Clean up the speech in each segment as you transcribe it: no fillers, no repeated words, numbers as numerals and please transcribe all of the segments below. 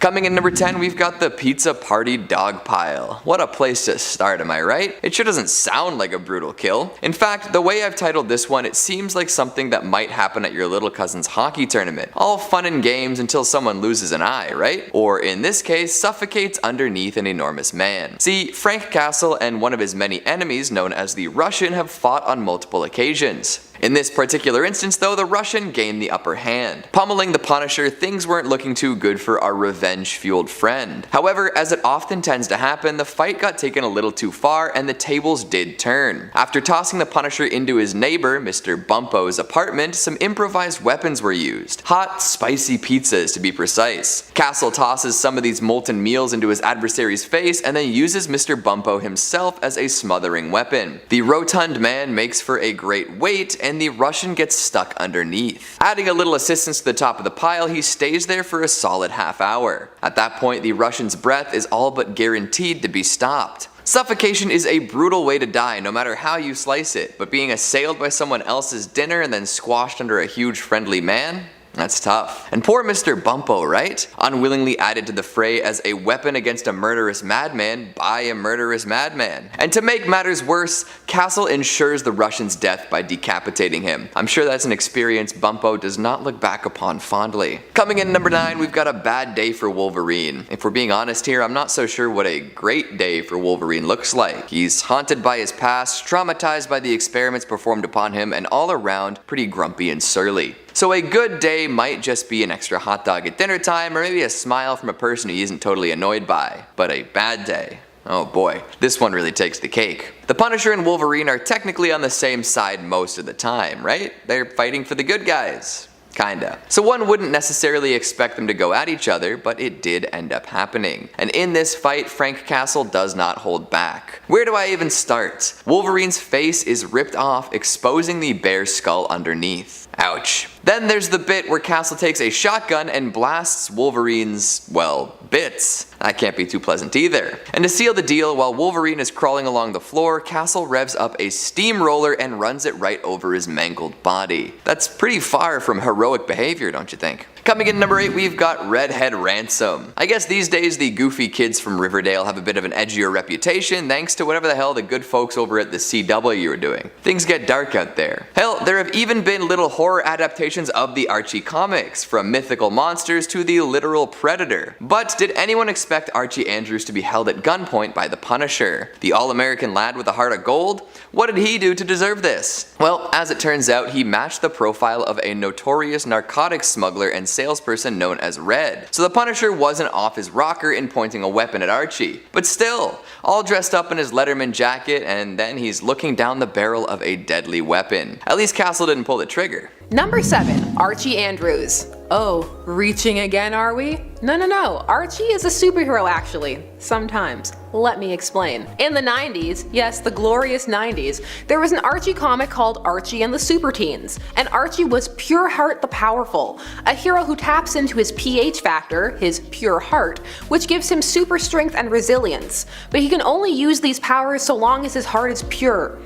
Coming in number 10, we've got the Pizza Party Dog Pile. What a place to start, am I right? It sure doesn't sound like a brutal kill. In fact, the way I've titled this one, it seems like something that might happen at your little cousin's hockey tournament. All fun and games until someone loses an eye, right? Or in this case, suffocates underneath an enormous man. See, Frank Castle and one of his many enemies known as the Russian have fought on multiple occasions. In this particular instance though, the Russian gained the upper hand. Pummeling the Punisher, things weren't looking too good for our revenge-fueled friend. However, as it often tends to happen, the fight got taken a little too far and the tables did turn. After tossing the Punisher into his neighbor, Mr. Bumpo's apartment, some improvised weapons were used. Hot, spicy pizzas to be precise. Castle tosses some of these molten meals into his adversary's face and then uses Mr. Bumpo himself as a smothering weapon. The rotund man makes for a great weight and the Russian gets stuck underneath. Adding a little assistance to the top of the pile, he stays there for a solid half hour. At that point, the Russian's breath is all but guaranteed to be stopped. Suffocation is a brutal way to die no matter how you slice it, but being assailed by someone else's dinner and then squashed under a huge friendly man? That's tough. And poor Mr. Bumpo, right? Unwillingly added to the fray as a weapon against a murderous madman by a murderous madman. And to make matters worse, Castle ensures the Russian's death by decapitating him. I'm sure that's an experience Bumpo does not look back upon fondly. Coming in number 9, we've got a bad day for Wolverine. If we're being honest here, I'm not so sure what a great day for Wolverine looks like. He's haunted by his past, traumatized by the experiments performed upon him, and all around pretty grumpy and surly. So a good day might just be an extra hot dog at dinner time or maybe a smile from a person he isn't totally annoyed by. But a bad day, oh boy, this one really takes the cake. The Punisher and Wolverine are technically on the same side most of the time, right? They're fighting for the good guys. Kinda. So one wouldn't necessarily expect them to go at each other, but it did end up happening. And in this fight, Frank Castle does not hold back. Where do I even start? Wolverine's face is ripped off, exposing the bare skull underneath. Ouch. Then there's the bit where Castle takes a shotgun and blasts Wolverine's, well, bits. That can't be too pleasant either. And to seal the deal, while Wolverine is crawling along the floor, Castle revs up a steamroller and runs it right over his mangled body. That's pretty far from heroic behavior, don't you think? Coming in number 8, we've got Redhead Ransom. I guess these days the goofy kids from Riverdale have a bit of an edgier reputation thanks to whatever the hell the good folks over at the CW are doing. Things get dark out there. Hell, there have even been little horror adaptations of the Archie comics, from mythical monsters to the literal predator. But did anyone expect Archie Andrews to be held at gunpoint by the Punisher? The all-American lad with a heart of gold? What did he do to deserve this? Well, as it turns out, he matched the profile of a notorious narcotics smuggler and salesperson known as Red. So the Punisher wasn't off his rocker in pointing a weapon at Archie. But still, all dressed up in his Letterman jacket, and then he's looking down the barrel of a deadly weapon. At least Castle didn't pull the trigger. Number 7. Archie Andrews. Oh, reaching again are we? No, Archie is a superhero actually. Sometimes. Let me explain. In the 90s, yes, the glorious 90s, there was an Archie comic called Archie and the Super Teens. And Archie was Pure Heart the Powerful, a hero who taps into his pH factor, his pure heart, which gives him super strength and resilience. But he can only use these powers so long as his heart is pure.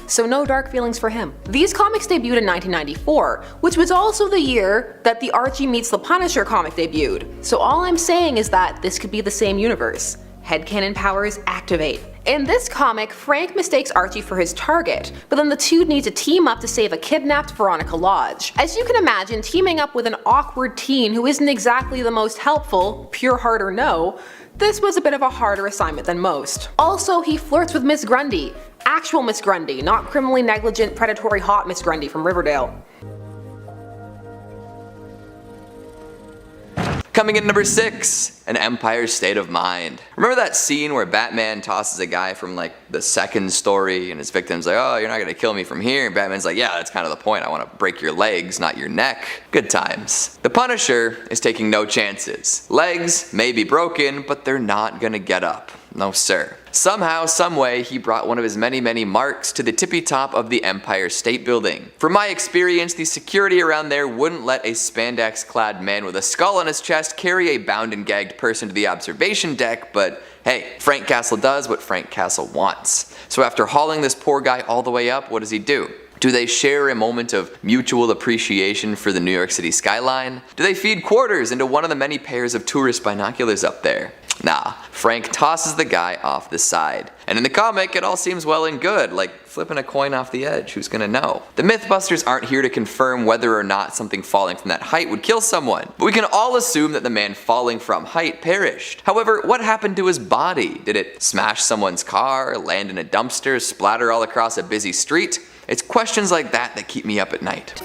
So no dark feelings for him. These comics debuted in 1994, which was also the year that the Archie meets the Punisher comic debuted. So all I'm saying is that this could be the same universe. Headcanon powers activate. In this comic, Frank mistakes Archie for his target, but then the two need to team up to save a kidnapped Veronica Lodge. As you can imagine, teaming up with an awkward teen who isn't exactly the most helpful, pure heart or no, this was a bit of a harder assignment than most. Also, he flirts with Miss Grundy. Actual Miss Grundy, not criminally negligent, predatory hot Miss Grundy from Riverdale. Coming in number 6, An Empire State of Mind. Remember that scene where Batman tosses a guy from like the second story and his victim's like, oh, you're not gonna kill me from here, and Batman's like, yeah, that's kind of the point, I want to break your legs, not your neck. Good times. The Punisher is taking no chances. Legs may be broken, but they're not gonna get up. No sir. Somehow, someway, he brought one of his many marks to the tippy top of the Empire State Building. From my experience, the security around there wouldn't let a spandex-clad man with a skull on his chest carry a bound and gagged person to the observation deck, but hey, Frank Castle does what Frank Castle wants. So after hauling this poor guy all the way up, what does he do? Do they share a moment of mutual appreciation for the New York City skyline? Do they feed quarters into one of the many pairs of tourist binoculars up there? Nah, Frank tosses the guy off the side. And in the comic, it all seems well and good, like flipping a coin off the edge, who's gonna know? The Mythbusters aren't here to confirm whether or not something falling from that height would kill someone, but we can all assume that the man falling from height perished. However, what happened to his body? Did it smash someone's car, land in a dumpster, splatter all across a busy street? It's questions like that that keep me up at night.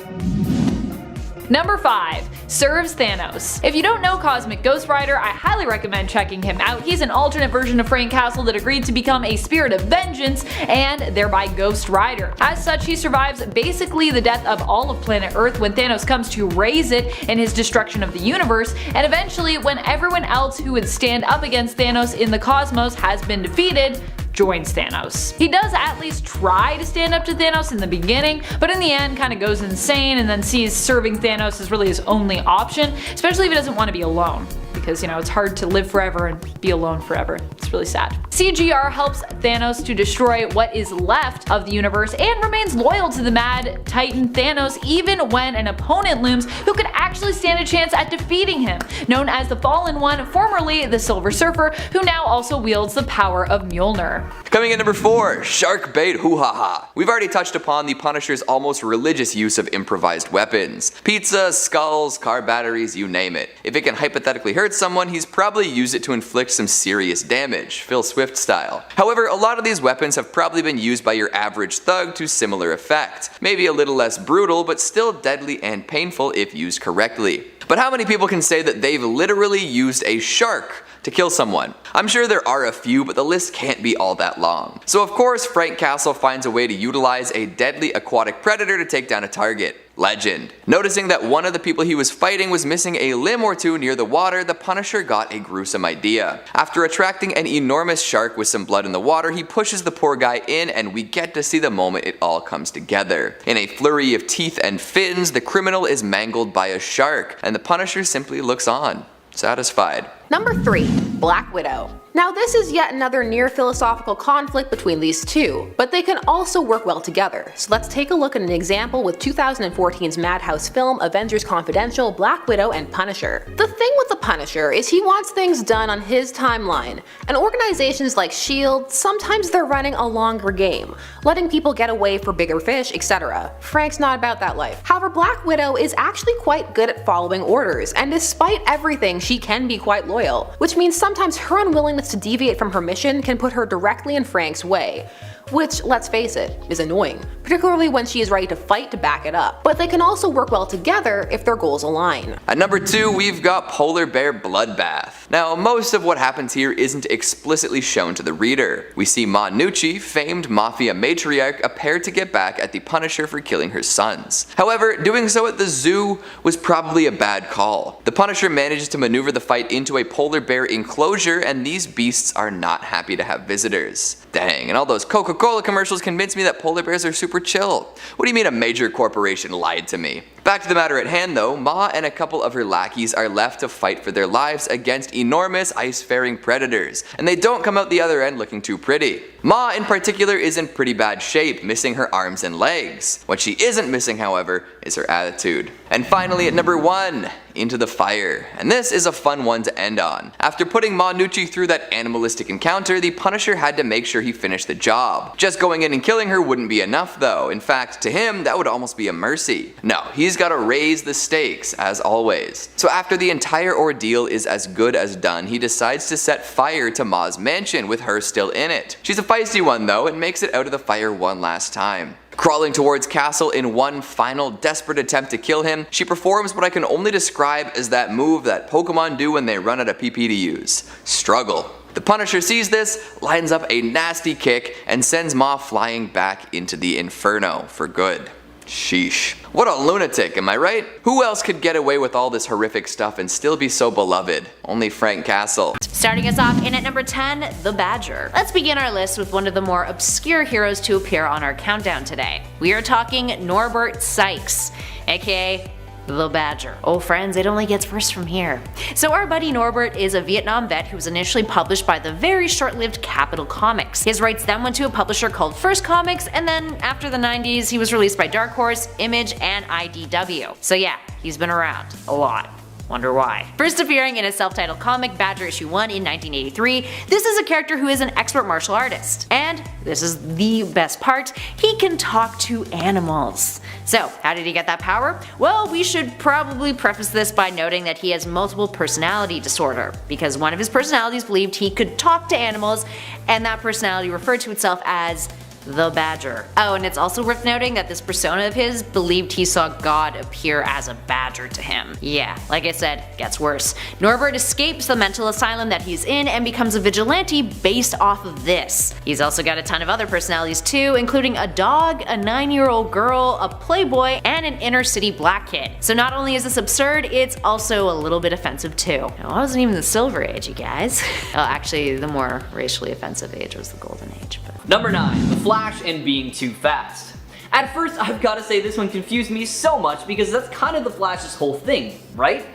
Number 5. Serves Thanos. If you don't know Cosmic Ghost Rider, I highly recommend checking him out. He's an alternate version of Frank Castle that agreed to become a spirit of vengeance and thereby Ghost Rider. As such, he survives basically the death of all of planet Earth when Thanos comes to raise it in his destruction of the universe, and eventually when everyone else who would stand up against Thanos in the cosmos has been defeated, joins Thanos. He does at least try to stand up to Thanos in the beginning, but in the end kind of goes insane and then sees serving Thanos as really his only option, especially if he doesn't want to be alone. Because, you know, it's hard to live forever and be alone forever. It's really sad. CGR helps Thanos to destroy what is left of the universe and remains loyal to the Mad Titan Thanos even when an opponent looms who could actually stand a chance at defeating him, known as the Fallen One, formerly the Silver Surfer, who now also wields the power of Mjolnir. Coming in number 4, Shark Bait Hoo-Ha-Ha. We've already touched upon the Punisher's almost religious use of improvised weapons. Pizza, skulls, car batteries, you name it. If it can hypothetically hurt someone, he's probably used it to inflict some serious damage, Phil Swift style. However, a lot of these weapons have probably been used by your average thug to similar effect. Maybe a little less brutal, but still deadly and painful if used correctly. But how many people can say that they've literally used a shark to kill someone? I'm sure there are a few, but the list can't be all that long. So of course, Frank Castle finds a way to utilize a deadly aquatic predator to take down a target. Legend. Noticing that one of the people he was fighting was missing a limb or two near the water, the Punisher got a gruesome idea. After attracting an enormous shark with some blood in the water, he pushes the poor guy in and we get to see the moment it all comes together. In a flurry of teeth and fins, the criminal is mangled by a shark, and the Punisher simply looks on, satisfied. Number 3. Black Widow. Now this is yet another near philosophical conflict between these two, but they can also work well together. So let's take a look at an example with 2014's Madhouse film Avengers Confidential, Black Widow and Punisher. The thing with the Punisher is he wants things done on his timeline, and organizations like S.H.I.E.L.D., sometimes they're running a longer game, letting people get away for bigger fish, etc. Frank's not about that life. However, Black Widow is actually quite good at following orders, and despite everything she can be quite loyal, which means sometimes her unwillingness to deviate from her mission can put her directly in Frank's way, which, let's face it, is annoying, particularly when she is ready to fight to back it up. But they can also work well together if their goals align. At number 2, we've got Polar Bear Bloodbath. Now, most of what happens here isn't explicitly shown to the reader. We see Ma Nucci, famed mafia matriarch, appear to get back at the Punisher for killing her sons. However, doing so at the zoo was probably a bad call. The Punisher manages to maneuver the fight into a polar bear enclosure, and these beasts are not happy to have visitors. Dang, and all those Coca-Cola commercials convinced me that polar bears are super chill. What do you mean a major corporation lied to me? Back to the matter at hand though, Ma and a couple of her lackeys are left to fight for their lives against enormous ice-faring predators, and they don't come out the other end looking too pretty. Ma in particular is in pretty bad shape, missing her arms and legs. What she isn't missing, however, is her attitude. And finally at number 1, Into the Fire. And this is a fun one to end on. After putting Ma Nucci through that animalistic encounter, the Punisher had to make sure he finished the job. Just going in and killing her wouldn't be enough though. In fact, to him, that would almost be a mercy. No, he's gotta raise the stakes, as always. So after the entire ordeal is as good as done, he decides to set fire to Ma's mansion with her still in it. She's a feisty one though, and makes it out of the fire one last time. Crawling towards Castle in one final desperate attempt to kill him, she performs what I can only describe as that move that Pokemon do when they run out of PP to use. Struggle. The Punisher sees this, lines up a nasty kick, and sends Ma flying back into the Inferno for good. Sheesh. What a lunatic, am I right? Who else could get away with all this horrific stuff and still be so beloved? Only Frank Castle. Starting us off in at number 10, the Badger. Let's begin our list with one of the more obscure heroes to appear on our countdown today. We are talking Norbert Sykes, aka the Badger. Oh friends, it only gets worse from here. So our buddy Norbert is a Vietnam vet who was initially published by the very short-lived Capital Comics. His rights then went to a publisher called First Comics, and then after the 90s he was released by Dark Horse, Image, and IDW. So yeah, he's been around a lot. Wonder why. First appearing in a self-titled comic, Badger issue 1 in 1983, this is a character who is an expert martial artist. And this is the best part, he can talk to animals. So how did he get that power? Well, we should probably preface this by noting that he has multiple personality disorder, because one of his personalities believed he could talk to animals, and that personality referred to itself as the Badger. Oh, and it's also worth noting that this persona of his believed he saw God appear as a badger to him. Yeah, like I said, gets worse. Norbert escapes the mental asylum that he's in and becomes a vigilante based off of this. He's also got a ton of other personalities too, including a dog, a 9-year-old girl, a playboy, and an inner city black kid. So not only is this absurd, it's also a little bit offensive too. Now, it wasn't even the Silver Age, you guys. Well, actually, the more racially offensive age was the Golden Age. But Number 9. The Flash and being too fast. At first, I've gotta say this one confused me so much because that's kind of the Flash's whole thing, right?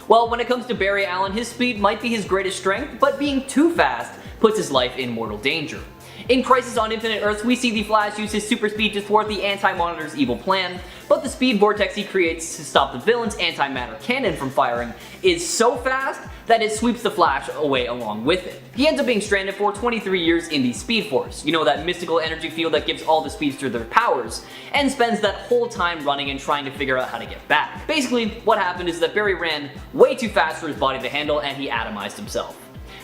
Well, when it comes to Barry Allen, his speed might be his greatest strength, but being too fast puts his life in mortal danger. In Crisis on Infinite Earths, we see the Flash use his super speed to thwart the Anti-Monitor's evil plan, but the speed vortex he creates to stop the villain's antimatter cannon from firing is so fast that it sweeps the Flash away along with it. He ends up being stranded for 23 years in the Speed Force, you know, that mystical energy field that gives all the speedsters their powers, and spends that whole time running and trying to figure out how to get back. Basically, what happened is that Barry ran way too fast for his body to handle and he atomized himself.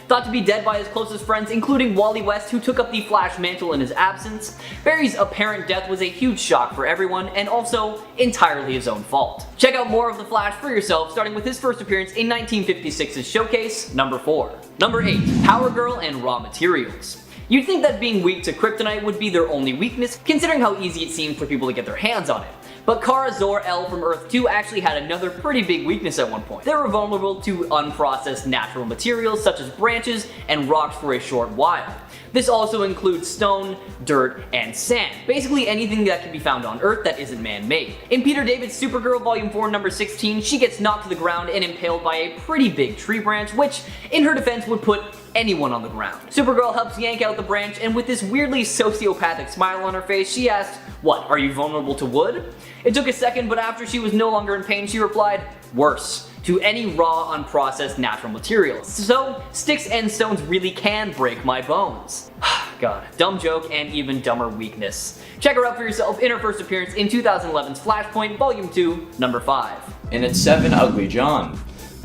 Thought to be dead by his closest friends, including Wally West, who took up the Flash mantle in his absence, Barry's apparent death was a huge shock for everyone, and also entirely his own fault. Check out more of the Flash for yourself, starting with his first appearance in 1956's Showcase, number 4. Number 8. Power Girl and Raw Materials. You'd think that being weak to kryptonite would be their only weakness, considering how easy it seemed for people to get their hands on it. But Kara Zor-El from Earth 2 actually had another pretty big weakness at one point. They were vulnerable to unprocessed natural materials such as branches and rocks for a short while. This also includes stone, dirt, and sand. Basically anything that can be found on Earth that isn't man-made. In Peter David's Supergirl Volume 4 number 16, she gets knocked to the ground and impaled by a pretty big tree branch, which in her defense would put anyone on the ground. Supergirl helps yank out the branch, and with this weirdly sociopathic smile on her face, she asked, "What, are you vulnerable to wood?" It took a second, but after she was no longer in pain, she replied, "Worse, to any raw, unprocessed natural materials. So, sticks and stones really can break my bones." God, dumb joke and even dumber weakness. Check her out for yourself in her first appearance in 2011's Flashpoint Volume 2, number 5. And at 7, Ugly John.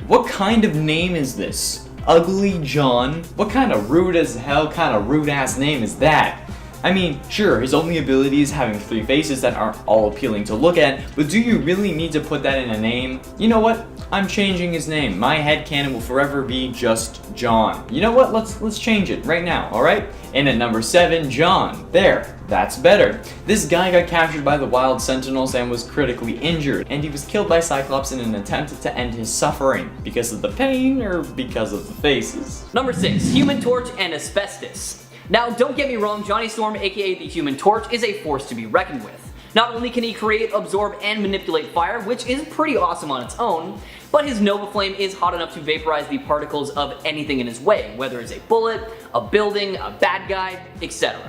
What kind of name is this? Ugly John? What kind of rude as hell kind of rude ass name is that? I mean, sure, his only ability is having 3 faces that aren't all appealing to look at, but do you really need to put that in a name? You know what? I'm changing his name. My headcanon will forever be just John. You know what? Let's change it right now, alright? And at number 7, John. There. That's better. This guy got captured by the Wild Sentinels and was critically injured, and he was killed by Cyclops in an attempt to end his suffering. Because of the pain, or because of the faces? Number 6. Human Torch and Asbestos. Now, don't get me wrong, Johnny Storm, aka the Human Torch, is a force to be reckoned with. Not only can he create, absorb, and manipulate fire, which is pretty awesome on its own, but his Nova Flame is hot enough to vaporize the particles of anything in his way, whether it's a bullet, a building, a bad guy, etc.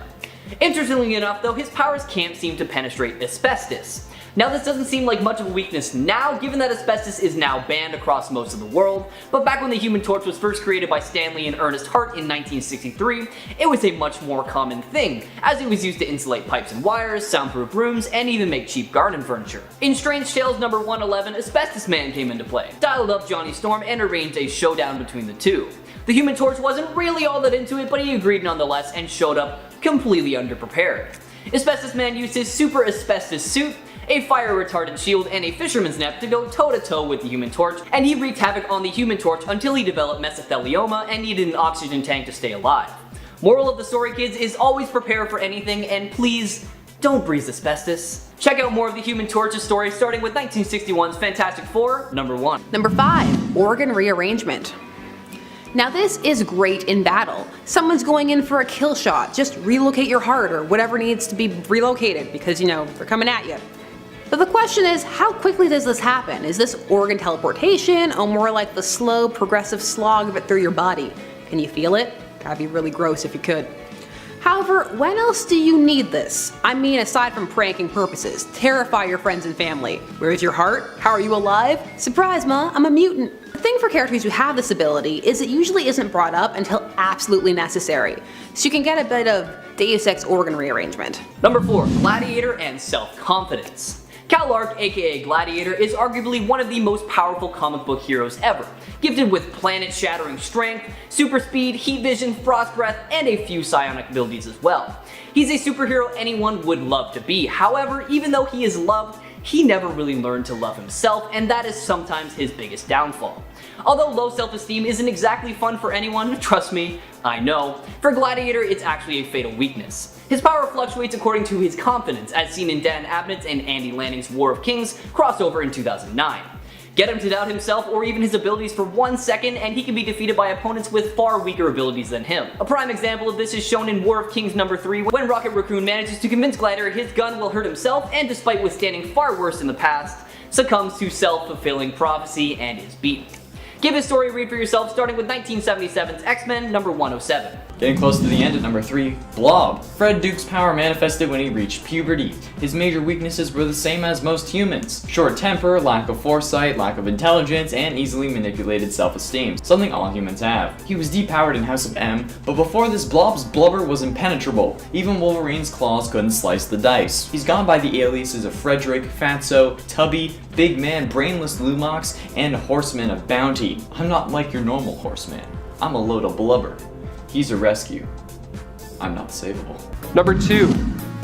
Interestingly enough though, his powers can't seem to penetrate asbestos. Now this doesn't seem like much of a weakness now, given that asbestos is now banned across most of the world, but back when the Human Torch was first created by Stan Lee and Ernest Hart in 1963, it was a much more common thing, as it was used to insulate pipes and wires, soundproof rooms, and even make cheap garden furniture. In Strange Tales number 111, Asbestos Man came into play, dialed up Johnny Storm, and arranged a showdown between the two. The Human Torch wasn't really all that into it, but he agreed nonetheless and showed up completely underprepared. Asbestos Man used his super asbestos suit, a fire retardant shield, and a fisherman's net to go toe to toe with the Human Torch, and he wreaked havoc on the Human Torch until he developed mesothelioma and needed an oxygen tank to stay alive. Moral of the story, kids, is always prepare for anything, and please, don't breathe asbestos. Check out more of the Human Torch's story starting with 1961's Fantastic Four, number 1. Number 5. Organ rearrangement. Now this is great in battle. Someone's going in for a kill shot, just relocate your heart or whatever needs to be relocated because, you know, they're coming at you. But the question is, how quickly does this happen? Is this organ teleportation, or more like the slow, progressive slog of it through your body? Can you feel it? That'd be really gross if you could. However, when else do you need this? I mean, aside from pranking purposes, terrify your friends and family. Where's your heart? How are you alive? Surprise, ma, I'm a mutant. The thing for characters who have this ability is it usually isn't brought up until absolutely necessary, so you can get a bit of Deus Ex organ rearrangement. Number 4. Gladiator and self-confidence. Cal Arc, aka Gladiator, is arguably one of the most powerful comic book heroes ever, gifted with planet-shattering strength, super speed, heat vision, frost breath, and a few psionic abilities as well. He's a superhero anyone would love to be. However, even though he is loved, he never really learned to love himself, and that is sometimes his biggest downfall. Although low self-esteem isn't exactly fun for anyone, trust me, I know, for Gladiator it's actually a fatal weakness. His power fluctuates according to his confidence, as seen in Dan Abnett's and Andy Lanning's War of Kings crossover in 2009. Get him to doubt himself or even his abilities for 1 second and he can be defeated by opponents with far weaker abilities than him. A prime example of this is shown in War of Kings number 3 when Rocket Raccoon manages to convince Gladiator his gun will hurt himself and despite withstanding far worse in the past, succumbs to self-fulfilling prophecy and is beaten. Give his story a read for yourself, starting with 1977's X-Men number 107. Getting close to the end at number 3, Blob. Fred Duke's power manifested when he reached puberty. His major weaknesses were the same as most humans. Short temper, lack of foresight, lack of intelligence, and easily manipulated self-esteem, something all humans have. He was depowered in House of M, but before this Blob's blubber was impenetrable. Even Wolverine's claws couldn't slice the dice. He's gone by the aliases of Frederick, Fatso, Tubby, Big Man, Brainless Lumox, and Horseman of Bounty. I'm not like your normal horseman. I'm a load of blubber. He's a rescue. I'm not savable. Number 2,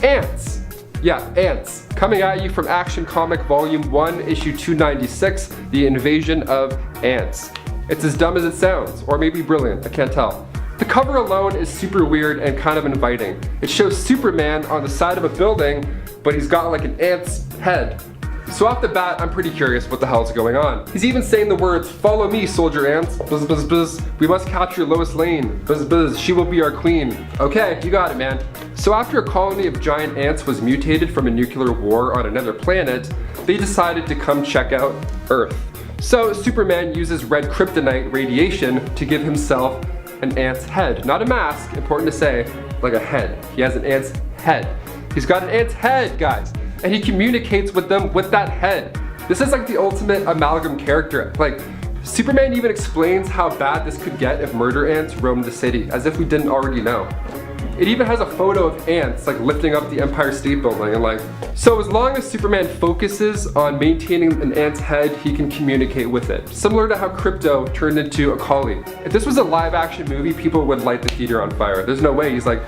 Ants. Yeah, Ants. Coming at you from Action Comic Volume 1, Issue 296, The Invasion of Ants. It's as dumb as it sounds, or maybe brilliant, I can't tell. The cover alone is super weird and kind of inviting. It shows Superman on the side of a building, but he's got like an ant's head. So off the bat, I'm pretty curious what the hell's going on. He's even saying the words, "Follow me, soldier ants, buzz buzz buzz, we must capture Lois Lane, buzz buzz, she will be our queen." Okay, you got it, man. So after a colony of giant ants was mutated from a nuclear war on another planet, they decided to come check out Earth. So Superman uses red kryptonite radiation to give himself an ant's head. Not a mask, important to say, like a head. He has an ant's head. He's got an ant's head, guys. And he communicates with them with that head. This is like the ultimate amalgam character. Like, Superman even explains how bad this could get if murder ants roamed the city, as if we didn't already know. It even has a photo of ants like lifting up the Empire State Building and like, so as long as Superman focuses on maintaining an ant's head, he can communicate with it. Similar to how Crypto turned into a collie. If this was a live action movie, people would light the theater on fire. There's no way he's like,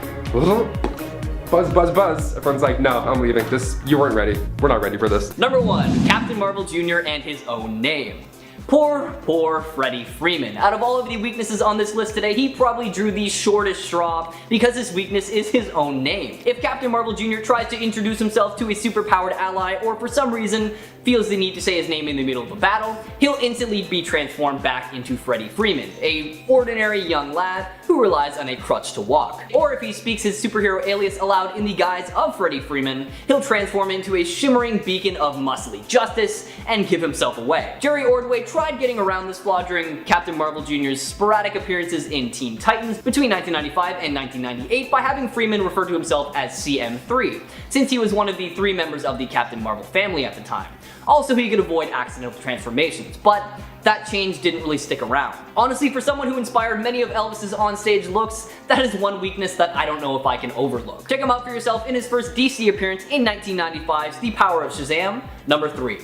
buzz, buzz, buzz. Everyone's like, no, I'm leaving. You weren't ready. We're not ready for this. Number 1, Captain Marvel Jr. and his own name. Poor Freddie Freeman. Out of all of the weaknesses on this list today, he probably drew the shortest straw because his weakness is his own name. If Captain Marvel Jr. tries to introduce himself to a superpowered ally or for some reason feels the need to say his name in the middle of a battle, he'll instantly be transformed back into Freddie Freeman, a ordinary young lad who relies on a crutch to walk. Or if he speaks his superhero alias aloud in the guise of Freddie Freeman, he'll transform into a shimmering beacon of muscly justice and give himself away. Jerry Ordway tried getting around this flaw during Captain Marvel Jr.'s sporadic appearances in Teen Titans between 1995 and 1998 by having Freeman refer to himself as CM3, since he was one of the 3 members of the Captain Marvel family at the time. Also, he could avoid accidental transformations, but that change didn't really stick around. Honestly, for someone who inspired many of Elvis's onstage looks, that is one weakness that I don't know if I can overlook. Check him out for yourself in his first DC appearance in 1995's The Power of Shazam, number 3.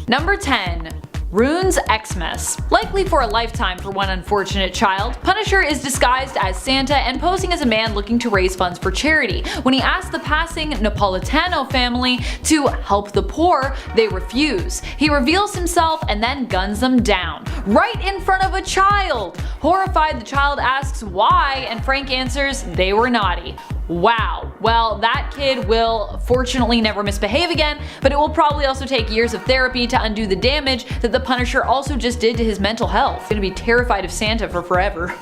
Number 10. Rune's Xmas. Likely for a lifetime for one unfortunate child, Punisher is disguised as Santa and posing as a man looking to raise funds for charity. When he asks the passing Napolitano family to help the poor, they refuse. He reveals himself and then guns them down, right in front of a child. Horrified, the child asks why, and Frank answers they were naughty. Wow, well that kid will fortunately never misbehave again, but it will probably also take years of therapy to undo the damage that the Punisher also just did to his mental health. He's gonna be terrified of Santa for forever.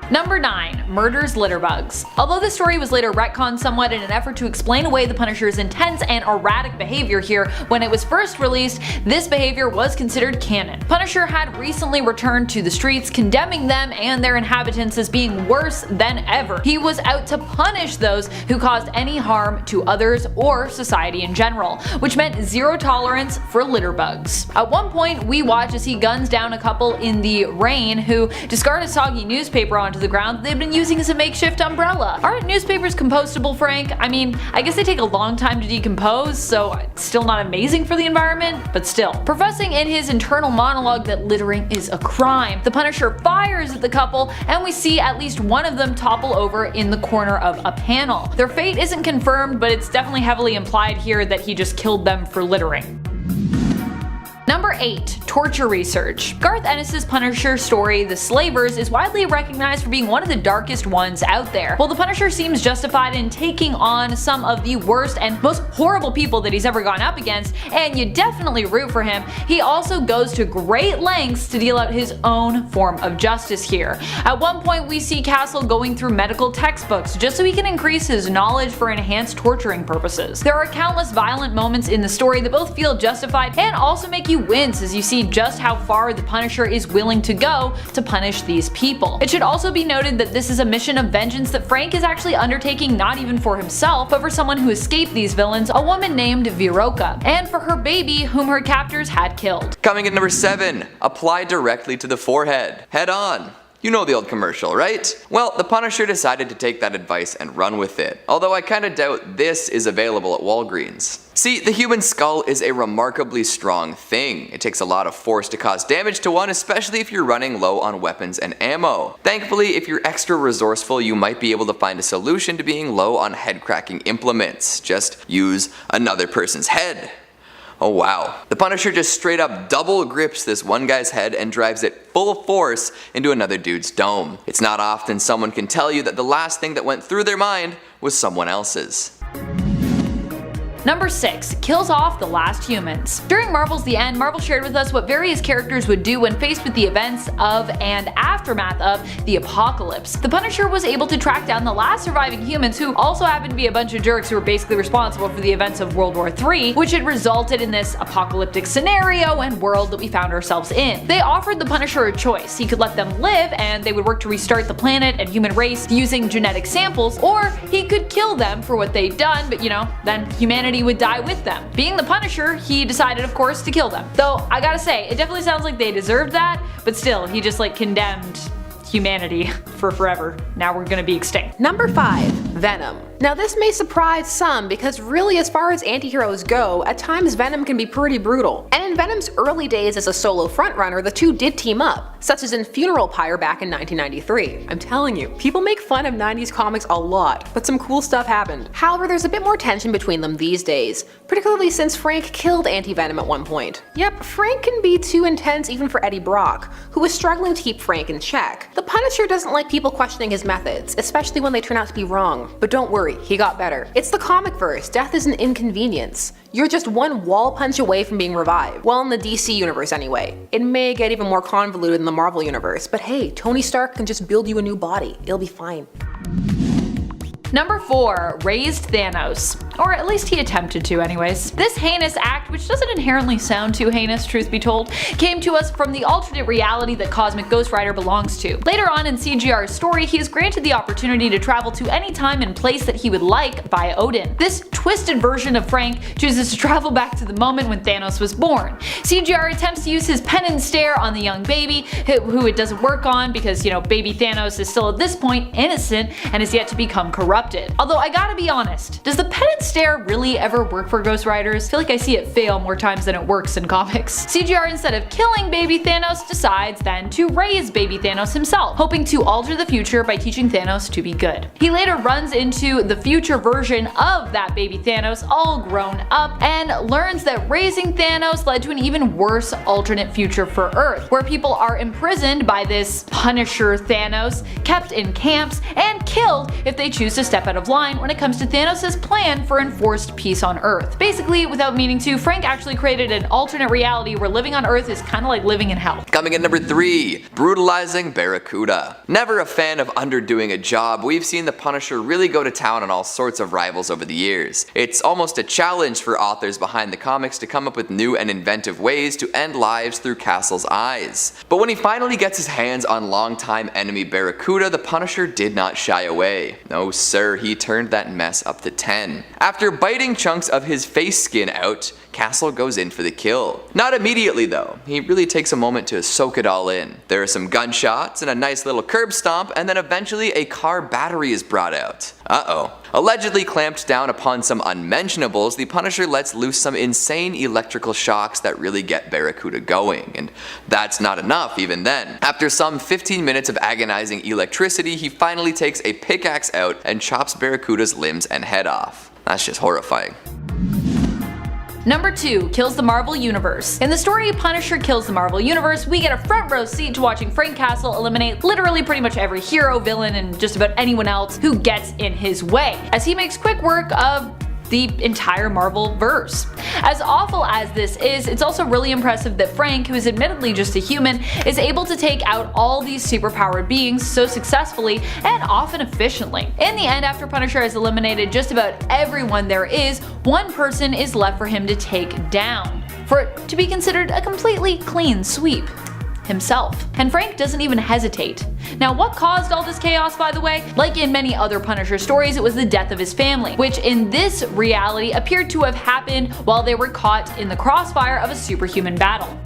Number 9. Murders litterbugs. Although this story was later retconned somewhat in an effort to explain away the Punisher's intense and erratic behavior here when it was first released, this behavior was considered canon. Punisher had recently returned to the streets, condemning them and their inhabitants as being worse than ever. He was out to punish those who caused any harm to others or society in general, which meant zero tolerance for litterbugs. At one point, we watch as he guns down a couple in the rain who discard a soggy newspaper onto the ground they've been using as a makeshift umbrella. Aren't newspapers compostable, Frank? I mean, I guess they take a long time to decompose, so it's still not amazing for the environment, but still. Professing in his internal monologue that littering is a crime, the Punisher fires at the couple and we see at least one of them topple over in the corner of a panel. Their fate isn't confirmed, but it's definitely heavily implied here that he just killed them for littering. Number 8. Torture research. Garth Ennis's Punisher story, The Slavers, is widely recognized for being one of the darkest ones out there. While the Punisher seems justified in taking on some of the worst and most horrible people that he's ever gone up against, and you definitely root for him, he also goes to great lengths to deal out his own form of justice here. At one point we see Castle going through medical textbooks just so he can increase his knowledge for enhanced torturing purposes. There are countless violent moments in the story that both feel justified and also make you wince as you see just how far the Punisher is willing to go to punish these people. It should also be noted that this is a mission of vengeance that Frank is actually undertaking not even for himself, but for someone who escaped these villains, a woman named Viroka, and for her baby whom her captors had killed. Coming at number 7, apply directly to the forehead. Head on. You know the old commercial, right? Well, the Punisher decided to take that advice and run with it, although I kinda doubt this is available at Walgreens. See, the human skull is a remarkably strong thing. It takes a lot of force to cause damage to one, especially if you're running low on weapons and ammo. Thankfully, if you're extra resourceful, you might be able to find a solution to being low on head-cracking implements. Just use another person's head. Oh wow. The Punisher just straight up double grips this one guy's head and drives it full force into another dude's dome. It's not often someone can tell you that the last thing that went through their mind was someone else's. Number 6. Kills off the last humans. During Marvel's The End, Marvel shared with us what various characters would do when faced with the events of and aftermath of the apocalypse. The Punisher was able to track down the last surviving humans, who also happened to be a bunch of jerks who were basically responsible for the events of World War III, which had resulted in this apocalyptic scenario and world that we found ourselves in. They offered the Punisher a choice. He could let them live and they would work to restart the planet and human race using genetic samples, or he could kill them for what they'd done, but then humanity would die with them. Being the Punisher, he decided of course to kill them. Though I gotta say, it definitely sounds like they deserved that, but still, he just condemned humanity for forever. Now we're gonna be extinct. Number 5. Venom. Now this may surprise some because really as far as antiheroes go, at times Venom can be pretty brutal. And in Venom's early days as a solo frontrunner, the two did team up, such as in Funeral Pyre back in 1993. I'm telling you, people make fun of 90s comics a lot, but some cool stuff happened. However, there's a bit more tension between them these days, particularly since Frank killed Anti-Venom at one point. Yep, Frank can be too intense even for Eddie Brock, who was struggling to keep Frank in check. The Punisher doesn't like people questioning his methods, especially when they turn out to be wrong. But don't worry, he got better. It's the comic verse, death is an inconvenience. You're just one wall punch away from being revived. Well, in the DC universe anyway. It may get even more convoluted in the Marvel universe, but hey, Tony Stark can just build you a new body. It'll be fine. Number 4. Raised Thanos. Or at least he attempted to anyways. This heinous act, which doesn't inherently sound too heinous, truth be told, came to us from the alternate reality that Cosmic Ghost Rider belongs to. Later on in CGR's story, he is granted the opportunity to travel to any time and place that he would like by Odin. This twisted version of Frank chooses to travel back to the moment when Thanos was born. CGR attempts to use his pen and stare on the young baby, who it doesn't work on because, baby Thanos is still at this point innocent and is yet to become corrupted. Although I gotta be honest, does the pen and stare really ever work for Ghost Riders? I feel like I see it fail more times than it works in comics. CGR, instead of killing baby Thanos, decides then to raise baby Thanos himself, hoping to alter the future by teaching Thanos to be good. He later runs into the future version of that baby Thanos, all grown up, and learns that raising Thanos led to an even worse alternate future for Earth, where people are imprisoned by this Punisher Thanos, kept in camps, and killed if they choose to step out of line when it comes to Thanos' plan for enforced peace on Earth. Basically, without meaning to, Frank actually created an alternate reality where living on Earth is kinda like living in hell. Coming in number 3, brutalizing Barracuda. Never a fan of underdoing a job, we've seen the Punisher really go to town on all sorts of rivals over the years. It's almost a challenge for authors behind the comics to come up with new and inventive ways to end lives through Castle's eyes. But when he finally gets his hands on longtime enemy Barracuda, the Punisher did not shy away. No sir, he turned that mess up to 10. After biting chunks of his face skin out, Castle goes in for the kill. Not immediately though, he really takes a moment to soak it all in. There are some gunshots and a nice little curb stomp, and then eventually a car battery is brought out. Uh-oh. Allegedly clamped down upon some unmentionables, the Punisher lets loose some insane electrical shocks that really get Barracuda going, and that's not enough even then. After some 15 minutes of agonizing electricity, he finally takes a pickaxe out and chops Barracuda's limbs and head off. That's just horrifying. Number 2, kills the Marvel Universe. In the story Punisher Kills the Marvel Universe, we get a front row seat to watching Frank Castle eliminate literally pretty much every hero, villain, and just about anyone else who gets in his way, as he makes quick work of the entire Marvel verse. As awful as this is, it's also really impressive that Frank, who is admittedly just a human, is able to take out all these superpowered beings so successfully and often efficiently. In the end, after Punisher has eliminated just about everyone there is, one person is left for him to take down, for it to be considered a completely clean sweep: himself. And Frank doesn't even hesitate. Now, what caused all this chaos, by the way? Like in many other Punisher stories, it was the death of his family, which in this reality appeared to have happened while they were caught in the crossfire of a superhuman battle.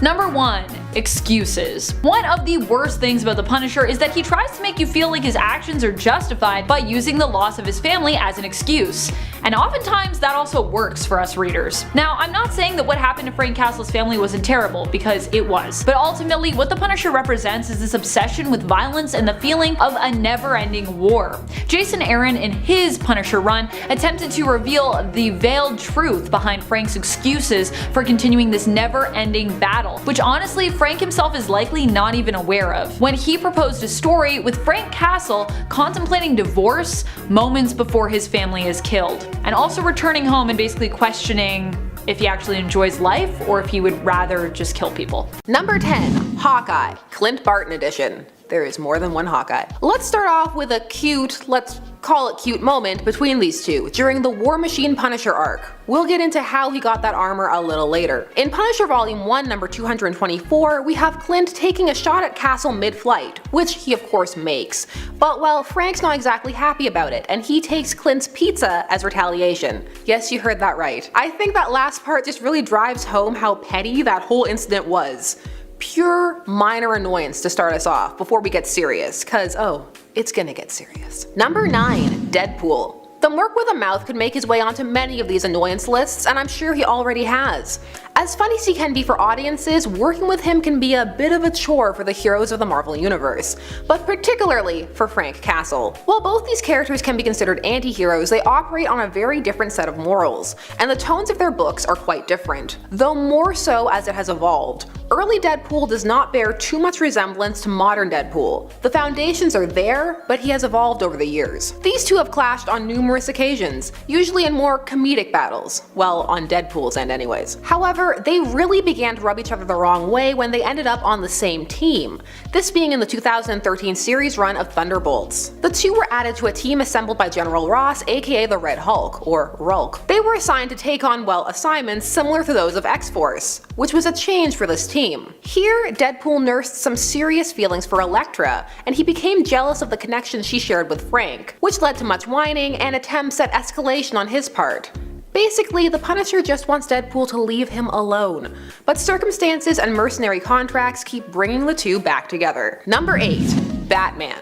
Number 1. Excuses. One of the worst things about the Punisher is that he tries to make you feel like his actions are justified by using the loss of his family as an excuse. And oftentimes that also works for us readers. Now, I'm not saying that what happened to Frank Castle's family wasn't terrible, because it was. But ultimately, what the Punisher represents is this obsession with violence and the feeling of a never-ending war. Jason Aaron, in his Punisher run, attempted to reveal the veiled truth behind Frank's excuses for continuing this never-ending battle, which honestly Frank himself is likely not even aware of, when he proposed a story with Frank Castle contemplating divorce moments before his family is killed, and also returning home and basically questioning if he actually enjoys life or if he would rather just kill people. Number 10. Hawkeye, Clint Barton edition. There is more than one Hawkeye. Let's start off with a cute, let's call it cute, moment between these two during the War Machine Punisher arc. We'll get into how he got that armor a little later. In Punisher Volume 1, number 224, we have Clint taking a shot at Castle mid-flight, which he of course makes. But well, Frank's not exactly happy about it, and he takes Clint's pizza as retaliation. Yes, you heard that right. I think that last part just really drives home how petty that whole incident was. Pure minor annoyance to start us off before we get serious, cause oh, it's gonna get serious. Number 9. Deadpool. The merc with a mouth could make his way onto many of these annoyance lists, and I'm sure he already has. As funny as he can be for audiences, working with him can be a bit of a chore for the heroes of the Marvel Universe, but particularly for Frank Castle. While both these characters can be considered anti-heroes, they operate on a very different set of morals, and the tones of their books are quite different, though more so as it has evolved. Early Deadpool does not bear too much resemblance to modern Deadpool. The foundations are there, but he has evolved over the years. These two have clashed on numerous occasions, usually in more comedic battles. Well, on Deadpool's end anyways. However, they really began to rub each other the wrong way when they ended up on the same team, this being in the 2013 series run of Thunderbolts. The two were added to a team assembled by General Ross, aka the Red Hulk, or Rulk. They were assigned to take on, well, assignments similar to those of X-Force, which was a change for this team. Here, Deadpool nursed some serious feelings for Elektra, and he became jealous of the connection she shared with Frank, which led to much whining and attempts at escalation on his part. Basically, the Punisher just wants Deadpool to leave him alone, but circumstances and mercenary contracts keep bringing the two back together. Number 8. Batman.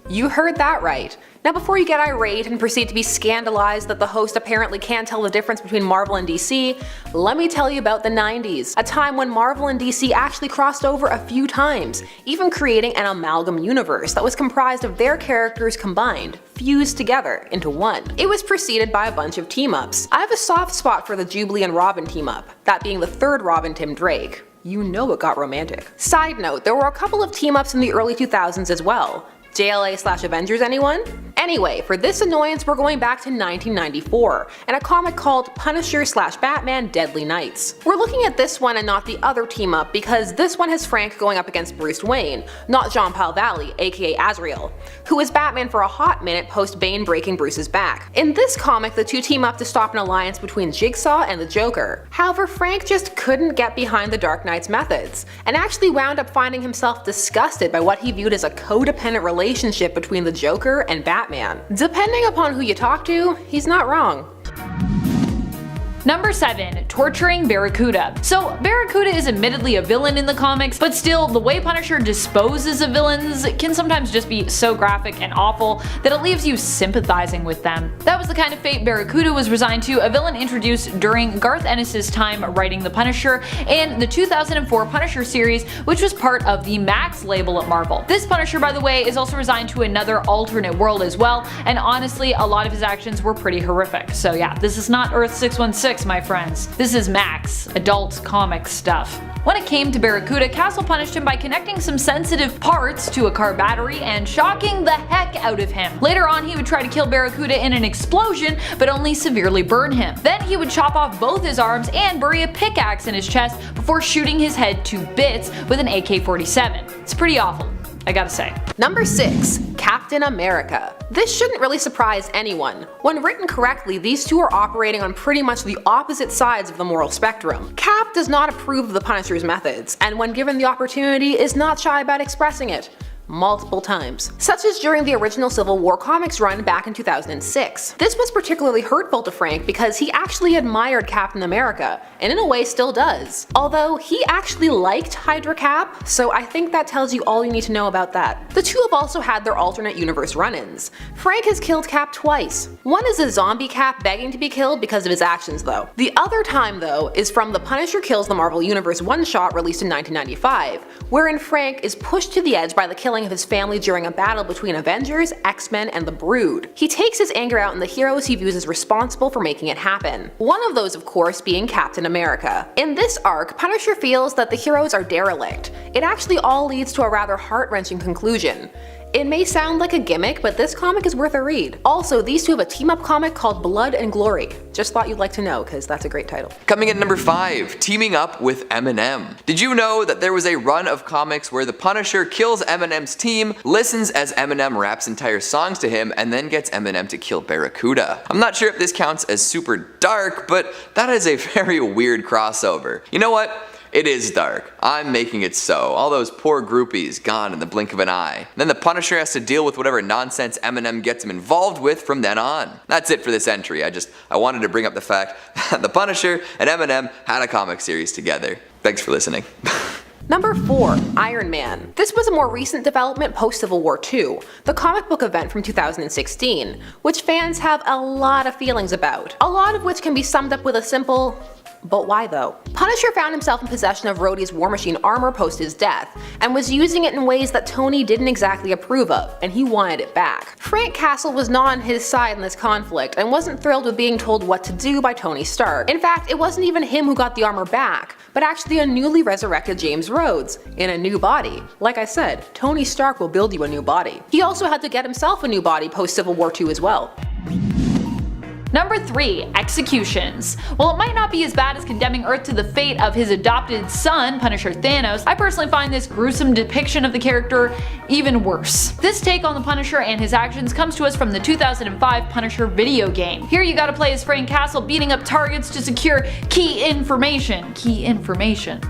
You heard that right. Now before you get irate and proceed to be scandalized that the host apparently can't tell the difference between Marvel and DC, let me tell you about the 90s, a time when Marvel and DC actually crossed over a few times, even creating an amalgam universe that was comprised of their characters combined, fused together into one. It was preceded by a bunch of team-ups. I have a soft spot for the Jubilee and Robin team-up, that being the third Robin Tim Drake. You know it got romantic. Side note, there were a couple of team-ups in the early 2000s as well. JLA/Avengers anyone? Anyway, for this annoyance we're going back to 1994, and a comic called Punisher/Batman Deadly Nights. We're looking at this one and not the other team up because this one has Frank going up against Bruce Wayne, not Jean-Paul Valley, aka Azrael, who was Batman for a hot minute post Bane breaking Bruce's back. In this comic, the two team up to stop an alliance between Jigsaw and the Joker. However, Frank just couldn't get behind the Dark Knight's methods, and actually wound up finding himself disgusted by what he viewed as a codependent relationship between the Joker and Batman. Depending upon who you talk to, he's not wrong. Number 7. Torturing Barracuda. So Barracuda is admittedly a villain in the comics, but still the way Punisher disposes of villains can sometimes just be so graphic and awful that it leaves you sympathizing with them. That was the kind of fate Barracuda was resigned to, a villain introduced during Garth Ennis' time writing The Punisher and the 2004 Punisher series, which was part of the Max label at Marvel. This Punisher, by the way, is also resigned to another alternate world as well, and honestly a lot of his actions were pretty horrific. So yeah, this is not Earth 616, my friends. This is Max, adult comic stuff. When it came to Barracuda, Castle punished him by connecting some sensitive parts to a car battery and shocking the heck out of him. Later on, he would try to kill Barracuda in an explosion, but only severely burn him. Then he would chop off both his arms and bury a pickaxe in his chest before shooting his head to bits with an AK-47. It's pretty awful, I gotta say. Number 6. Captain America. This shouldn't really surprise anyone. When written correctly, these two are operating on pretty much the opposite sides of the moral spectrum. Cap does not approve of the Punisher's methods, and when given the opportunity is not shy about expressing it. Multiple times, such as during the original Civil War comics run back in 2006. This was particularly hurtful to Frank because he actually admired Captain America, and in a way still does. Although he actually liked Hydra Cap, so I think that tells you all you need to know about that. The two have also had their alternate universe run-ins. Frank has killed Cap twice. One is a zombie Cap begging to be killed because of his actions though. The other time though is from the Punisher Kills the Marvel Universe one-shot released in 1995, wherein Frank is pushed to the edge by the killing of his family during a battle between Avengers, X-Men, and the Brood. He takes his anger out on the heroes he views as responsible for making it happen. One of those, of course, being Captain America. In this arc, Punisher feels that the heroes are derelict. It actually all leads to a rather heart-wrenching conclusion. It may sound like a gimmick, but this comic is worth a read. Also, these two have a team-up comic called Blood and Glory. Just thought you'd like to know, because that's a great title. Coming in number 5, teaming up with Eminem. Did you know that there was a run of comics where the Punisher kills Eminem's team, listens as Eminem raps entire songs to him, and then gets Eminem to kill Barracuda? I'm not sure if this counts as super dark, but that is a very weird crossover. You know what? It is dark. I'm making it so. All those poor groupies gone in the blink of an eye. Then the Punisher has to deal with whatever nonsense Eminem gets him involved with from then on. That's it for this entry. I wanted to bring up the fact that the Punisher and Eminem had a comic series together. Thanks for listening. Number 4. Iron Man. This was a more recent development post-Civil War II, the comic book event from 2016, which fans have a lot of feelings about. A lot of which can be summed up with a simple, but why though? Punisher found himself in possession of Rhodey's War Machine armor post his death, and was using it in ways that Tony didn't exactly approve of, and he wanted it back. Frank Castle was not on his side in this conflict, and wasn't thrilled with being told what to do by Tony Stark. In fact, it wasn't even him who got the armor back, but actually a newly resurrected James Rhodes, in a new body. Like I said, Tony Stark will build you a new body. He also had to get himself a new body post Civil War II as well. Number 3. Executions. While it might not be as bad as condemning Earth to the fate of his adopted son, Punisher Thanos, I personally find this gruesome depiction of the character even worse. This take on the Punisher and his actions comes to us from the 2005 Punisher video game. Here you gotta play as Frank Castle beating up targets to secure key information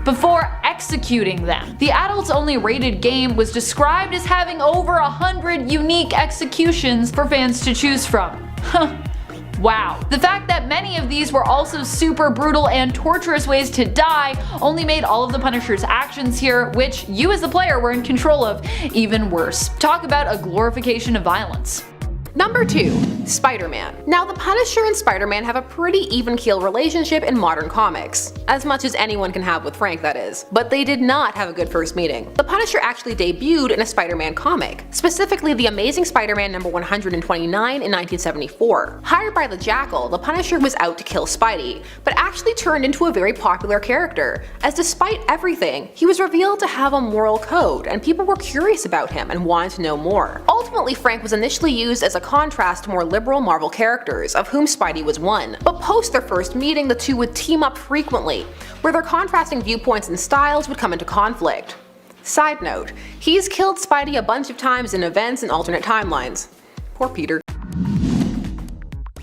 before executing them. The adults-only rated game was described as having over 100 unique executions for fans to choose from. Wow. The fact that many of these were also super brutal and torturous ways to die only made all of the Punisher's actions here, which you as the player were in control of, even worse. Talk about a glorification of violence. Number 2. Spider-Man. Now the Punisher and Spider-Man have a pretty even-keel relationship in modern comics. As much as anyone can have with Frank, that is. But they did not have a good first meeting. The Punisher actually debuted in a Spider-Man comic, specifically The Amazing Spider-Man number 129 in 1974. Hired by the Jackal, the Punisher was out to kill Spidey, but actually turned into a very popular character, as despite everything, he was revealed to have a moral code, and people were curious about him and wanted to know more. Ultimately, Frank was initially used as a contrast to more liberal Marvel characters, of whom Spidey was one. But post their first meeting, the two would team up frequently, where their contrasting viewpoints and styles would come into conflict. Side note, he's killed Spidey a bunch of times in events and alternate timelines. Poor Peter.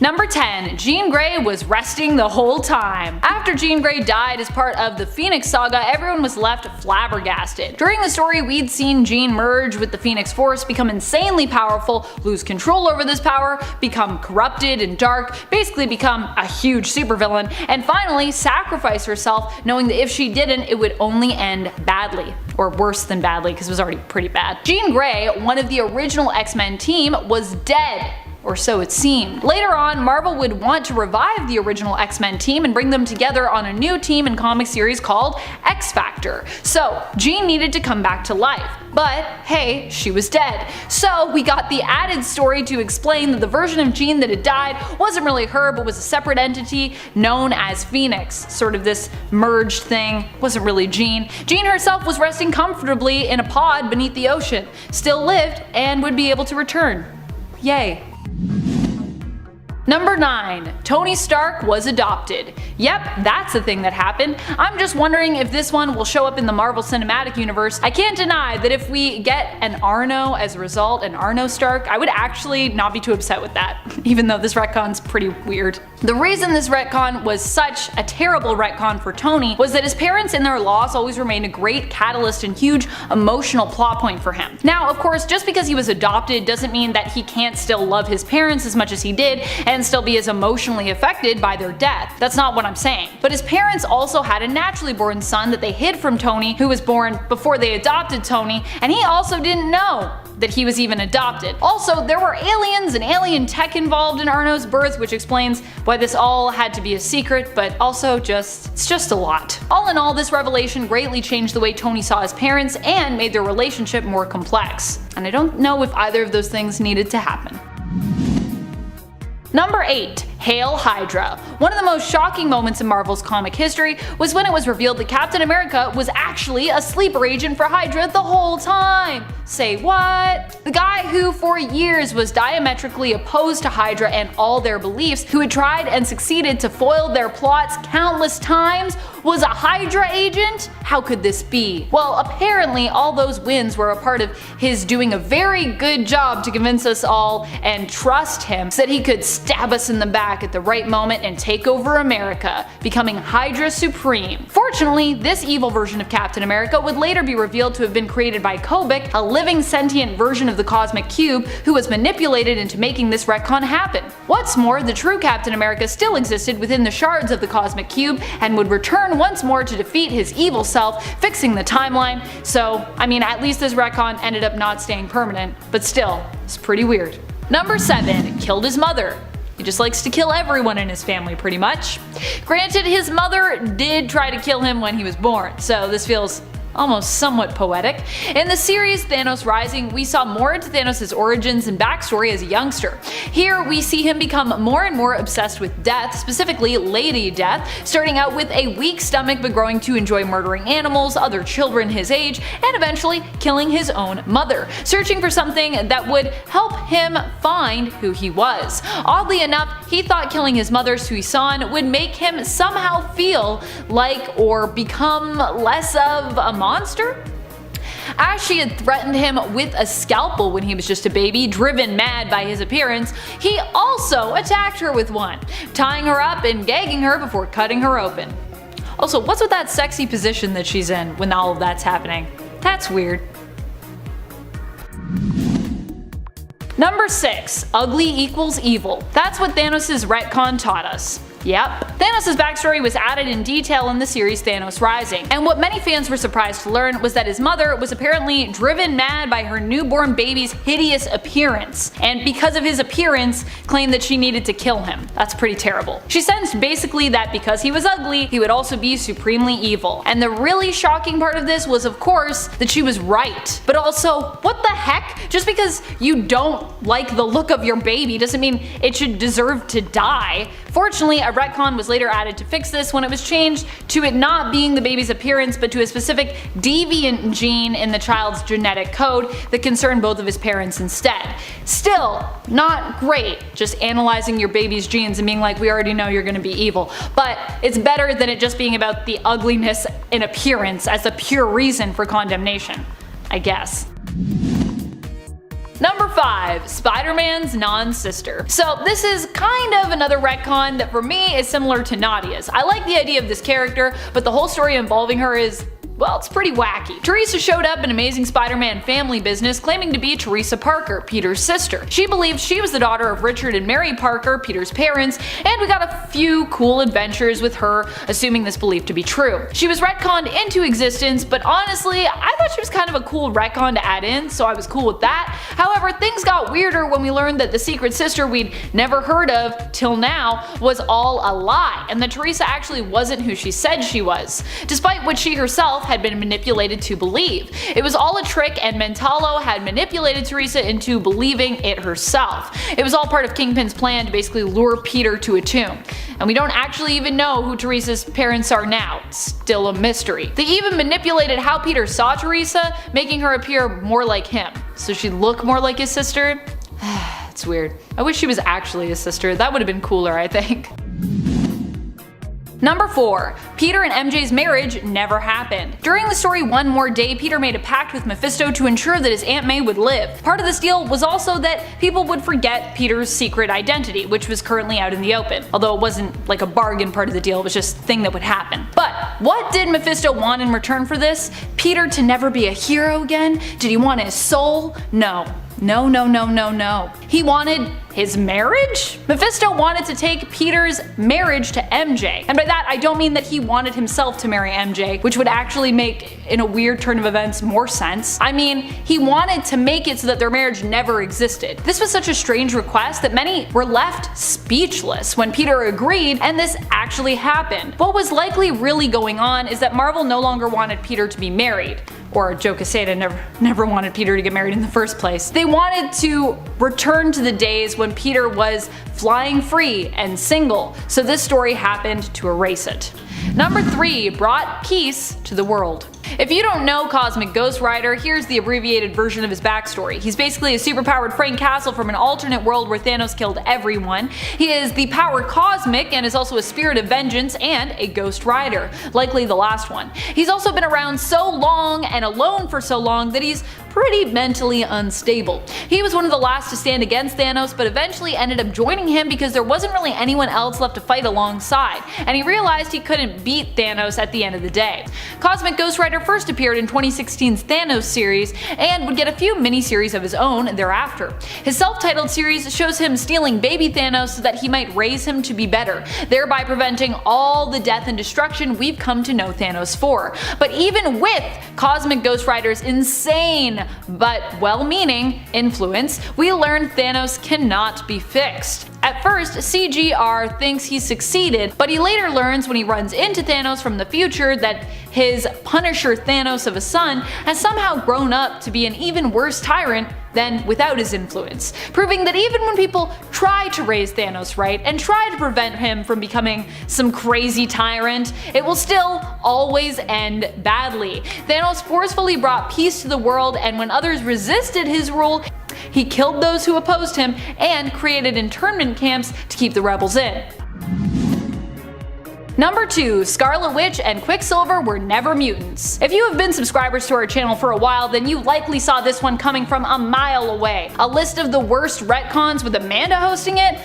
Number 10. Jean Grey was resting the whole time. After Jean Grey died as part of the Phoenix Saga, everyone was left flabbergasted. During the story, we'd seen Jean merge with the Phoenix Force, become insanely powerful, lose control over this power, become corrupted and dark, basically become a huge supervillain, and finally sacrifice herself, knowing that if she didn't, it would only end badly. Or worse than badly, because it was already pretty bad. Jean Grey, one of the original X-Men team, was dead. Or so it seemed. Later on, Marvel would want to revive the original X-Men team and bring them together on a new team and comic series called X-Factor. So, Jean needed to come back to life. But, hey, she was dead. So, we got the added story to explain that the version of Jean that had died wasn't really her, but was a separate entity known as Phoenix. Sort of this merged thing. Wasn't really Jean. Jean herself was resting comfortably in a pod beneath the ocean, still lived, and would be able to return. Yay. Number 9. Tony Stark was adopted. Yep, that's the thing that happened. I'm just wondering if this one will show up in the Marvel Cinematic Universe. I can't deny that if we get an Arno as a result, an Arno Stark, I would actually not be too upset with that, even though this retcon's pretty weird. The reason this retcon was such a terrible retcon for Tony was that his parents and their loss always remained a great catalyst and huge emotional plot point for him. Now, of course, just because he was adopted doesn't mean that he can't still love his parents as much as he did, and still be as emotionally affected by their death. That's not what I'm saying. But his parents also had a naturally born son that they hid from Tony, who was born before they adopted Tony, and he also didn't know that he was even adopted. Also, there were aliens and alien tech involved in Arno's birth, which explains why this all had to be a secret, but also it's just a lot. All in all, this revelation greatly changed the way Tony saw his parents and made their relationship more complex. And I don't know if either of those things needed to happen. Number 8. Hail Hydra. One of the most shocking moments in Marvel's comic history was when it was revealed that Captain America was actually a sleeper agent for Hydra the whole time. Say what? The guy who for years was diametrically opposed to Hydra and all their beliefs, who had tried and succeeded to foil their plots countless times, was a Hydra agent? How could this be? Well, apparently all those wins were a part of his doing a very good job to convince us all and trust him so that he could stab us in the back at the right moment and take over America, becoming Hydra Supreme. Fortunately, this evil version of Captain America would later be revealed to have been created by Kobik, a living sentient version of the Cosmic Cube who was manipulated into making this retcon happen. What's more, the true Captain America still existed within the shards of the Cosmic Cube and would return once more to defeat his evil self, fixing the timeline. So, I mean, at least this retcon ended up not staying permanent, but still, it's pretty weird. Number 7. Killed his mother. He just likes to kill everyone in his family, pretty much. Granted, his mother did try to kill him when he was born, so this feels almost somewhat poetic. In the series Thanos Rising, we saw more into Thanos' origins and backstory as a youngster. Here, we see him become more and more obsessed with death, specifically Lady Death, starting out with a weak stomach but growing to enjoy murdering animals, other children his age, and eventually killing his own mother, searching for something that would help him find who he was. Oddly enough, he thought killing his mother, Suisan, would make him somehow feel like or become less of a monster? As she had threatened him with a scalpel when he was just a baby, driven mad by his appearance, he also attacked her with one, tying her up and gagging her before cutting her open. Also, what's with that sexy position that she's in when all of that's happening? That's weird. Number 6. Ugly equals evil. That's what Thanos' retcon taught us. Yep. Thanos' backstory was added in detail in the series Thanos Rising, and what many fans were surprised to learn was that his mother was apparently driven mad by her newborn baby's hideous appearance, and because of his appearance, claimed that she needed to kill him. That's pretty terrible. She sensed basically that because he was ugly, he would also be supremely evil. And the really shocking part of this was, of course, that she was right. But also, what the heck? Just because you don't like the look of your baby doesn't mean it should deserve to die. Fortunately, a retcon was later added to fix this when it was changed to it not being the baby's appearance but to a specific deviant gene in the child's genetic code that concerned both of his parents instead. Still, not great, just analyzing your baby's genes and being like, we already know you're gonna be evil. But it's better than it just being about the ugliness in appearance as the pure reason for condemnation, I guess. Number 5. Spider-Man's non-sister. So this is kind of another retcon that for me is similar to Nadia's. I like the idea of this character, but the whole story involving her is, well, it's pretty wacky. Teresa showed up in Amazing Spider-Man Family Business claiming to be Teresa Parker, Peter's sister. She believed she was the daughter of Richard and Mary Parker, Peter's parents, and we got a few cool adventures with her, assuming this belief to be true. She was retconned into existence, but honestly, I thought she was kind of a cool retcon to add in, so I was cool with that. However, things got weirder when we learned that the secret sister we'd never heard of till now was all a lie, and that Teresa actually wasn't who she said she was, despite what she herself had been manipulated to believe. It was all a trick, and Mentalo had manipulated Teresa into believing it herself. It was all part of Kingpin's plan to basically lure Peter to a tomb. And we don't actually even know who Teresa's parents are now. It's still a mystery. They even manipulated how Peter saw Teresa, making her appear more like him, so she'd look more like his sister. It's weird. I wish she was actually his sister. That would have been cooler, I think. Number 4. Peter and MJ's marriage never happened. During the story One More Day, Peter made a pact with Mephisto to ensure that his Aunt May would live. Part of this deal was also that people would forget Peter's secret identity, which was currently out in the open. Although it wasn't like a bargain part of the deal, it was just a thing that would happen. But what did Mephisto want in return for this? Peter to never be a hero again? Did he want his soul? No. No, no, no, no, no. He wanted his marriage? Mephisto wanted to take Peter's marriage to MJ. And by that, I don't mean that he wanted himself to marry MJ, which would actually make, in a weird turn of events, more sense. I mean, he wanted to make it so that their marriage never existed. This was such a strange request that many were left speechless when Peter agreed, and this actually happened. What was likely really going on is that Marvel no longer wanted Peter to be married. Or Joe Quesada never wanted Peter to get married in the first place. They wanted to return to the days when Peter was flying free and single, so this story happened to erase it. Number 3 brought peace to the world. If you don't know Cosmic Ghost Rider, here's the abbreviated version of his backstory. He's basically a superpowered Frank Castle from an alternate world where Thanos killed everyone. He is the power cosmic and is also a spirit of vengeance and a Ghost Rider, likely the last one. He's also been around so long and alone for so long that he's pretty mentally unstable. He was one of the last to stand against Thanos, but eventually ended up joining him because there wasn't really anyone else left to fight alongside, and he realized he couldn't beat Thanos at the end of the day. Cosmic Ghost Rider first appeared in 2016's Thanos series and would get a few mini-series of his own thereafter. His self-titled series shows him stealing baby Thanos so that he might raise him to be better, thereby preventing all the death and destruction we've come to know Thanos for. But even with Cosmic Ghost Rider's insane but well-meaning influence, we learn Thanos cannot be fixed. At first, CGR thinks he succeeded, but he later learns when he runs into Thanos from the future that his Punisher Thanos of a son has somehow grown up to be an even worse tyrant than without his influence, proving that even when people try to raise Thanos right and try to prevent him from becoming some crazy tyrant, it will still always end badly. Thanos forcefully brought peace to the world, and when others resisted his rule, he killed those who opposed him and created internment camps to keep the rebels in. Number 2. Scarlet Witch and Quicksilver were never mutants. If you have been subscribers to our channel for a while, then you likely saw this one coming from a mile away. A list of the worst retcons with Amanda hosting it?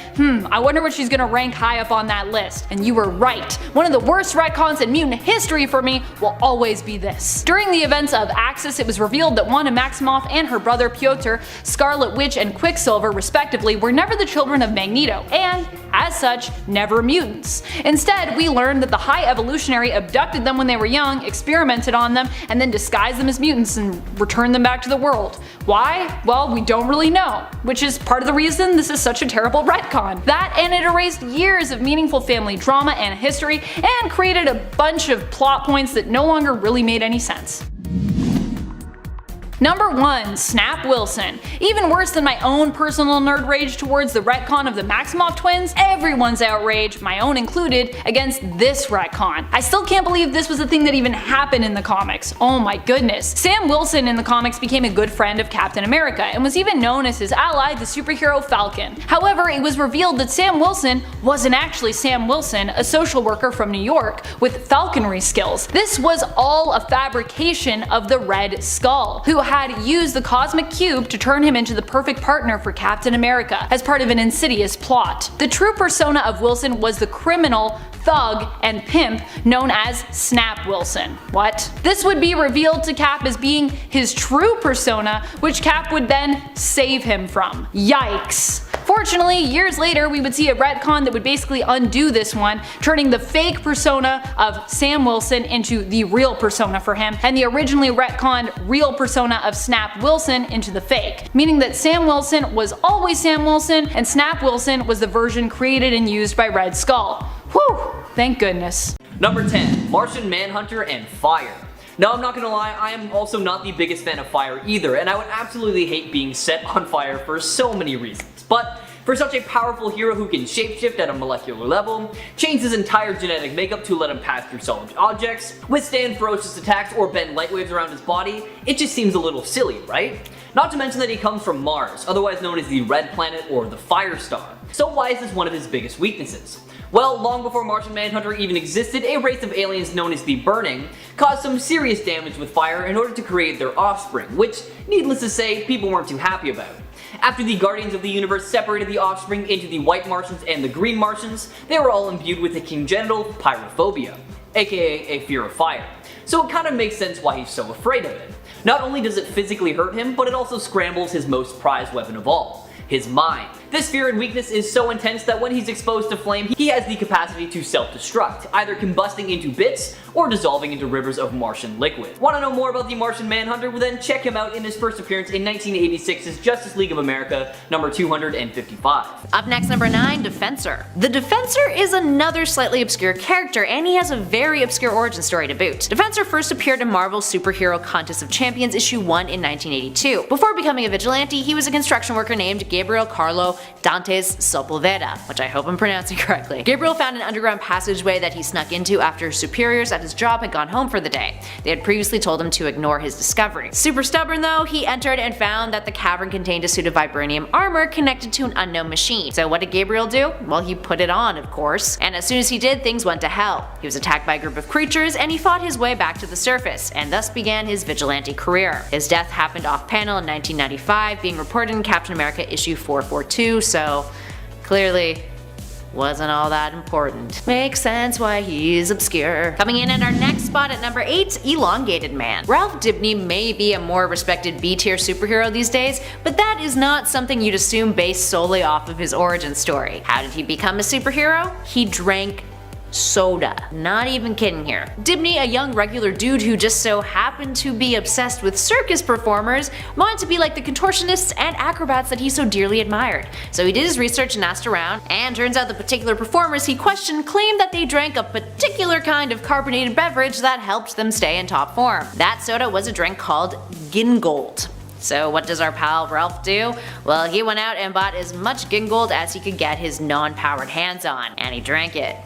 I wonder what she's gonna rank high up on that list. And you were right. One of the worst retcons in mutant history for me will always be this. During the events of Axis, it was revealed that Wanda Maximoff and her brother Pyotr, Scarlet Witch and Quicksilver respectively, were never the children of Magneto, and, as such, never mutants. Instead, we learned that the High Evolutionary abducted them when they were young, experimented on them, and then disguised them as mutants and returned them back to the world. Why? Well, we don't really know, which is part of the reason this is such a terrible retcon. That, and it erased years of meaningful family drama and history, and created a bunch of plot points that no longer really made any sense. Number 1. Snap Wilson. Even worse than my own personal nerd rage towards the retcon of the Maximoff twins, everyone's outrage, my own included, against this retcon. I still can't believe this was a thing that even happened in the comics. Oh my goodness. Sam Wilson in the comics became a good friend of Captain America, and was even known as his ally, the superhero Falcon. However, it was revealed that Sam Wilson wasn't actually Sam Wilson, a social worker from New York with falconry skills. This was all a fabrication of the Red Skull, who had used the cosmic cube to turn him into the perfect partner for Captain America as part of an insidious plot. The true persona of Wilson was the criminal, thug, and pimp known as Snap Wilson. What? This would be revealed to Cap as being his true persona, which Cap would then save him from. Yikes. Fortunately, years later we would see a retcon that would basically undo this one, turning the fake persona of Sam Wilson into the real persona for him, and the originally retconned real persona of Snap Wilson into the fake, meaning that Sam Wilson was always Sam Wilson and Snap Wilson was the version created and used by Red Skull. Whew, thank goodness. Number 10. Martian Manhunter and Fire. Now, I'm not gonna lie, I am also not the biggest fan of fire either, and I would absolutely hate being set on fire for so many reasons. But for such a powerful hero who can shapeshift at a molecular level, change his entire genetic makeup to let him pass through solid objects, withstand ferocious attacks, or bend light waves around his body, it just seems a little silly, right? Not to mention that he comes from Mars, otherwise known as the Red Planet or the Fire Star. So why is this one of his biggest weaknesses? Well, long before Martian Manhunter even existed, a race of aliens known as the Burning caused some serious damage with fire in order to create their offspring, which, needless to say, people weren't too happy about. After the Guardians of the Universe separated the offspring into the White Martians and the Green Martians, they were all imbued with a congenital pyrophobia, aka a fear of fire. So it kind of makes sense why he's so afraid of it. Not only does it physically hurt him, but it also scrambles his most prized weapon of all, his mind. This fear and weakness is so intense that when he's exposed to flame, he has the capacity to self-destruct, either combusting into bits or dissolving into rivers of Martian liquid. Want to know more about the Martian Manhunter? Well then check him out in his first appearance in 1986's Justice League of America, number 255. Up next, number 9, Defensor. The Defensor is another slightly obscure character, and he has a very obscure origin story to boot. Defensor first appeared in Marvel's Superhero Contest of Champions issue 1 in 1982. Before becoming a vigilante, he was a construction worker named Gabriel Carlo Dantes Sepulveda, which I hope I'm pronouncing correctly. Gabriel found an underground passageway that he snuck into after superiors at his job had gone home for the day. They had previously told him to ignore his discovery. Super stubborn though, he entered and found that the cavern contained a suit of vibranium armor connected to an unknown machine. So what did Gabriel do? Well, he put it on, of course. And as soon as he did, things went to hell. He was attacked by a group of creatures and he fought his way back to the surface, and thus began his vigilante career. His death happened off-panel in 1995, being reported in Captain America issue 442, so clearly wasn't all that important. Makes sense why he's obscure. Coming in at our next spot at number 8, Elongated Man. Ralph Dibny may be a more respected B-tier superhero these days, but that is not something you'd assume based solely off of his origin story. How did he become a superhero? He drank soda. Not even kidding here. Dibny, a young regular dude who just so happened to be obsessed with circus performers, wanted to be like the contortionists and acrobats that he so dearly admired. So he did his research and asked around, and turns out the particular performers he questioned claimed that they drank a particular kind of carbonated beverage that helped them stay in top form. That soda was a drink called Gingold. So what does our pal Ralph do? Well, he went out and bought as much Gingold as he could get his non-powered hands on, and he drank it.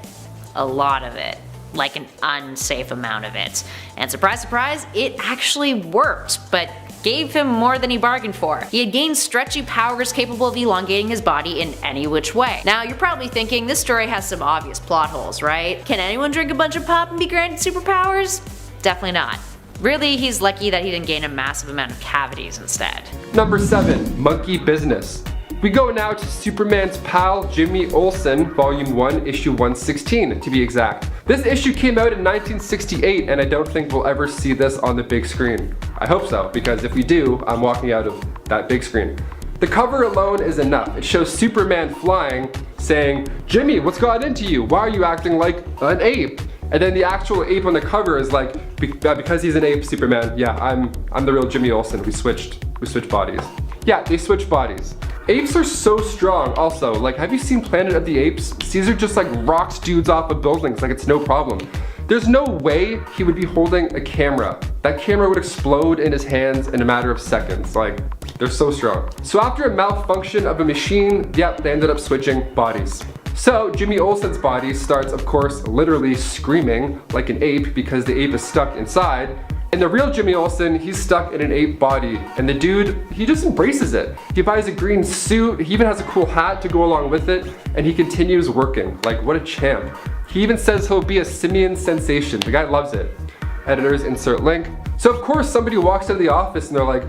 A lot of it. Like an unsafe amount of it. And surprise surprise, it actually worked, but gave him more than he bargained for. He had gained stretchy powers capable of elongating his body in any which way. Now you're probably thinking this story has some obvious plot holes, right? Can anyone drink a bunch of pop and be granted superpowers? Definitely not. Really, he's lucky that he didn't gain a massive amount of cavities instead. Number 7. Monkey Business. We go now to Superman's pal Jimmy Olsen, Volume 1, Issue 116 to be exact. This issue came out in 1968 and I don't think we'll ever see this on the big screen. I hope so, because if we do, I'm walking out of that big screen. The cover alone is enough. It shows Superman flying, saying, "Jimmy, what's got into you? Why are you acting like an ape?" And then the actual ape on the cover is like, because he's an ape, Superman, yeah, I'm the real Jimmy Olsen. We switched bodies. Yeah, they switched bodies. Apes are so strong also. Like, have you seen Planet of the Apes? Caesar just like rocks dudes off of buildings like it's no problem. There's no way he would be holding a camera. That camera would explode in his hands in a matter of seconds. Like, they're so strong. So after a malfunction of a machine, yep, they ended up switching bodies. So Jimmy Olsen's body starts, of course, literally screaming like an ape because the ape is stuck inside. And the real Jimmy Olsen, he's stuck in an ape body. And the dude, he just embraces it. He buys a green suit, he even has a cool hat to go along with it, and he continues working. Like, what a champ. He even says he'll be a simian sensation. The guy loves it. Editors, insert link. So of course somebody walks into the office and they're like,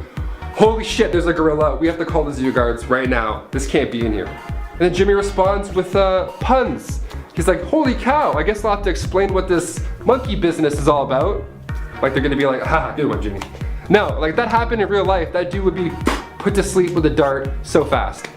"Holy shit, there's a gorilla. We have to call the zoo guards right now. This can't be in here." And then Jimmy responds with puns. He's like, "Holy cow, I guess I'll have to explain what this monkey business is all about." Like they're gonna be like, "Ha, good one, Jimmy." No, like that happened in real life. That dude would be put to sleep with a dart so fast.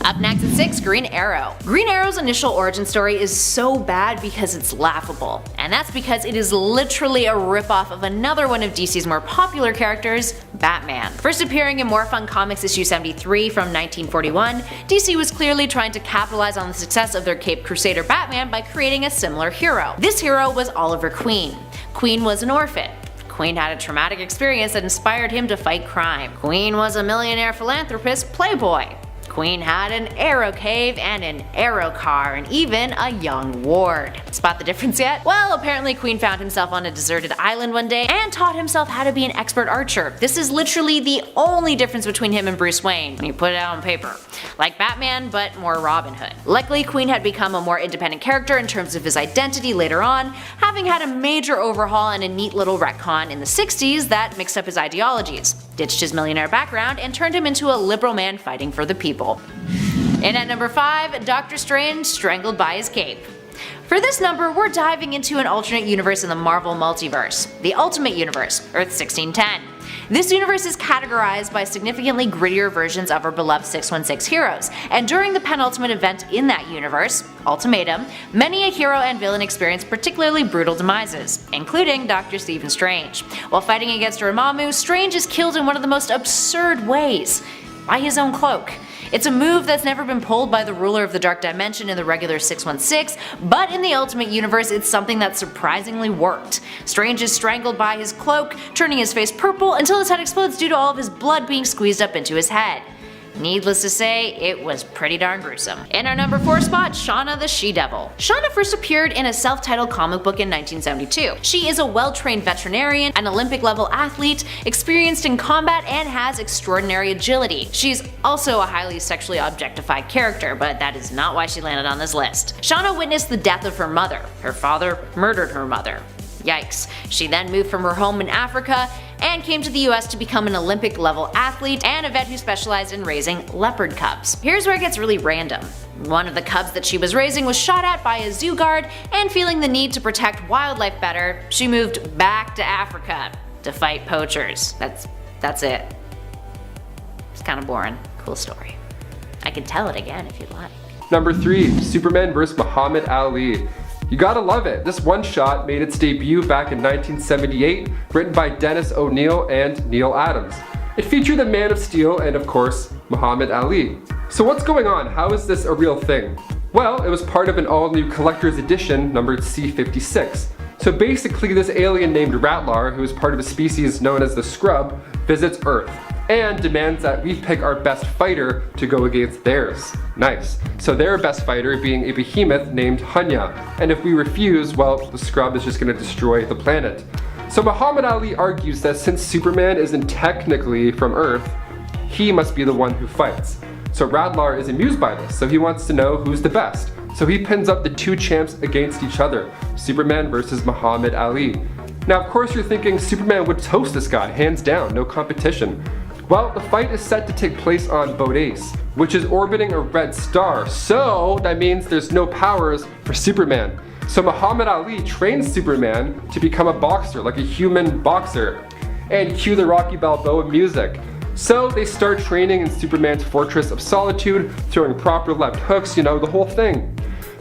Up next at 6, Green Arrow. Green Arrow's initial origin story is so bad because it's laughable. And that's because it is literally a ripoff of another one of DC's more popular characters, Batman. First appearing in More Fun Comics issue 73 from 1941, DC was clearly trying to capitalize on the success of their Caped Crusader Batman by creating a similar hero. This hero was Oliver Queen. Queen was an orphan. Queen had a traumatic experience that inspired him to fight crime. Queen was a millionaire philanthropist playboy. Queen had an arrow cave and an arrow car and even a young ward. Spot the difference yet? Well, apparently Queen found himself on a deserted island one day and taught himself how to be an expert archer. This is literally the only difference between him and Bruce Wayne when you put it out on paper. Like Batman, but more Robin Hood. Luckily, Queen had become a more independent character in terms of his identity later on, having had a major overhaul and a neat little retcon in the 60s that mixed up his ideologies, ditched his millionaire background, and turned him into a liberal man fighting for the people. And at number 5, Doctor Strange strangled by his cape. For this number, we're diving into an alternate universe in the Marvel Multiverse, the Ultimate Universe, Earth 1610. This universe is categorized by significantly grittier versions of our beloved 616 heroes, and during the penultimate event in that universe, Ultimatum, many a hero and villain experience particularly brutal demises, including Dr. Stephen Strange. While fighting against Dormammu, Strange is killed in one of the most absurd ways, by his own cloak. It's a move that's never been pulled by the ruler of the Dark Dimension in the regular 616, but in the Ultimate Universe it's something that surprisingly worked. Strange is strangled by his cloak, turning his face purple until his head explodes due to all of his blood being squeezed up into his head. Needless to say, it was pretty darn gruesome. In our number 4 spot, Shauna the She-Devil. Shauna first appeared in a self-titled comic book in 1972. She is a well-trained veterinarian, an Olympic-level athlete, experienced in combat, and has extraordinary agility. She's also a highly sexually objectified character, but that is not why she landed on this list. Shauna witnessed the death of her mother. Her father murdered her mother. Yikes. She then moved from her home in Africa and came to the US to become an Olympic level athlete and a vet who specialized in raising leopard cubs. Here's where it gets really random. One of the cubs that she was raising was shot at by a zoo guard, and feeling the need to protect wildlife better, she moved back to Africa to fight poachers. That's it. It's kind of boring. Cool story. I can tell it again if you'd like. Number 3, Superman vs. Muhammad Ali. You gotta love it. This one-shot made its debut back in 1978, written by Dennis O'Neil and Neil Adams. It featured the Man of Steel and, of course, Muhammad Ali. So what's going on? How is this a real thing? Well, it was part of an all-new collector's edition numbered C56. So basically this alien named Ratlar, who is part of a species known as the Scrub, visits Earth. and demands that we pick our best fighter to go against theirs. Nice. So their best fighter being a behemoth named Hunya, and if we refuse, well, the scrub is just going to destroy the planet. So Muhammad Ali argues that since Superman isn't technically from Earth, he must be the one who fights. So Radlar is amused by this, so he wants to know who's the best. So he pins up the two champs against each other, Superman versus Muhammad Ali. Now of course you're thinking Superman would toast this guy, hands down, no competition. Well, the fight is set to take place on Bodace, which is orbiting a red star, so that means there's no powers for Superman. So Muhammad Ali trains Superman to become a boxer, like a human boxer, and cue the Rocky Balboa music. So they start training in Superman's Fortress of Solitude, throwing proper left hooks, you know, the whole thing.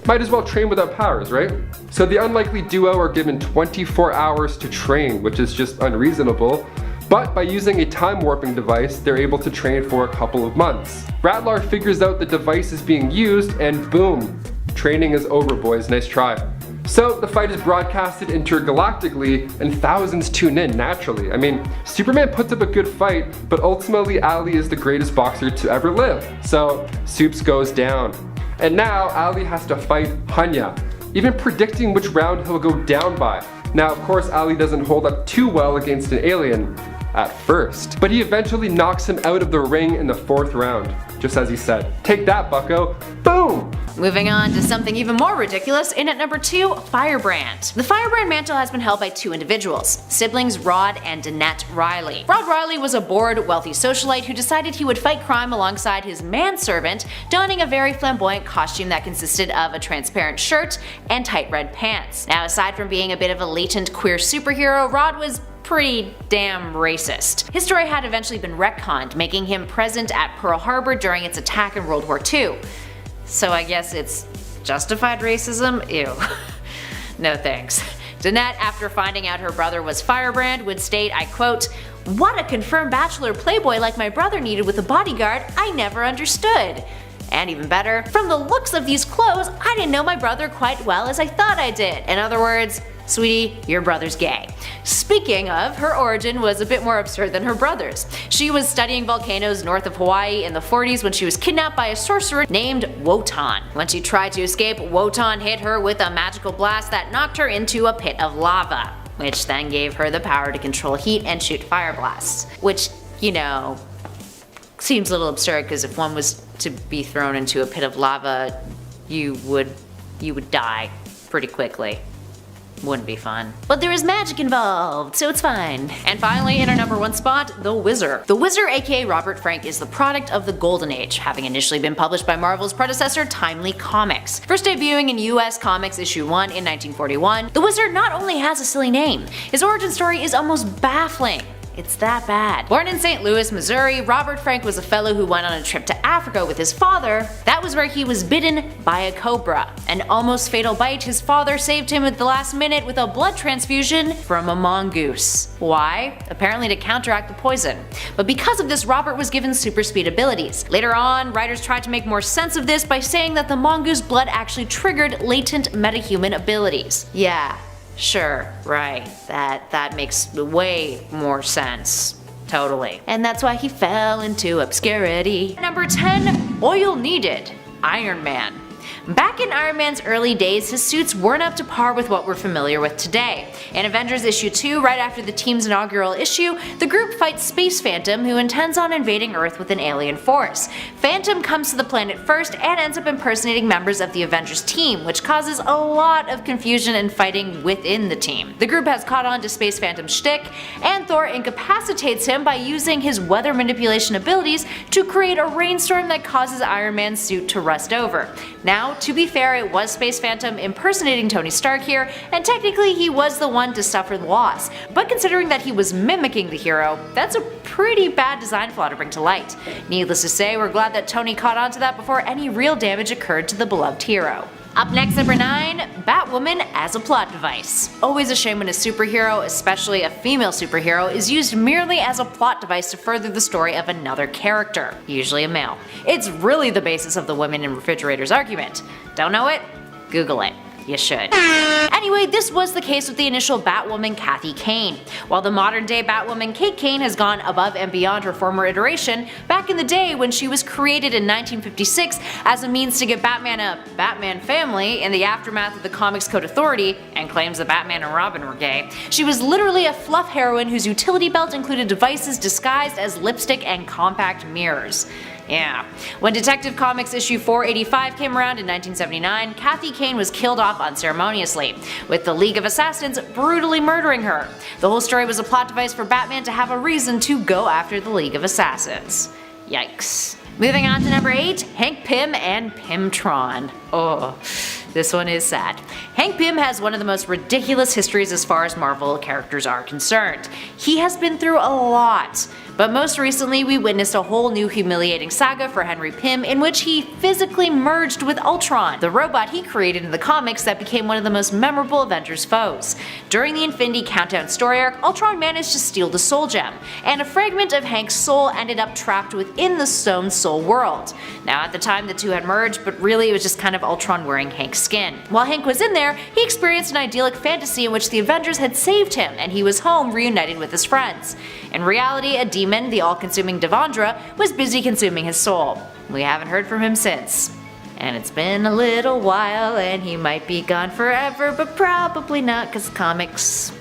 Might as well train without powers, right? So the unlikely duo are given 24 hours to train, which is just unreasonable. But by using a time warping device, they're able to train for a couple of months. Radlar figures out the device is being used and boom, training is over, boys, nice try. So the fight is broadcasted intergalactically and thousands tune in naturally. I mean, Superman puts up a good fight, but ultimately Ali is the greatest boxer to ever live. So Supes goes down. And now Ali has to fight Hunya, even predicting which round he'll go down by. Now of course Ali doesn't hold up too well against an alien at first, but he eventually knocks him out of the ring in the 4th round, just as he said. Take that, bucko. Boom! Moving on to something even more ridiculous, in at number 2, Firebrand. The Firebrand mantle has been held by 2 individuals, siblings Rod and Danette Riley. Rod Riley was a bored, wealthy socialite who decided he would fight crime alongside his manservant, donning a very flamboyant costume that consisted of a transparent shirt and tight red pants. Now aside from being a bit of a latent queer superhero, Rod was pretty damn racist. His story had eventually been retconned, making him present at Pearl Harbor during its attack in World War II. So I guess it's justified racism? Ew. No thanks. Danette, after finding out her brother was Firebrand, would state, I quote, "What a confirmed bachelor playboy like my brother needed with a bodyguard, I never understood. And even better, from the looks of these clothes, I didn't know my brother quite well as I thought I did." In other words, sweetie, your brother's gay. Speaking of, her origin was a bit more absurd than her brother's. She was studying volcanoes north of Hawaii in the 40s when she was kidnapped by a sorcerer named Wotan. When she tried to escape, Wotan hit her with a magical blast that knocked her into a pit of lava, which then gave her the power to control heat and shoot fire blasts. Which, you know, seems a little absurd because if one was to be thrown into a pit of lava, you would die pretty quickly. Wouldn't be fun. But there is magic involved, so it's fine. And finally, in our number 1 spot, The Whizzer. The Whizzer, aka Robert Frank, is the product of the Golden Age, having initially been published by Marvel's predecessor, Timely Comics. First debuting in US Comics issue 1 in 1941, The Whizzer not only has a silly name, his origin story is almost baffling. It's that bad. Born in St. Louis, Missouri, Robert Frank was a fellow who went on a trip to Africa with his father. That was where he was bitten by a cobra. An almost fatal bite, his father saved him at the last minute with a blood transfusion from a mongoose. Why? Apparently to counteract the poison. But because of this, Robert was given super speed abilities. Later on, writers tried to make more sense of this by saying that the mongoose blood actually triggered latent metahuman abilities. Yeah. Sure, right. That makes way more sense. Totally. And that's why he fell into obscurity. Number 10, Oil Needed, Iron Man. Back in Iron Man's early days, his suits weren't up to par with what we're familiar with today. In Avengers issue 2, right after the team's inaugural issue, the group fights Space Phantom, who intends on invading Earth with an alien force. Phantom comes to the planet first and ends up impersonating members of the Avengers team, which causes a lot of confusion and fighting within the team. The group has caught on to Space Phantom's shtick, and Thor incapacitates him by using his weather manipulation abilities to create a rainstorm that causes Iron Man's suit to rust over. Now, to be fair, it was Space Phantom impersonating Tony Stark here, and technically he was the one to suffer the loss. But considering that he was mimicking the hero, that's a pretty bad design flaw to bring to light. Needless to say, we're glad that Tony caught on to that before any real damage occurred to the beloved hero. Up next, number 9, Batwoman as a plot device. Always a shame when a superhero, especially a female superhero, is used merely as a plot device to further the story of another character, usually a male. It's really the basis of the women in refrigerators argument. Don't know it? Google it. you should. Anyway, this was the case with the initial Batwoman Kathy Kane. While the modern day Batwoman Kate Kane has gone above and beyond her former iteration, back in the day when she was created in 1956 as a means to give Batman a Batman family in the aftermath of the Comics Code Authority, and claims that Batman and Robin were gay, she was literally a fluff heroine whose utility belt included devices disguised as lipstick and compact mirrors. Yeah. When Detective Comics issue 485 came around in 1979, Kathy Kane was killed off unceremoniously, with the League of Assassins brutally murdering her. The whole story was a plot device for Batman to have a reason to go after the League of Assassins. Yikes. Moving on to number 8, Hank Pym and Pymtron. Oh, this one is sad. Hank Pym has one of the most ridiculous histories as far as Marvel characters are concerned. He has been through a lot. But most recently we witnessed a whole new humiliating saga for Henry Pym in which he physically merged with Ultron, the robot he created in the comics that became one of the most memorable Avengers foes. During the Infinity Countdown story arc, Ultron managed to steal the Soul Gem, and a fragment of Hank's soul ended up trapped within the Stone Soul world. Now at the time the two had merged, but really it was just kind of Ultron wearing Hank's skin. While Hank was in there, he experienced an idyllic fantasy in which the Avengers had saved him and he was home reunited with his friends. In reality, a demon, the all-consuming Devondra, was busy consuming his soul. We haven't heard from him since. And it's been a little while and he might be gone forever, but probably not because comics.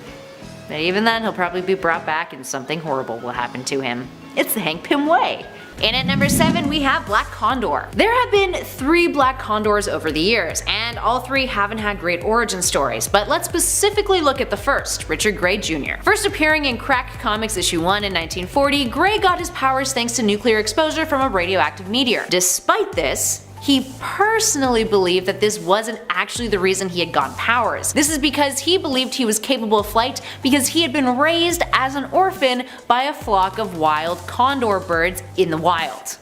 But even then he'll probably be brought back and something horrible will happen to him. It's the Hank Pym way. And at number 7 we have Black Condor. There have been 3 Black Condors over the years, and all 3 haven't had great origin stories, but let's specifically look at the first, Richard Grey Jr. First appearing in Crack Comics issue 1 in 1940, Grey got his powers thanks to nuclear exposure from a radioactive meteor. Despite this, he personally believed that this wasn't actually the reason he had gotten powers. This is because he believed he was capable of flight because he had been raised as an orphan by a flock of wild condor birds in the wild.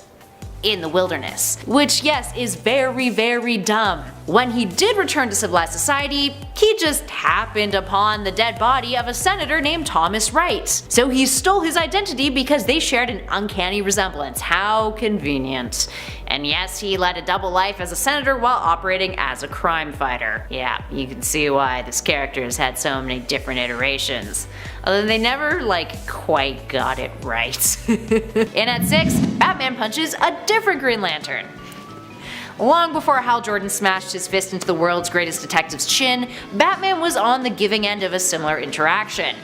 In the wilderness. Which, yes, is very, very dumb. When he did return to civilized society, he just happened upon the dead body of a senator named Thomas Wright. So he stole his identity because they shared an uncanny resemblance. How convenient. And yes, he led a double life as a senator while operating as a crime fighter. Yeah, you can see why this character has had so many different iterations. Although they never, quite got it right. And at 6, Batman punches a different Green Lantern. Long before Hal Jordan smashed his fist into the world's greatest detective's chin, Batman was on the giving end of a similar interaction.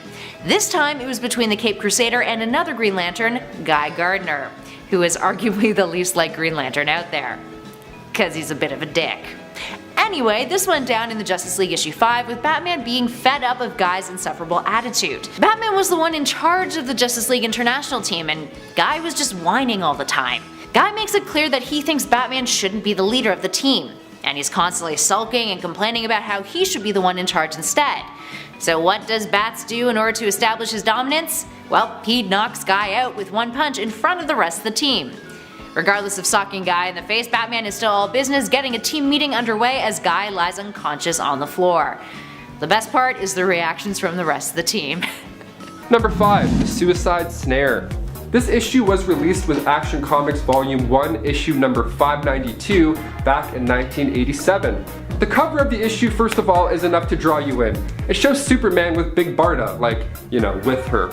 This time it was between the Caped Crusader and another Green Lantern, Guy Gardner, who is arguably the least like Green Lantern out there. 'Cause he's a bit of a dick. Anyway, this went down in the Justice League issue 5 with Batman being fed up of Guy's insufferable attitude. Batman was the one in charge of the Justice League International team and Guy was just whining all the time. Guy makes it clear that he thinks Batman shouldn't be the leader of the team, and he's constantly sulking and complaining about how he should be the one in charge instead. So what does Bats do in order to establish his dominance? Well, he knocks Guy out with one punch in front of the rest of the team. Regardless of socking Guy in the face, Batman is still all business, getting a team meeting underway as Guy lies unconscious on the floor. The best part is the reactions from the rest of the team. Number 5, The Suicide Snare. This issue was released with Action Comics Volume 1, issue number 592, back in 1987. The cover of the issue, first of all, is enough to draw you in. It shows Superman with Big Barda,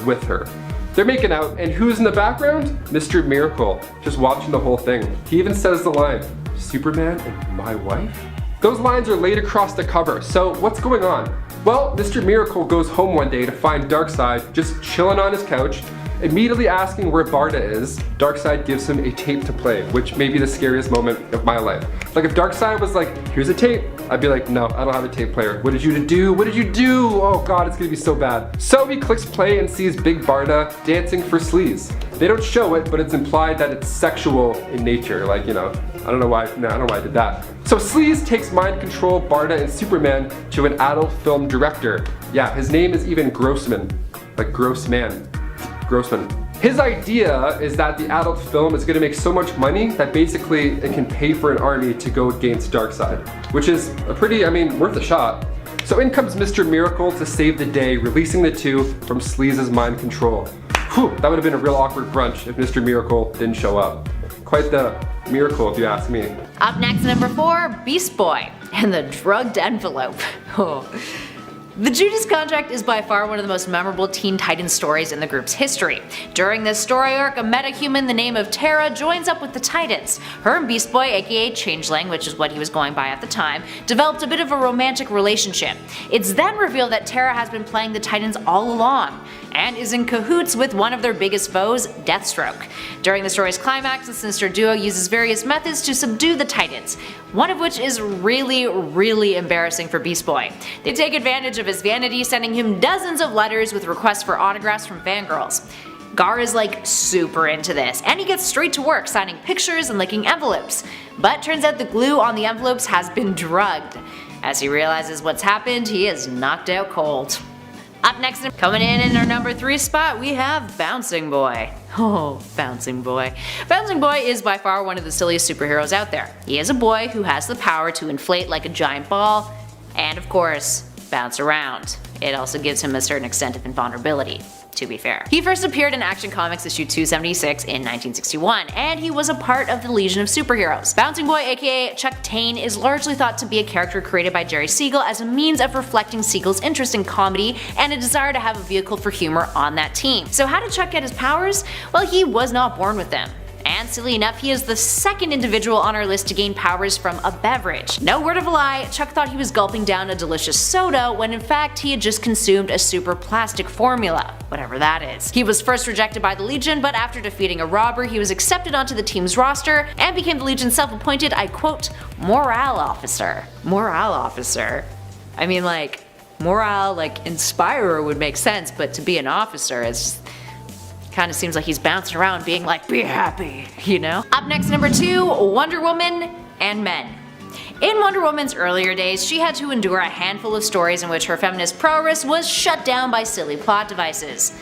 with her. They're making out, and who's in the background? Mr. Miracle, just watching the whole thing. He even says the line, "Superman and my wife?" Those lines are laid across the cover, so what's going on? Well, Mr. Miracle goes home one day to find Darkseid just chilling on his couch, immediately asking where Barda is. Darkseid gives him a tape to play, which may be the scariest moment of my life. If Darkseid was like, "Here's a tape," I'd be like, "No, I don't have a tape player. What did you do? What did you do? Oh god, it's gonna be so bad." So he clicks play and sees Big Barda dancing for sleaze. They don't show it, but it's implied that it's sexual in nature. I don't know why I did that. So Sleaze takes mind control Barda and Superman to an adult film director. Yeah, his name is even Grossman. Grossman. His idea is that the adult film is going to make so much money that basically it can pay for an army to go against Darkseid, which is worth a shot. So in comes Mr. Miracle to save the day, releasing the two from Sleaze's mind control. Whew, that would have been a real awkward brunch if Mr. Miracle didn't show up. Quite the miracle if you ask me. Up next, number 4, Beast Boy. and the drugged envelope. Oh. The Judas Contract is by far one of the most memorable Teen Titans stories in the group's history. During this story arc, a metahuman the name of Terra joins up with the Titans. Her and Beast Boy, aka Changeling, which is what he was going by at the time, developed a bit of a romantic relationship. It's then revealed that Terra has been playing the Titans all along, and is in cahoots with one of their biggest foes, Deathstroke. During the story's climax, the sinister duo uses various methods to subdue the Titans, one of which is really embarrassing for Beast Boy. They take advantage of his vanity, sending him dozens of letters with requests for autographs from fangirls. Gar is like super into this, and he gets straight to work signing pictures and licking envelopes. But turns out the glue on the envelopes has been drugged. As he realizes what's happened, he is knocked out cold. Up next, coming in our number 3 spot, we have Bouncing Boy. Oh, Bouncing Boy. Bouncing Boy is by far one of the silliest superheroes out there. He is a boy who has the power to inflate like a giant ball, and of course, bounce around. It also gives him a certain extent of invulnerability, to be fair. He first appeared in Action Comics issue 276 in 1961, and he was a part of the Legion of Superheroes. Bouncing Boy, aka Chuck Tane, is largely thought to be a character created by Jerry Siegel as a means of reflecting Siegel's interest in comedy and a desire to have a vehicle for humor on that team. So how did Chuck get his powers? Well, he was not born with them. And silly enough, he is the second individual on our list to gain powers from a beverage. No word of a lie, Chuck thought he was gulping down a delicious soda when in fact he had just consumed a super plastic formula, whatever that is. He was first rejected by the Legion, but after defeating a robber, he was accepted onto the team's roster and became the Legion's self-appointed, I quote, morale officer. Morale officer? I mean, like, morale, like, inspirer would make sense, but to be an officer is kind of seems like he's bouncing around being like, be happy, you know? Up next, number 2, Wonder Woman and Men. In Wonder Woman's earlier days, she had to endure a handful of stories in which her feminist prowess was shut down by silly plot devices.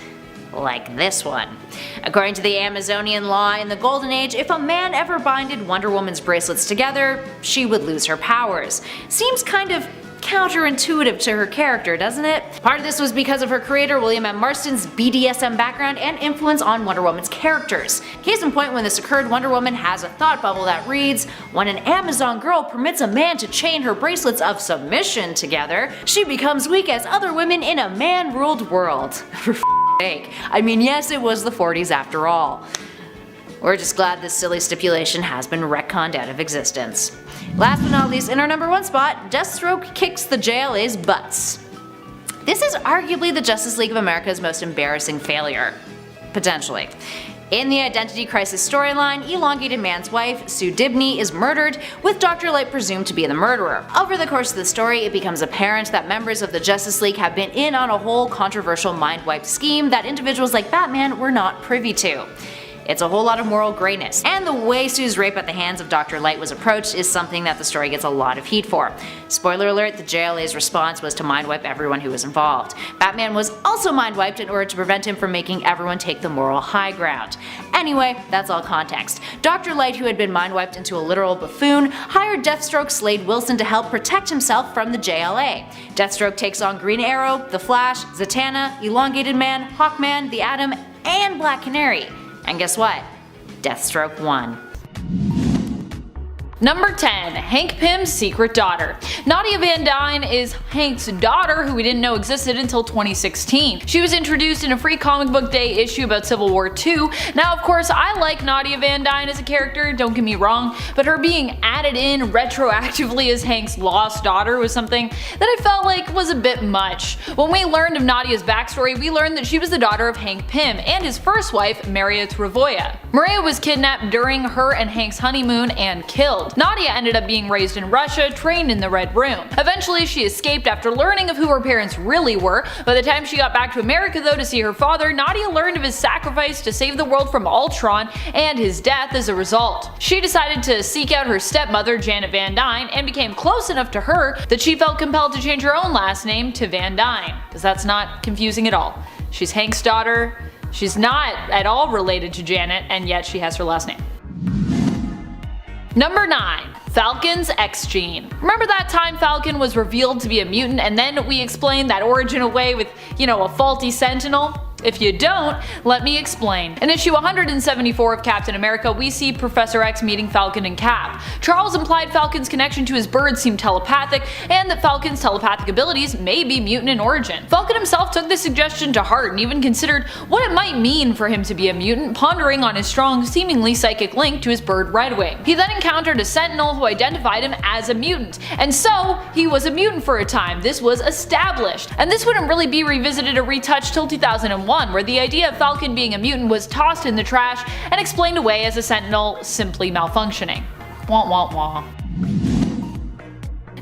Like this one. According to the Amazonian law in the Golden Age, if a man ever binded Wonder Woman's bracelets together, she would lose her powers. Seems kind of counterintuitive to her character, doesn't it? Part of this was because of her creator William M. Marston's BDSM background and influence on Wonder Woman's characters. Case in point, when this occurred, Wonder Woman has a thought bubble that reads, when an Amazon girl permits a man to chain her bracelets of submission together, she becomes weak as other women in a man-ruled world. For sake. I mean, yes, it was the 40s after all. We're just glad this silly stipulation has been retconned out of existence. Last but not least, in our number 1 spot, Deathstroke kicks the JLA's butts. This is arguably the Justice League of America's most embarrassing failure. Potentially. In the Identity Crisis storyline, Elongated Man's wife, Sue Dibney, is murdered, with Dr. Light presumed to be the murderer. Over the course of the story, it becomes apparent that members of the Justice League have been in on a whole controversial mind-wipe scheme that individuals like Batman were not privy to. It's a whole lot of moral grayness, and the way Sue's rape at the hands of Dr. Light was approached is something that the story gets a lot of heat for. Spoiler alert, the JLA's response was to mind-wipe everyone who was involved. Batman was also mind-wiped in order to prevent him from making everyone take the moral high ground. Anyway, that's all context. Dr. Light, who had been mind-wiped into a literal buffoon, hired Deathstroke Slade Wilson to help protect himself from the JLA. Deathstroke takes on Green Arrow, The Flash, Zatanna, Elongated Man, Hawkman, the Atom, and Black Canary. And guess what? Deathstroke won. Number 10. Hank Pym's secret daughter. Nadia Van Dyne is Hank's daughter, who we didn't know existed until 2016. She was introduced in a free comic book day issue about Civil War II. Now, of course, I like Nadia Van Dyne as a character, don't get me wrong, but her being added in retroactively as Hank's lost daughter was something that I felt like was a bit much. When we learned of Nadia's backstory, we learned that she was the daughter of Hank Pym and his first wife, Maria Travoia. Maria was kidnapped during her and Hank's honeymoon and killed. Nadia ended up being raised in Russia, trained in the Red Room. Eventually she escaped after learning of who her parents really were. By the time she got back to America though to see her father, Nadia learned of his sacrifice to save the world from Ultron and his death as a result. She decided to seek out her stepmother Janet Van Dyne and became close enough to her that she felt compelled to change her own last name to Van Dyne, because that's not confusing at all. She's Hank's daughter, she's not at all related to Janet, and yet she has her last name. Number 9. Falcon's X-Gene. Remember that time Falcon was revealed to be a mutant and then we explained that origin away with, a faulty sentinel? If you don't, let me explain. In issue 174 of Captain America, we see Professor X meeting Falcon and Cap. Charles implied Falcon's connection to his bird seemed telepathic, and that Falcon's telepathic abilities may be mutant in origin. Falcon himself took this suggestion to heart and even considered what it might mean for him to be a mutant, pondering on his strong, seemingly psychic link to his bird Redwing. He then encountered a Sentinel who identified him as a mutant, and so he was a mutant for a time. This was established, and this wouldn't really be revisited or retouched till 2001, where the idea of Falcon being a mutant was tossed in the trash and explained away as a Sentinel simply malfunctioning. Wah wah wah.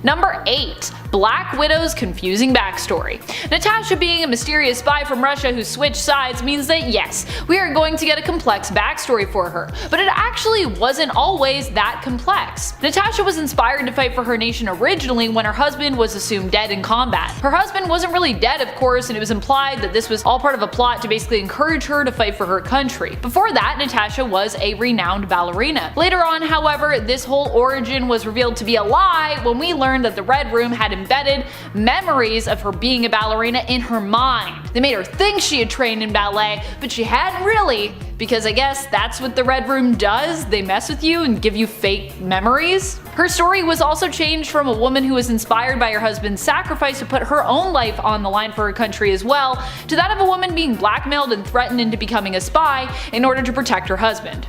Number 8. Black Widow's confusing backstory. Natasha being a mysterious spy from Russia who switched sides means that yes, we are going to get a complex backstory for her, but it actually wasn't always that complex. Natasha was inspired to fight for her nation originally when her husband was assumed dead in combat. Her husband wasn't really dead, of course, and it was implied that this was all part of a plot to basically encourage her to fight for her country. Before that, Natasha was a renowned ballerina. Later on, however, this whole origin was revealed to be a lie when we learned that the Red Room had embedded memories of her being a ballerina in her mind. They made her think she had trained in ballet, but she hadn't really, because I guess that's what the Red Room does. They mess with you and give you fake memories. Her story was also changed from a woman who was inspired by her husband's sacrifice to put her own life on the line for her country as well, to that of a woman being blackmailed and threatened into becoming a spy in order to protect her husband.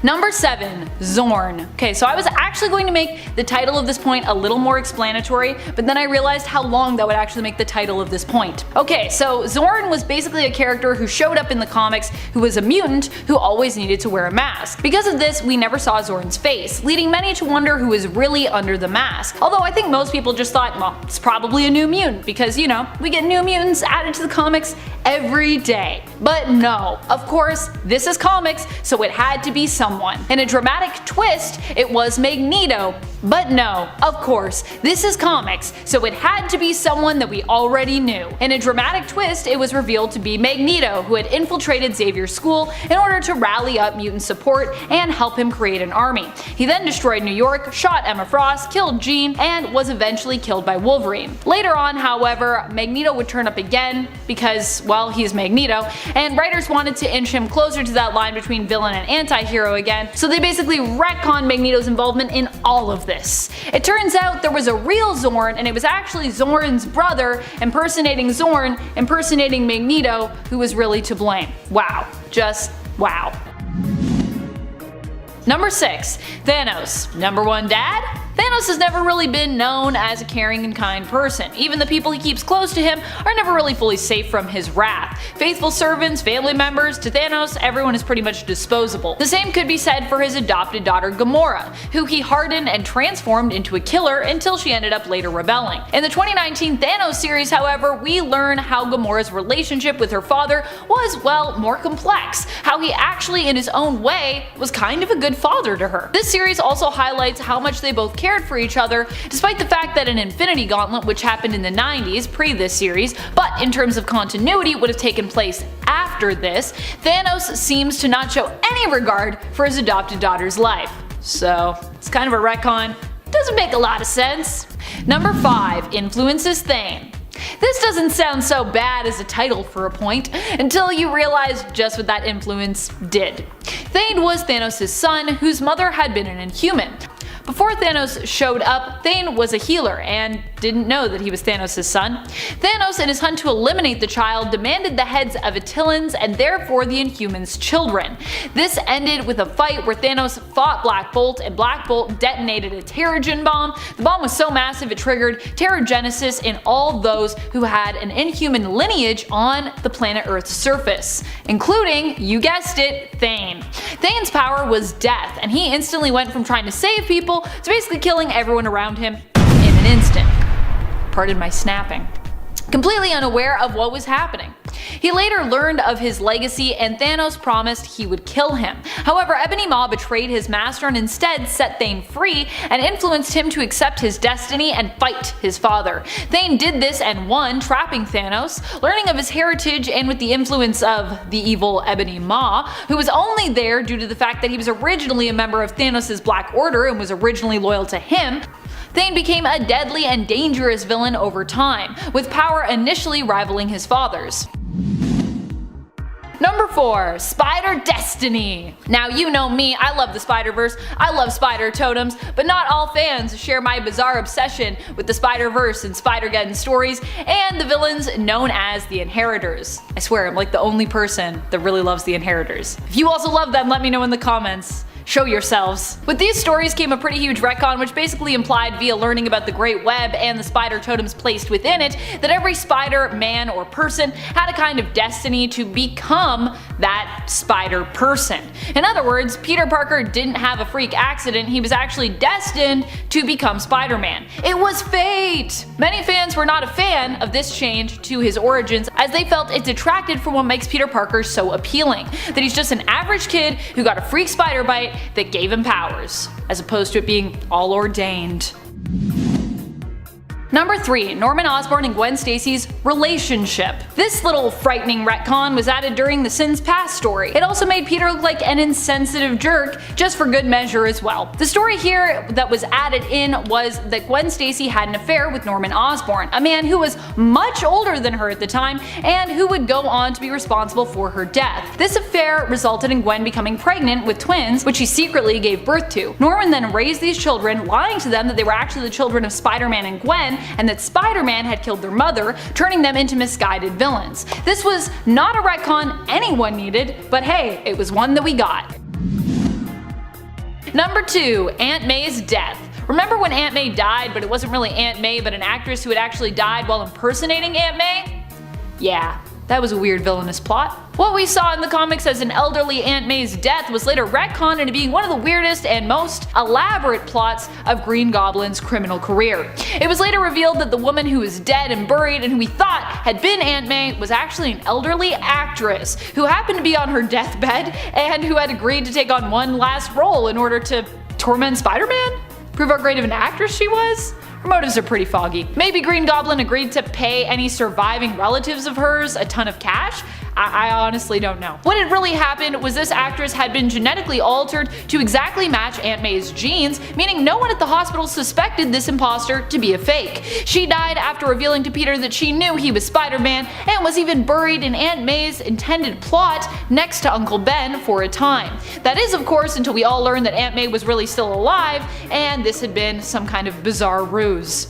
Number 7. Zorn. Okay, so I was actually going to make the title of this point a little more explanatory, but then I realized how long that would actually make the title of this point. Okay, so Zorn was basically a character who showed up in the comics who was a mutant who always needed to wear a mask. Because of this, we never saw Zorn's face, leading many to wonder who was really under the mask. Although I think most people just thought, well, it's probably a new mutant, because you know, we get new mutants added to the comics every day. But no, of course, this is comics, so it had to be someone. In a dramatic twist, it was Magneto. But no, of course, this is comics, so it had to be someone that we already knew. In a dramatic twist, it was revealed to be Magneto, who had infiltrated Xavier's school in order to rally up mutant support and help him create an army. He then destroyed New York, shot Emma Frost, killed Jean, and was eventually killed by Wolverine. Later on, however, Magneto would turn up again because, well, he's Magneto, and writers wanted to inch him closer to that line between villain and anti-hero again, so they basically retconned Magneto's involvement in all of this. It turns out there was a real Zorn, and it was actually Zorn's brother impersonating Zorn, impersonating Magneto, who was really to blame. Wow. Just wow. Number 6. Thanos. Number 1 dad? Thanos has never really been known as a caring and kind person. Even the people he keeps close to him are never really fully safe from his wrath. Faithful servants, family members, to Thanos, everyone is pretty much disposable. The same could be said for his adopted daughter Gamora, who he hardened and transformed into a killer until she ended up later rebelling. In the 2019 Thanos series, however, we learn how Gamora's relationship with her father was, well, more complex. How he actually, in his own way, was kind of a good father to her. This series also highlights how much they both cared for each other, despite the fact that an Infinity Gauntlet, which happened in the 90s, pre this series, but in terms of continuity would have taken place after this, Thanos seems to not show any regard for his adopted daughter's life. So, it's kind of a retcon. Doesn't make a lot of sense. Number 5. Influences Thane. This doesn't sound so bad as a title for a point, until you realize just what that influence did. Thane was Thanos' son, whose mother had been an Inhuman. Before Thanos showed up, Thane was a healer and didn't know that he was Thanos' son. Thanos, in his hunt to eliminate the child, demanded the heads of Attilans and therefore the Inhumans' children. This ended with a fight where Thanos fought Black Bolt, and Black Bolt detonated a Terrigen bomb. The bomb was so massive it triggered Terrigenesis in all those who had an Inhuman lineage on the planet Earth's surface, including, you guessed it, Thane. Thane's power was death, and he instantly went from trying to save people to basically killing everyone around him in an instant. Pardon my snapping. Completely unaware of what was happening. He later learned of his legacy, and Thanos promised he would kill him. However, Ebony Maw betrayed his master and instead set Thane free and influenced him to accept his destiny and fight his father. Thane did this and won, trapping Thanos. Learning of his heritage and with the influence of the evil Ebony Maw, who was only there due to the fact that he was originally a member of Thanos' Black Order and was originally loyal to him, Thane became a deadly and dangerous villain over time, with power initially rivaling his father's. Number 4. Spider Destiny. Now you know me, I love the Spider-Verse, I love spider totems, but not all fans share my bizarre obsession with the Spider-Verse and Spider-Geddon stories and the villains known as the Inheritors. I swear I'm like the only person that really loves the Inheritors. If you also love them, let me know in the comments. Show yourselves. With these stories came a pretty huge retcon, which basically implied via learning about the Great Web and the spider totems placed within it that every spider, man, or person had a kind of destiny to become that spider person. In other words, Peter Parker didn't have a freak accident, he was actually destined to become Spider-Man. It was fate! Many fans were not a fan of this change to his origins, as they felt it detracted from what makes Peter Parker so appealing, that he's just an average kid who got a freak spider bite that gave him powers, as opposed to it being all ordained. Number 3. Norman Osborn and Gwen Stacy's relationship. This little frightening retcon was added during the Sins Past story. It also made Peter look like an insensitive jerk, just for good measure as well. The story here that was added in was that Gwen Stacy had an affair with Norman Osborn, a man who was much older than her at the time and who would go on to be responsible for her death. This affair resulted in Gwen becoming pregnant with twins, which she secretly gave birth to. Norman then raised these children, lying to them that they were actually the children of Spider-Man and Gwen, and that Spider-Man had killed their mother, turning them into misguided villains. This was not a retcon anyone needed, but hey, it was one that we got. Number 2. Aunt May's death. Remember when Aunt May died, but it wasn't really Aunt May but an actress who had actually died while impersonating Aunt May? Yeah, that was a weird villainous plot. What we saw in the comics as an elderly Aunt May's death was later retconned into being one of the weirdest and most elaborate plots of Green Goblin's criminal career. It was later revealed that the woman who was dead and buried and who we thought had been Aunt May was actually an elderly actress who happened to be on her deathbed and who had agreed to take on one last role in order to torment Spider-Man? Prove how great of an actress she was? Her motives are pretty foggy. Maybe Green Goblin agreed to pay any surviving relatives of hers a ton of cash? I honestly don't know. What had really happened was this actress had been genetically altered to exactly match Aunt May's genes, meaning no one at the hospital suspected this imposter to be a fake. She died after revealing to Peter that she knew he was Spider-Man and was even buried in Aunt May's intended plot next to Uncle Ben for a time. That is, of course, until we all learned that Aunt May was really still alive and this had been some kind of bizarre ruse.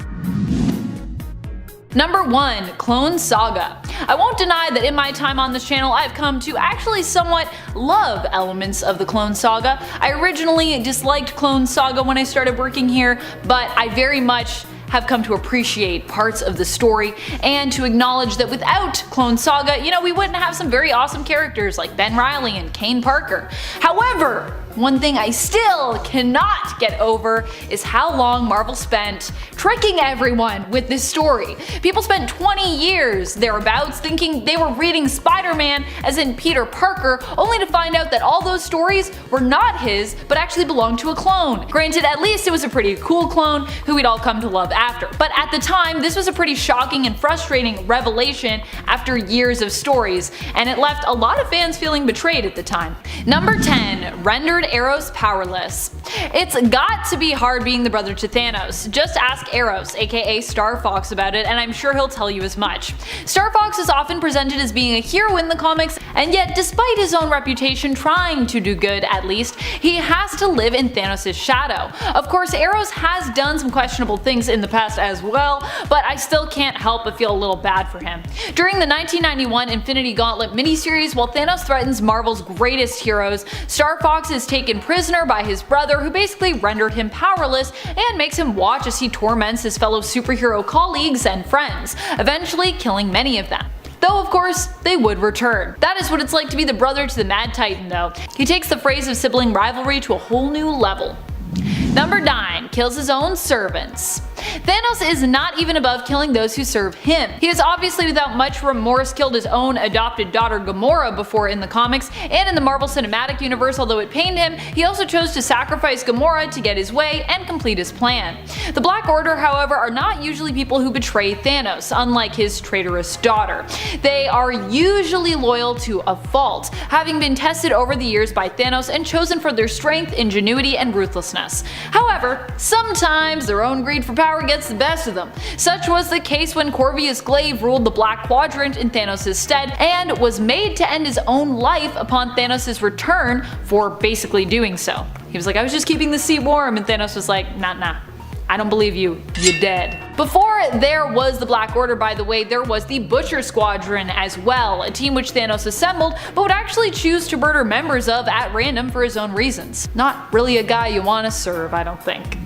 Number 1. Clone Saga. I won't deny that in my time on this channel I've come to actually somewhat love elements of the Clone Saga. I originally disliked Clone Saga when I started working here, but I very much have come to appreciate parts of the story and to acknowledge that without Clone Saga, we wouldn't have some very awesome characters like Ben Reilly and Kane Parker. However, one thing I still cannot get over is how long Marvel spent tricking everyone with this story. People spent 20 years thereabouts thinking they were reading Spider-Man, as in Peter Parker, only to find out that all those stories were not his, but actually belonged to a clone. Granted, at least it was a pretty cool clone who we'd all come to love after. But at the time, this was a pretty shocking and frustrating revelation after years of stories, and it left a lot of fans feeling betrayed at the time. Number 10. Rendered Eros powerless. It's got to be hard being the brother to Thanos. Just ask Eros, aka Star Fox, about it, and I'm sure he'll tell you as much. Star Fox is often presented as being a hero in the comics, and yet despite his own reputation trying to do good at least, he has to live in Thanos' shadow. Of course, Eros has done some questionable things in the past as well, but I still can't help but feel a little bad for him. During the 1991 Infinity Gauntlet miniseries, while Thanos threatens Marvel's greatest heroes, Star Fox is taken prisoner by his brother, who basically rendered him powerless and makes him watch as he torments his fellow superhero colleagues and friends, eventually killing many of them. Though of course, they would return. That is what it's like to be the brother to the Mad Titan though. He takes the phrase of sibling rivalry to a whole new level. Number 9. Kills his own servants. Thanos is not even above killing those who serve him. He has obviously without much remorse killed his own adopted daughter Gamora before in the comics, and in the Marvel Cinematic Universe, although it pained him, he also chose to sacrifice Gamora to get his way and complete his plan. The Black Order, however, are not usually people who betray Thanos, unlike his traitorous daughter. They are usually loyal to a fault, having been tested over the years by Thanos and chosen for their strength, ingenuity, and ruthlessness. However, sometimes their own greed for power power gets the best of them. Such was the case when Corvius Glaive ruled the Black Quadrant in Thanos' stead and was made to end his own life upon Thanos' return for basically doing so. He was like, I was just keeping the seat warm, and Thanos was like, nah, I don't believe you, you're dead. Before there was the Black Order, by the way, there was the Butcher Squadron as well, a team which Thanos assembled but would actually choose to murder members of at random for his own reasons. Not really a guy you want to serve, I don't think.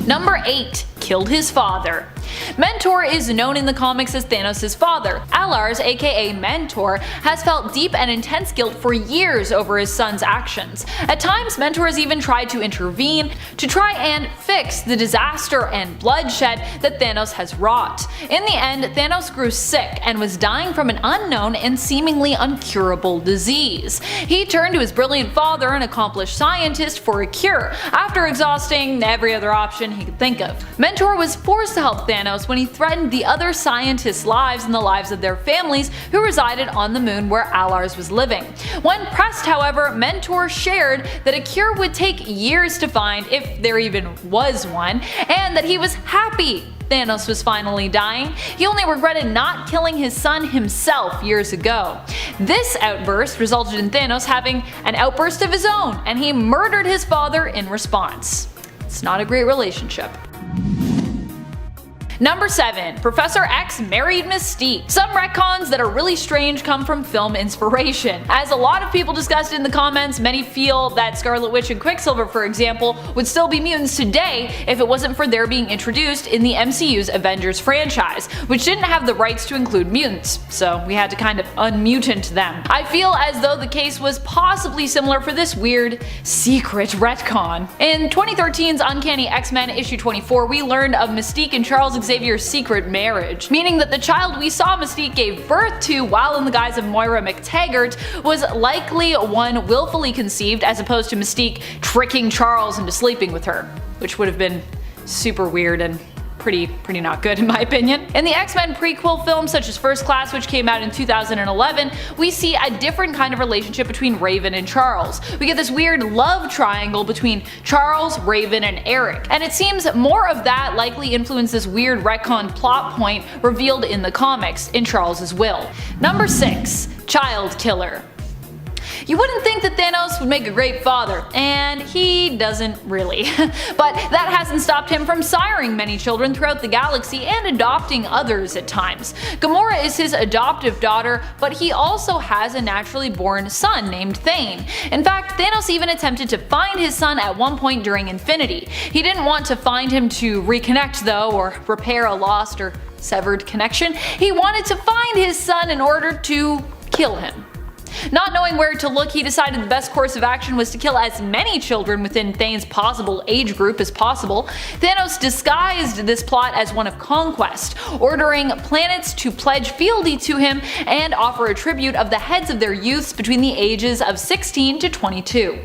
Number 8. Killed his father. Mentor is known in the comics as Thanos' father. Alars, aka Mentor, has felt deep and intense guilt for years over his son's actions. At times, Mentor has even tried to intervene to try and fix the disaster and bloodshed that Thanos has wrought. In the end, Thanos grew sick and was dying from an unknown and seemingly uncurable disease. He turned to his brilliant father, an accomplished scientist, for a cure, after exhausting every other option he could think of. Mentor was forced to help Thanos when he threatened the other scientists' lives and the lives of their families who resided on the moon where Alars was living. When pressed, however, Mentor shared that a cure would take years to find, if there even was one, and that he was happy Thanos was finally dying. He only regretted not killing his son himself years ago. This outburst resulted in Thanos having an outburst of his own, and he murdered his father in response. It's not a great relationship. Number 7. Professor X married Mystique. Some retcons that are really strange come from film inspiration. As a lot of people discussed in the comments, many feel that Scarlet Witch and Quicksilver, for example, would still be mutants today if it wasn't for their being introduced in the MCU's Avengers franchise, which didn't have the rights to include mutants, so we had to kind of unmutant them. I feel as though the case was possibly similar for this weird, secret retcon. In 2013's Uncanny X-Men issue 24, we learned of Mystique and Charles Xavier's secret marriage, meaning that the child we saw Mystique gave birth to while in the guise of Moira McTaggart was likely one willfully conceived, as opposed to Mystique tricking Charles into sleeping with her, which would have been super weird and pretty not good in my opinion. In the X-Men prequel films such as First Class, which came out in 2011, we see a different kind of relationship between Raven and Charles. We get this weird love triangle between Charles, Raven, and Eric, and it seems more of that likely influenced this weird retcon plot point revealed in the comics in Charles's will. Number 6. Child Killer. You wouldn't think that Thanos would make a great father, and he doesn't really. But that hasn't stopped him from siring many children throughout the galaxy and adopting others at times. Gamora is his adoptive daughter, but he also has a naturally born son named Thane. In fact, Thanos even attempted to find his son at one point during Infinity. He didn't want to find him to reconnect though, or repair a lost or severed connection. He wanted to find his son in order to kill him. Not knowing where to look, he decided the best course of action was to kill as many children within Thane's possible age group as possible. Thanos disguised this plot as one of conquest, ordering planets to pledge fealty to him and offer a tribute of the heads of their youths between the ages of 16 to 22.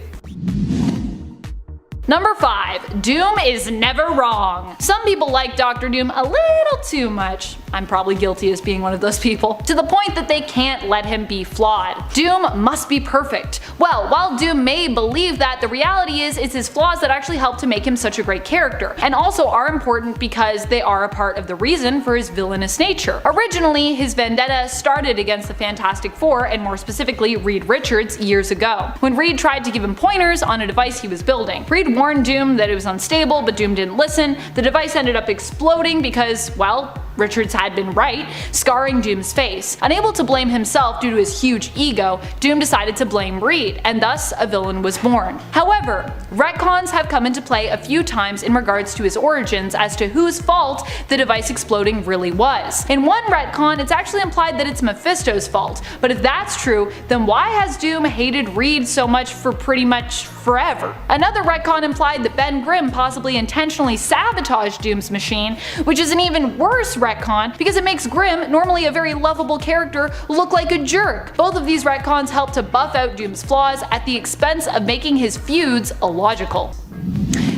Number 5. Doom is never wrong. Some people like Dr. Doom a little too much. I'm probably guilty as being one of those people. To the point that they can't let him be flawed. Doom must be perfect. Well, while Doom may believe that, the reality is it's his flaws that actually help to make him such a great character, and also are important because they are a part of the reason for his villainous nature. Originally, his vendetta started against the Fantastic Four, and more specifically Reed Richards, years ago, when Reed tried to give him pointers on a device he was building. Reed warned Doom that it was unstable, but Doom didn't listen. The device ended up exploding because, well, Richards had been right, scarring Doom's face. Unable to blame himself due to his huge ego, Doom decided to blame Reed, and thus a villain was born. However, retcons have come into play a few times in regards to his origins as to whose fault the device exploding really was. In one retcon, it's actually implied that it's Mephisto's fault, but if that's true, then why has Doom hated Reed so much for pretty much forever? Another retcon implied that Ben Grimm possibly intentionally sabotaged Doom's machine, which is an even worse retcon because it makes Grimm, normally a very lovable character, look like a jerk. Both of these retcons help to buff out Doom's flaws at the expense of making his feuds illogical.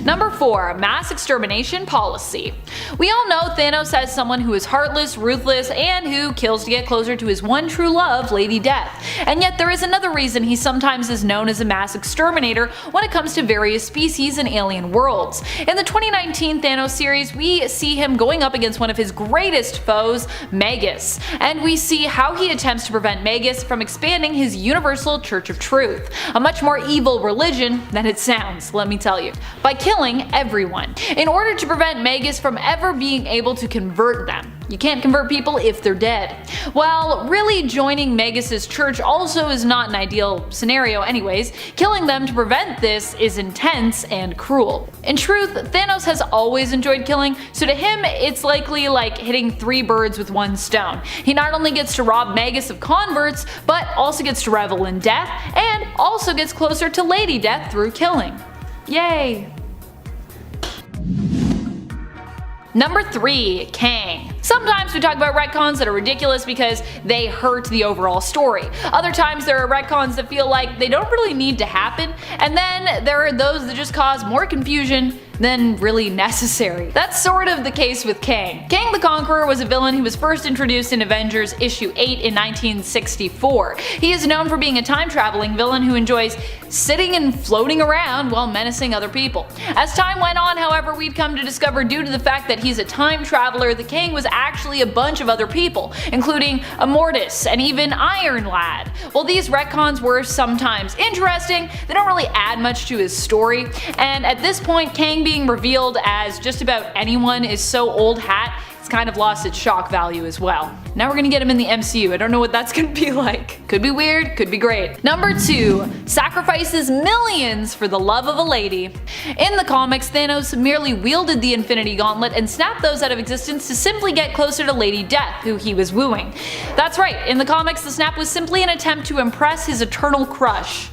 Number 4. Mass extermination policy. We all know Thanos as someone who is heartless, ruthless, and who kills to get closer to his one true love, Lady Death. And yet there is another reason he sometimes is known as a mass exterminator when it comes to various species and alien worlds. In the 2019 Thanos series, we see him going up against one of his greatest foes, Magus, and we see how he attempts to prevent Magus from expanding his universal Church of Truth, a much more evil religion than it sounds, let me tell you, by killing everyone, in order to prevent Magus from ever being able to convert them. You can't convert people if they're dead. Well, really joining Magus's church also is not an ideal scenario anyways. Killing them to prevent this is intense and cruel. In truth, Thanos has always enjoyed killing, so to him it's likely like hitting 3 birds with 1 stone. He not only gets to rob Magus of converts, but also gets to revel in death, and also gets closer to Lady Death through killing. Yay! Number 3. Kang. Sometimes we talk about retcons that are ridiculous because they hurt the overall story. Other times there are retcons that feel like they don't really need to happen, and then there are those that just cause more confusion than really necessary. That's sort of the case with Kang. Kang the Conqueror was a villain who was first introduced in Avengers issue 8 in 1964. He is known for being a time-traveling villain who enjoys sitting and floating around while menacing other people. As time went on, however, we'd come to discover due to the fact that he's a time traveler, the Kang was actually a bunch of other people, including Immortus and even Iron Lad. While these retcons were sometimes interesting, they don't really add much to his story, and at this point Kang being revealed as just about anyone is so old hat, it's kind of lost its shock value as well. Now we're gonna get him in the MCU. I don't know what that's gonna be like. Could be weird, could be great. Number 2. Sacrifices millions for the love of a lady. In the comics, Thanos merely wielded the Infinity Gauntlet and snapped those out of existence to simply get closer to Lady Death, who he was wooing. That's right, in the comics the snap was simply an attempt to impress his eternal crush.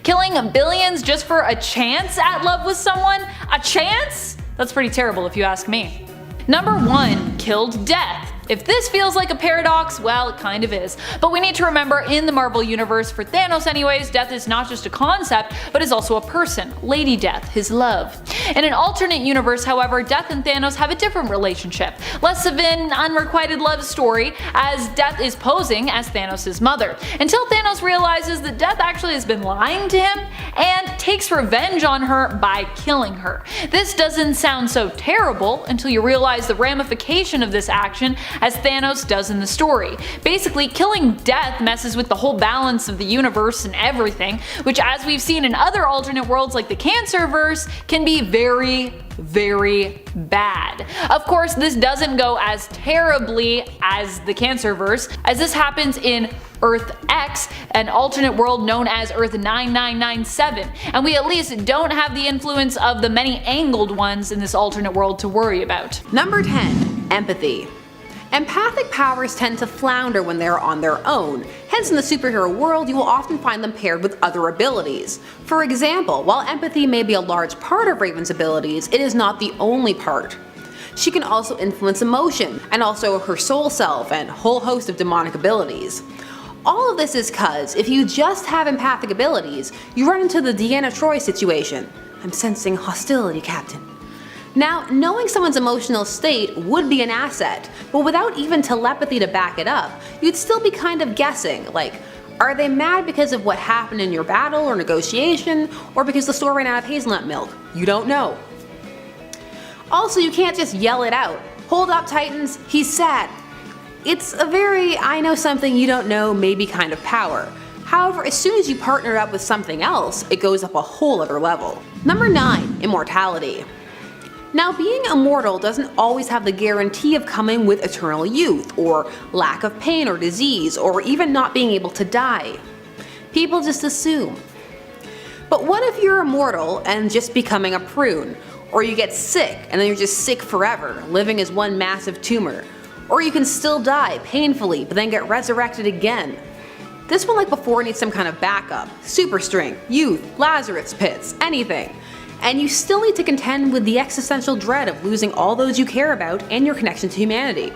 Killing billions just for a chance at love with someone? A chance? That's pretty terrible if you ask me. Number 1. Killed Death. If this feels like a paradox, well, it kind of is. But we need to remember, in the Marvel Universe, for Thanos anyways, death is not just a concept, but is also a person, Lady Death, his love. In an alternate universe, however, Death and Thanos have a different relationship, less of an unrequited love story, as Death is posing as Thanos' mother, until Thanos realizes that Death actually has been lying to him, and takes revenge on her by killing her. This doesn't sound so terrible until you realize the ramification of this action, as Thanos does in the story. Basically, killing Death messes with the whole balance of the universe and everything, which, as we've seen in other alternate worlds like the Cancerverse, can be very, very bad. Of course, this doesn't go as terribly as the Cancerverse, as this happens in Earth X, an alternate world known as Earth 9997, and we at least don't have the influence of the many angled ones in this alternate world to worry about. Number 10. Empathy. Empathic powers tend to flounder when they are on their own, hence in the superhero world you will often find them paired with other abilities. For example, while empathy may be a large part of Raven's abilities, it is not the only part. She can also influence emotion, and also her soul self and whole host of demonic abilities. All of this is cause if you just have empathic abilities, you run into the Deanna Troi situation. I'm sensing hostility, Captain. Now, knowing someone's emotional state would be an asset, but without even telepathy to back it up, you'd still be kind of guessing, like, are they mad because of what happened in your battle or negotiation, or because the store ran out of hazelnut milk? You don't know. Also, you can't just yell it out. Hold up, Titans, he's sad. It's a very I know something you don't know maybe kind of power. However, as soon as you partner up with something else, it goes up a whole other level. Number 9. Immortality. Now, being immortal doesn't always have the guarantee of coming with eternal youth, or lack of pain or disease, or even not being able to die. People just assume. But what if you're immortal and just becoming a prune? Or you get sick and then you're just sick forever, living as one massive tumor? Or you can still die painfully but then get resurrected again. This one, like before, needs some kind of backup. Super strength, youth, Lazarus pits, anything. And you still need to contend with the existential dread of losing all those you care about and your connection to humanity.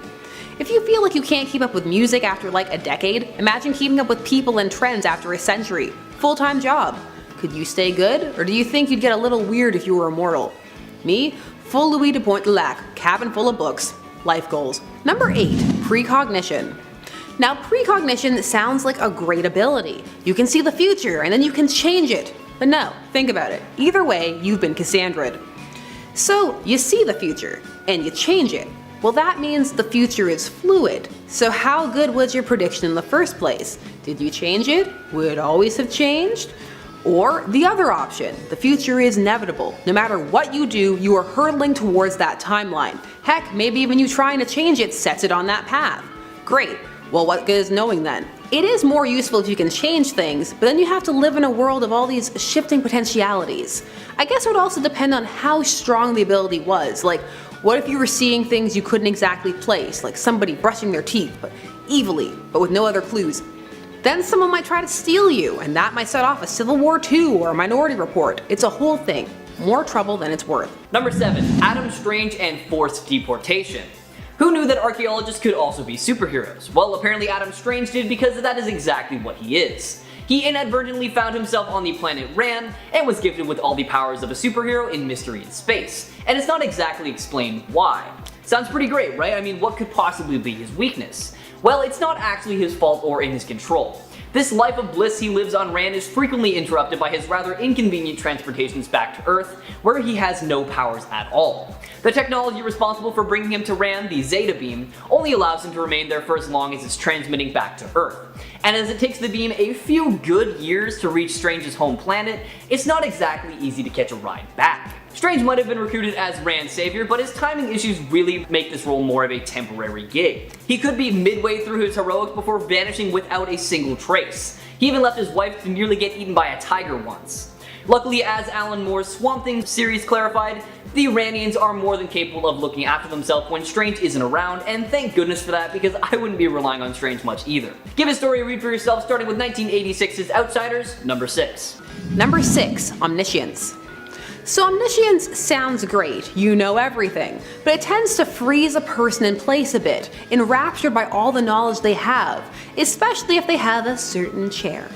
If you feel like you can't keep up with music after like a decade, imagine keeping up with people and trends after a century. Full-time job. Could you stay good? Or do you think you'd get a little weird if you were immortal? Me, full Louis de Pointe-Lac, cabin full of books, life goals. Number 8, precognition. Now, precognition sounds like a great ability. You can see the future and then you can change it. But no, think about it. Either way, you've been Cassandra'd. So, you see the future and you change it. Well, that means the future is fluid. So how good was your prediction in the first place? Did you change it? Would it always have changed? Or the other option, the future is inevitable. No matter what you do, you are hurtling towards that timeline. Heck, maybe even you trying to change it sets it on that path. Great. Well, what good is knowing then? It is more useful if you can change things, but then you have to live in a world of all these shifting potentialities. I guess it would also depend on how strong the ability was. Like, what if you were seeing things you couldn't exactly place, like somebody brushing their teeth, but evilly, but with no other clues? Then someone might try to steal you, and that might set off a Civil War II or a Minority Report. It's a whole thing. More trouble than it's worth. Number 7, Adam Strange and forced deportation. Who knew that archaeologists could also be superheroes? Well, apparently Adam Strange did, because that is exactly what he is. He inadvertently found himself on the planet Ran and was gifted with all the powers of a superhero in Mystery in Space, and it's not exactly explained why. Sounds pretty great, right? I mean, what could possibly be his weakness? Well, it's not actually his fault or in his control. This life of bliss he lives on Ran is frequently interrupted by his rather inconvenient transportations back to Earth, where he has no powers at all. The technology responsible for bringing him to Ran, the Zeta Beam, only allows him to remain there for as long as it's transmitting back to Earth. And as it takes the beam a few good years to reach Strange's home planet, it's not exactly easy to catch a ride back. Strange might have been recruited as Rand's savior, but his timing issues really make this role more of a temporary gig. He could be midway through his heroics before vanishing without a single trace. He even left his wife to nearly get eaten by a tiger once. Luckily, as Alan Moore's Swamp Thing series clarified, the Randians are more than capable of looking after themselves when Strange isn't around, and thank goodness for that, because I wouldn't be relying on Strange much either. Give his story a read for yourself, starting with 1986's Outsiders, number 6. Number 6, omniscience. So omniscience sounds great, you know everything, but it tends to freeze a person in place a bit, enraptured by all the knowledge they have, especially if they have a certain chair.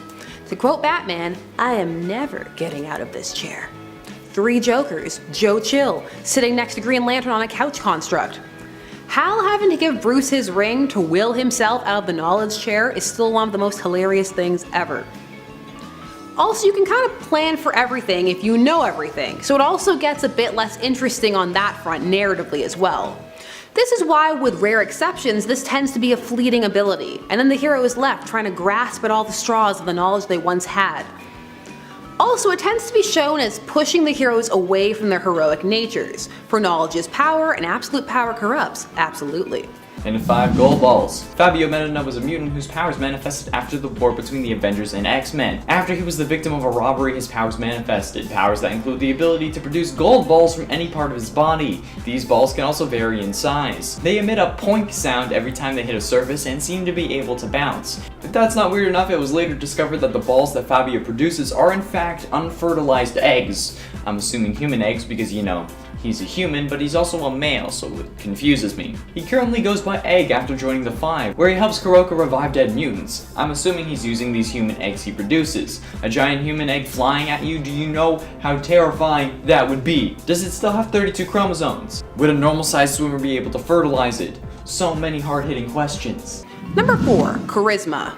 To quote Batman, I am never getting out of this chair. 3 Jokers, Joe Chill, sitting next to Green Lantern on a couch construct. Hal having to give Bruce his ring to will himself out of the knowledge chair is still one of the most hilarious things ever. Also, you can kind of plan for everything if you know everything, so it also gets a bit less interesting on that front narratively as well. This is why, with rare exceptions, this tends to be a fleeting ability, and then the hero is left trying to grasp at all the straws of the knowledge they once had. Also, it tends to be shown as pushing the heroes away from their heroic natures, for knowledge is power and absolute power corrupts, absolutely. And 5 Goldballs. Fabio Medina was a mutant whose powers manifested after the war between the Avengers and X-Men. After he was the victim of a robbery, his powers manifested. Powers that include the ability to produce gold balls from any part of his body. These balls can also vary in size. They emit a poink sound every time they hit a surface and seem to be able to bounce. If that's not weird enough, it was later discovered that the balls that Fabio produces are in fact unfertilized eggs. I'm assuming human eggs because, you know, he's a human, but he's also a male, so it confuses me. He currently goes by Egg after joining the Five, where he helps Kuroko revive dead mutants. I'm assuming he's using these human eggs he produces. A giant human egg flying at you, do you know how terrifying that would be? Does it still have 32 chromosomes? Would a normal-sized swimmer be able to fertilize it? So many hard-hitting questions. Number 4, charisma.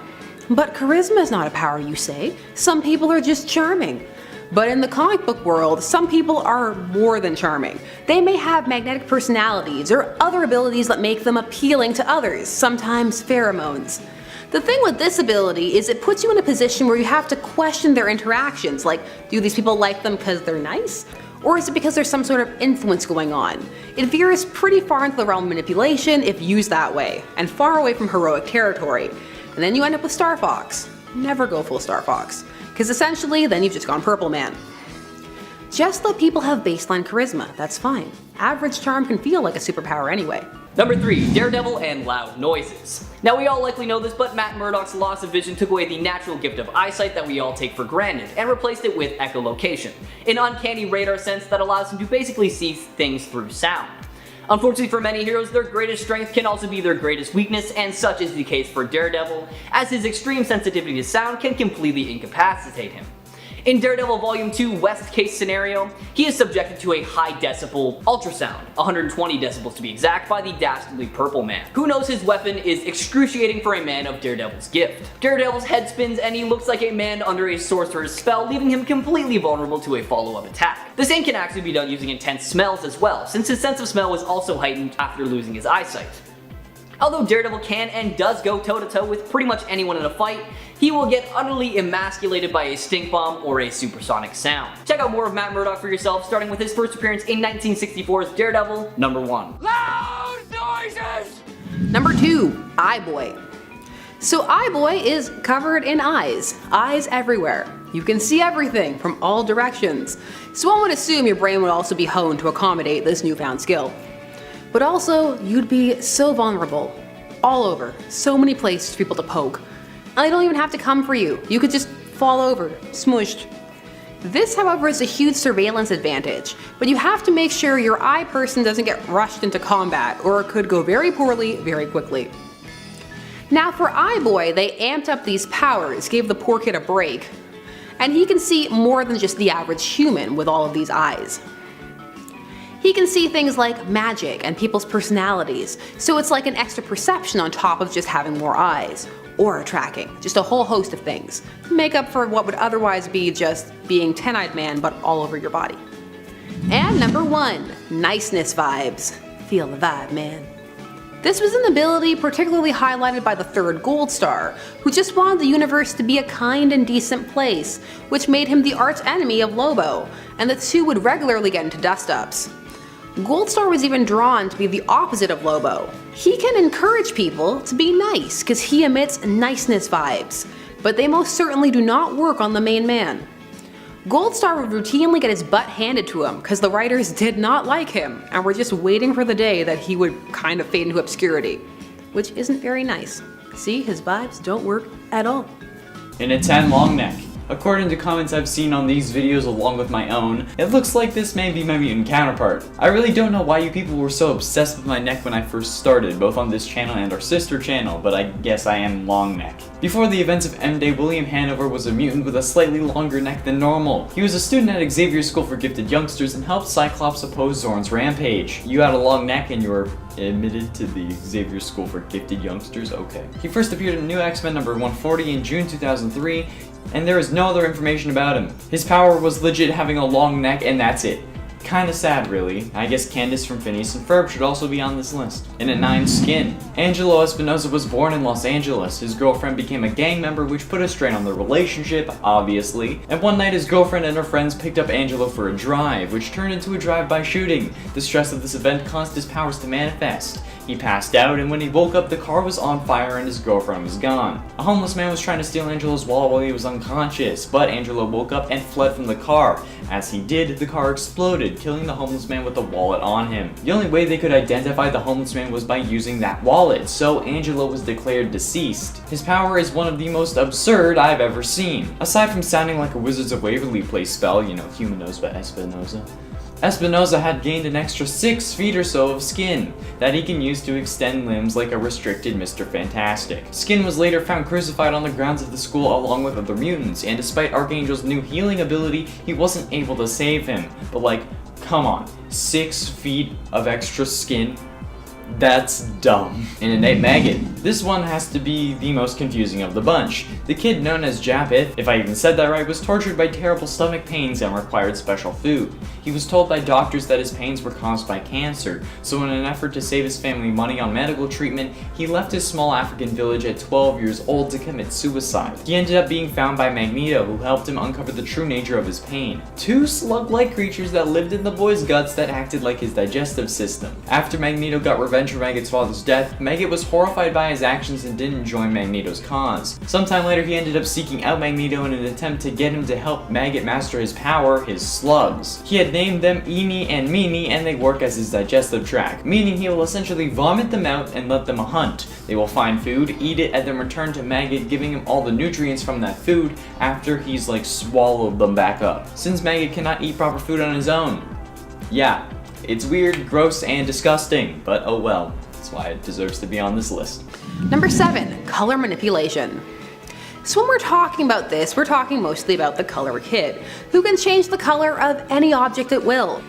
But charisma is not a power, you say. Some people are just charming. But in the comic book world, some people are more than charming. They may have magnetic personalities or other abilities that make them appealing to others, sometimes pheromones. The thing with this ability is it puts you in a position where you have to question their interactions, like, do these people like them because they're nice? Or is it because there's some sort of influence going on? It veers pretty far into the realm of manipulation if used that way, and far away from heroic territory. And then you end up with Star Fox. Never go full Star Fox, because essentially then you've just gone Purple Man. Just let people have baseline charisma, that's fine. Average charm can feel like a superpower anyway. Number 3, Daredevil and loud noises. Now we all likely know this, but Matt Murdock's loss of vision took away the natural gift of eyesight that we all take for granted, and replaced it with echolocation, an uncanny radar sense that allows him to basically see things through sound. Unfortunately for many heroes, their greatest strength can also be their greatest weakness, and such is the case for Daredevil, as his extreme sensitivity to sound can completely incapacitate him. In Daredevil Volume 2 West Case Scenario, he is subjected to a high decibel ultrasound, 120 decibels to be exact, by the dastardly Purple Man, who knows his weapon is excruciating for a man of Daredevil's gift. Daredevil's head spins and he looks like a man under a sorcerer's spell, leaving him completely vulnerable to a follow-up attack. The same can actually be done using intense smells as well, since his sense of smell was also heightened after losing his eyesight. Although Daredevil can and does go toe-to-toe with pretty much anyone in a fight, he will get utterly emasculated by a stink bomb or a supersonic sound. Check out more of Matt Murdock for yourself, starting with his first appearance in 1964's Daredevil #1. Loud noises! Number 2, Eye Boy. So Eye Boy is covered in eyes everywhere. You can see everything from all directions. So one would assume your brain would also be honed to accommodate this newfound skill. But also, you'd be so vulnerable. All over. So many places for people to poke. And they don't even have to come for you. You could just fall over, smushed. This, however, is a huge surveillance advantage, but you have to make sure your eye person doesn't get rushed into combat, or it could go very poorly very quickly. Now for Eye Boy, they amped up these powers, gave the poor kid a break. And he can see more than just the average human with all of these eyes. He can see things like magic and people's personalities, so it's like an extra perception on top of just having more eyes. Aura tracking, just a whole host of things, to make up for what would otherwise be just being 10-eyed man but all over your body. And number 1, niceness vibes. Feel the vibe, man. This was an ability particularly highlighted by the 3rd Gold Star, who just wanted the universe to be a kind and decent place, which made him the arch enemy of Lobo, and the two would regularly get into dust-ups. Goldstar was even drawn to be the opposite of Lobo. He can encourage people to be nice because he emits niceness vibes, but they most certainly do not work on the main man. Goldstar would routinely get his butt handed to him because the writers did not like him and were just waiting for the day that he would kind of fade into obscurity, which isn't very nice. See, his vibes don't work at all. In a 10 long neck. According to comments I've seen on these videos along with my own, it looks like this may be my mutant counterpart. I really don't know why you people were so obsessed with my neck when I first started, both on this channel and our sister channel, but I guess I am long neck. Before the events of M-Day, William Hanover was a mutant with a slightly longer neck than normal. He was a student at Xavier's School for Gifted Youngsters and helped Cyclops oppose Zorn's rampage. You had a long neck and you were admitted to the Xavier School for Gifted Youngsters? Okay. He first appeared in New X-Men number 140 in June 2003, and there is no other information about him. His power was legit having a long neck, and that's it. Kinda sad, really. I guess Candace from Phineas and Ferb should also be on this list. In at 9, Skin. Angelo Espinosa was born in Los Angeles. His girlfriend became a gang member, which put a strain on their relationship, obviously. And one night his girlfriend and her friends picked up Angelo for a drive, which turned into a drive-by shooting. The stress of this event caused his powers to manifest. He passed out, and when he woke up, the car was on fire and his girlfriend was gone. A homeless man was trying to steal Angelo's wallet while he was unconscious, but Angelo woke up and fled from the car. As he did, the car exploded, killing the homeless man with the wallet on him. The only way they could identify the homeless man was by using that wallet, so Angelo was declared deceased. His power is one of the most absurd I've ever seen. Aside from sounding like a Wizards of Waverly Place spell, you know, Humanos by Espinosa. Espinosa had gained an extra 6 feet or so of skin that he can use to extend limbs like a restricted Mr. Fantastic. Skin was later found crucified on the grounds of the school along with other mutants, and despite Archangel's new healing ability, he wasn't able to save him. But like, come on, 6 feet of extra skin? That's dumb. In Innate Maggot. This one has to be the most confusing of the bunch. The kid known as Japith, if I even said that right, was tortured by terrible stomach pains and required special food. He was told by doctors that his pains were caused by cancer, so in an effort to save his family money on medical treatment, he left his small African village at 12 years old to commit suicide. He ended up being found by Magneto, who helped him uncover the true nature of his pain. 2 slug-like creatures that lived in the boy's guts that acted like his digestive system. After Magneto got revenge for Maggot's father's death, Maggot was horrified by his actions and didn't join Magneto's cause. Sometime later, he ended up seeking out Magneto in an attempt to get him to help Maggot master his power, his slugs. He had named them Eenie and Meanie, and they work as his digestive tract, meaning he will essentially vomit them out and let them hunt. They will find food, eat it, and then return to Maggot, giving him all the nutrients from that food after he's like swallowed them back up, since Maggot cannot eat proper food on his own. Yeah, it's weird, gross, and disgusting, but oh well. That's why it deserves to be on this list. Number 7, color manipulation. So when we're talking about this, we're talking mostly about the Color Kid, who can change the color of any object at will.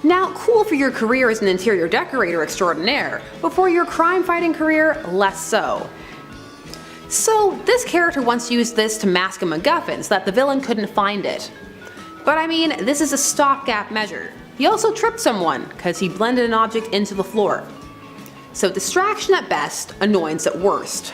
Now, cool for your career as an interior decorator extraordinaire, but for your crime-fighting career, less so. So this character once used this to mask a MacGuffin so that the villain couldn't find it. But I mean, this is a stopgap measure. He also tripped someone, because he blended an object into the floor. So distraction at best, annoyance at worst.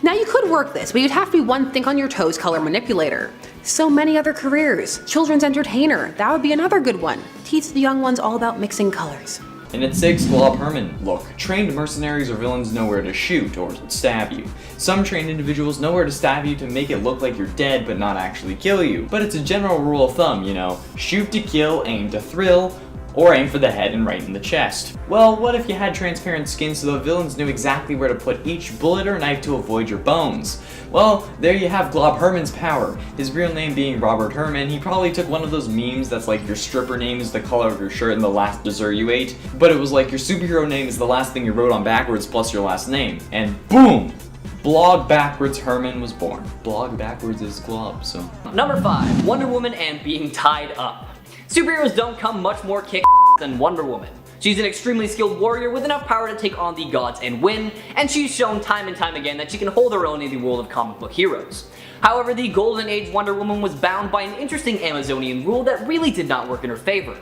Now you could work this, but you'd have to be one think on your toes color manipulator. So many other careers. Children's entertainer, that would be another good one. Teach the young ones all about mixing colors. And at 6, Glob Herman. Look, trained mercenaries or villains know where to shoot or stab you. Some trained individuals know where to stab you to make it look like you're dead but not actually kill you. But it's a general rule of thumb, you know, shoot to kill, aim to thrill, or aim for the head and right in the chest. Well, what if you had transparent skin so the villains knew exactly where to put each bullet or knife to avoid your bones? Well, there you have Glob Herman's power. His real name being Robert Herman, he probably took one of those memes that's like your stripper name is the color of your shirt and the last dessert you ate, but it was like your superhero name is the last thing you wrote on backwards plus your last name. And boom! Blog backwards Herman was born. Blog backwards is Glob, so. Number 5, Wonder Woman and being tied up. Superheroes don't come much more kick than Wonder Woman. She's an extremely skilled warrior with enough power to take on the gods and win, and she's shown time and time again that she can hold her own in the world of comic book heroes. However, the Golden Age Wonder Woman was bound by an interesting Amazonian rule that really did not work in her favor.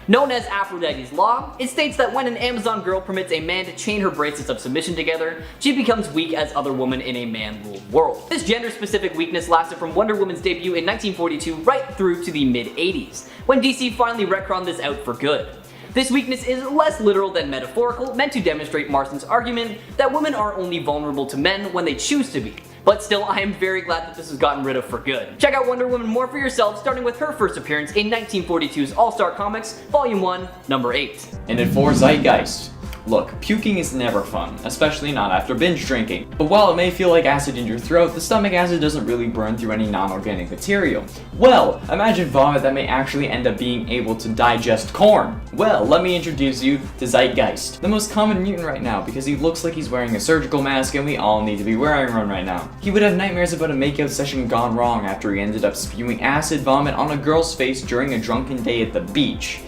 Known as Aphrodite's Law, it states that when an Amazon girl permits a man to chain her bracelets of submission together, she becomes weak as other women in a man-ruled world. This gender-specific weakness lasted from Wonder Woman's debut in 1942 right through to the mid-80s, when DC finally retconned this out for good. This weakness is less literal than metaphorical, meant to demonstrate Marston's argument that women are only vulnerable to men when they choose to be. But still, I am very glad that this is gotten rid of for good. Check out Wonder Woman more for yourself, starting with her first appearance in 1942's All-Star Comics, Volume 1, Number 8. And at 4, Zeitgeist. Look, puking is never fun, especially not after binge drinking. But while it may feel like acid in your throat, the stomach acid doesn't really burn through any non-organic material. Well, imagine vomit that may actually end up being able to digest corn. Well, let me introduce you to Zeitgeist, the most common mutant right now because he looks like he's wearing a surgical mask and we all need to be wearing one right now. He would have nightmares about a makeout session gone wrong after he ended up spewing acid vomit on a girl's face during a drunken day at the beach.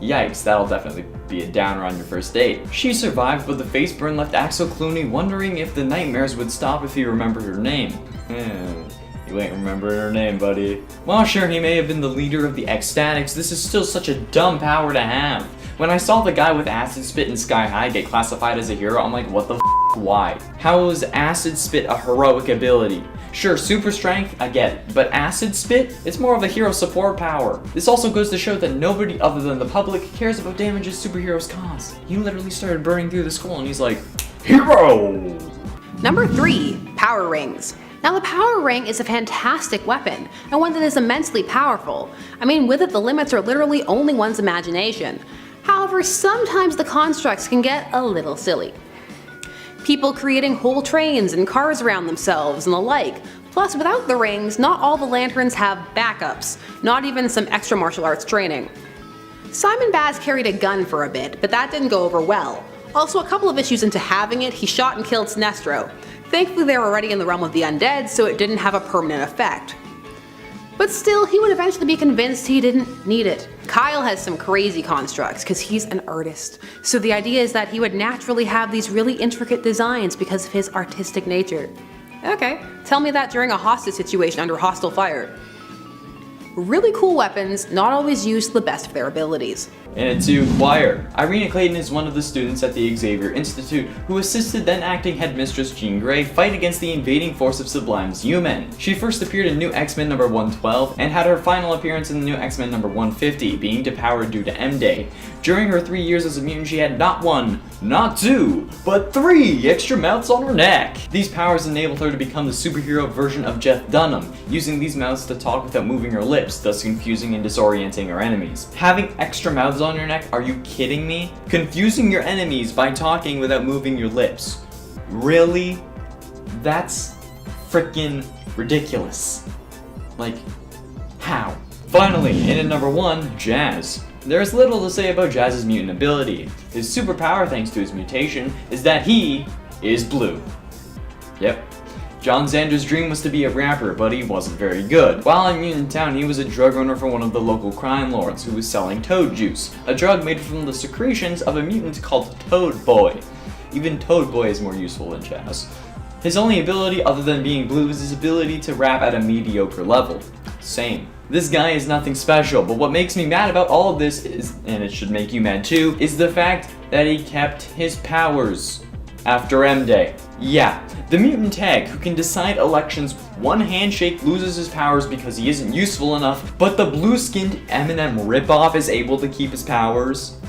Yikes, that'll definitely be a downer on your first date. She survived, but the face burn left Axel Clooney wondering if the nightmares would stop if he remembered her name. You ain't remembering her name, buddy. While sure, he may have been the leader of the Ecstatics, this is still such a dumb power to have. When I saw the guy with acid spit in Sky High get classified as a hero, I'm like, what the f***, why? How is acid spit a heroic ability? Sure, super strength, I get it, but acid spit? It's more of a hero support power. This also goes to show that nobody other than the public cares about damages superheroes cause. He literally started burning through the skull and he's like, hero! Number 3, Power Rings. Now the Power Ring is a fantastic weapon, and one that is immensely powerful. I mean, with it the limits are literally only one's imagination. However, sometimes the constructs can get a little silly. People creating whole trains and cars around themselves and the like. Plus, without the rings, not all the lanterns have backups, not even some extra martial arts training. Simon Baz carried a gun for a bit, but that didn't go over well. Also, a couple of issues into having it, he shot and killed Sinestro. Thankfully they were already in the realm of the undead, so it didn't have a permanent effect. But still, he would eventually be convinced he didn't need it. Kyle has some crazy constructs because he's an artist. So the idea is that he would naturally have these really intricate designs because of his artistic nature. Okay, tell me that during a hostage situation under hostile fire. Really cool weapons, not always used to the best of their abilities. And to Choir. Irina Clayton is one of the students at the Xavier Institute who assisted then acting headmistress Jean Grey fight against the invading force of Sublime's U-Men. She first appeared in New X-Men number 112 and had her final appearance in the New X-Men number 150, being depowered due to M-Day. During her 3 years as a mutant, she had not 1, not 2, but 3 extra mouths on her neck. These powers enabled her to become the superhero version of Jeff Dunham, using these mouths to talk without moving her lips, thus confusing and disorienting her enemies. Having extra mouths on your neck? Are you kidding me? Confusing your enemies by talking without moving your lips. Really? That's freaking ridiculous. Like, how? Finally, in at number 1, Jazz. There is little to say about Jazz's mutant ability. His superpower, thanks to his mutation, is that he is blue. Yep. John Xander's dream was to be a rapper, but he wasn't very good. While in Mutant Town, he was a drug owner for one of the local crime lords who was selling toad juice, a drug made from the secretions of a mutant called Toad Boy. Even Toad Boy is more useful than Chaz. His only ability other than being blue is his ability to rap at a mediocre level. Same. This guy is nothing special, but what makes me mad about all of this is, and it should make you mad too, is the fact that he kept his powers after M-Day. Yeah, the mutant tag who can decide elections one handshake loses his powers because he isn't useful enough, but the blue-skinned Eminem ripoff is able to keep his powers?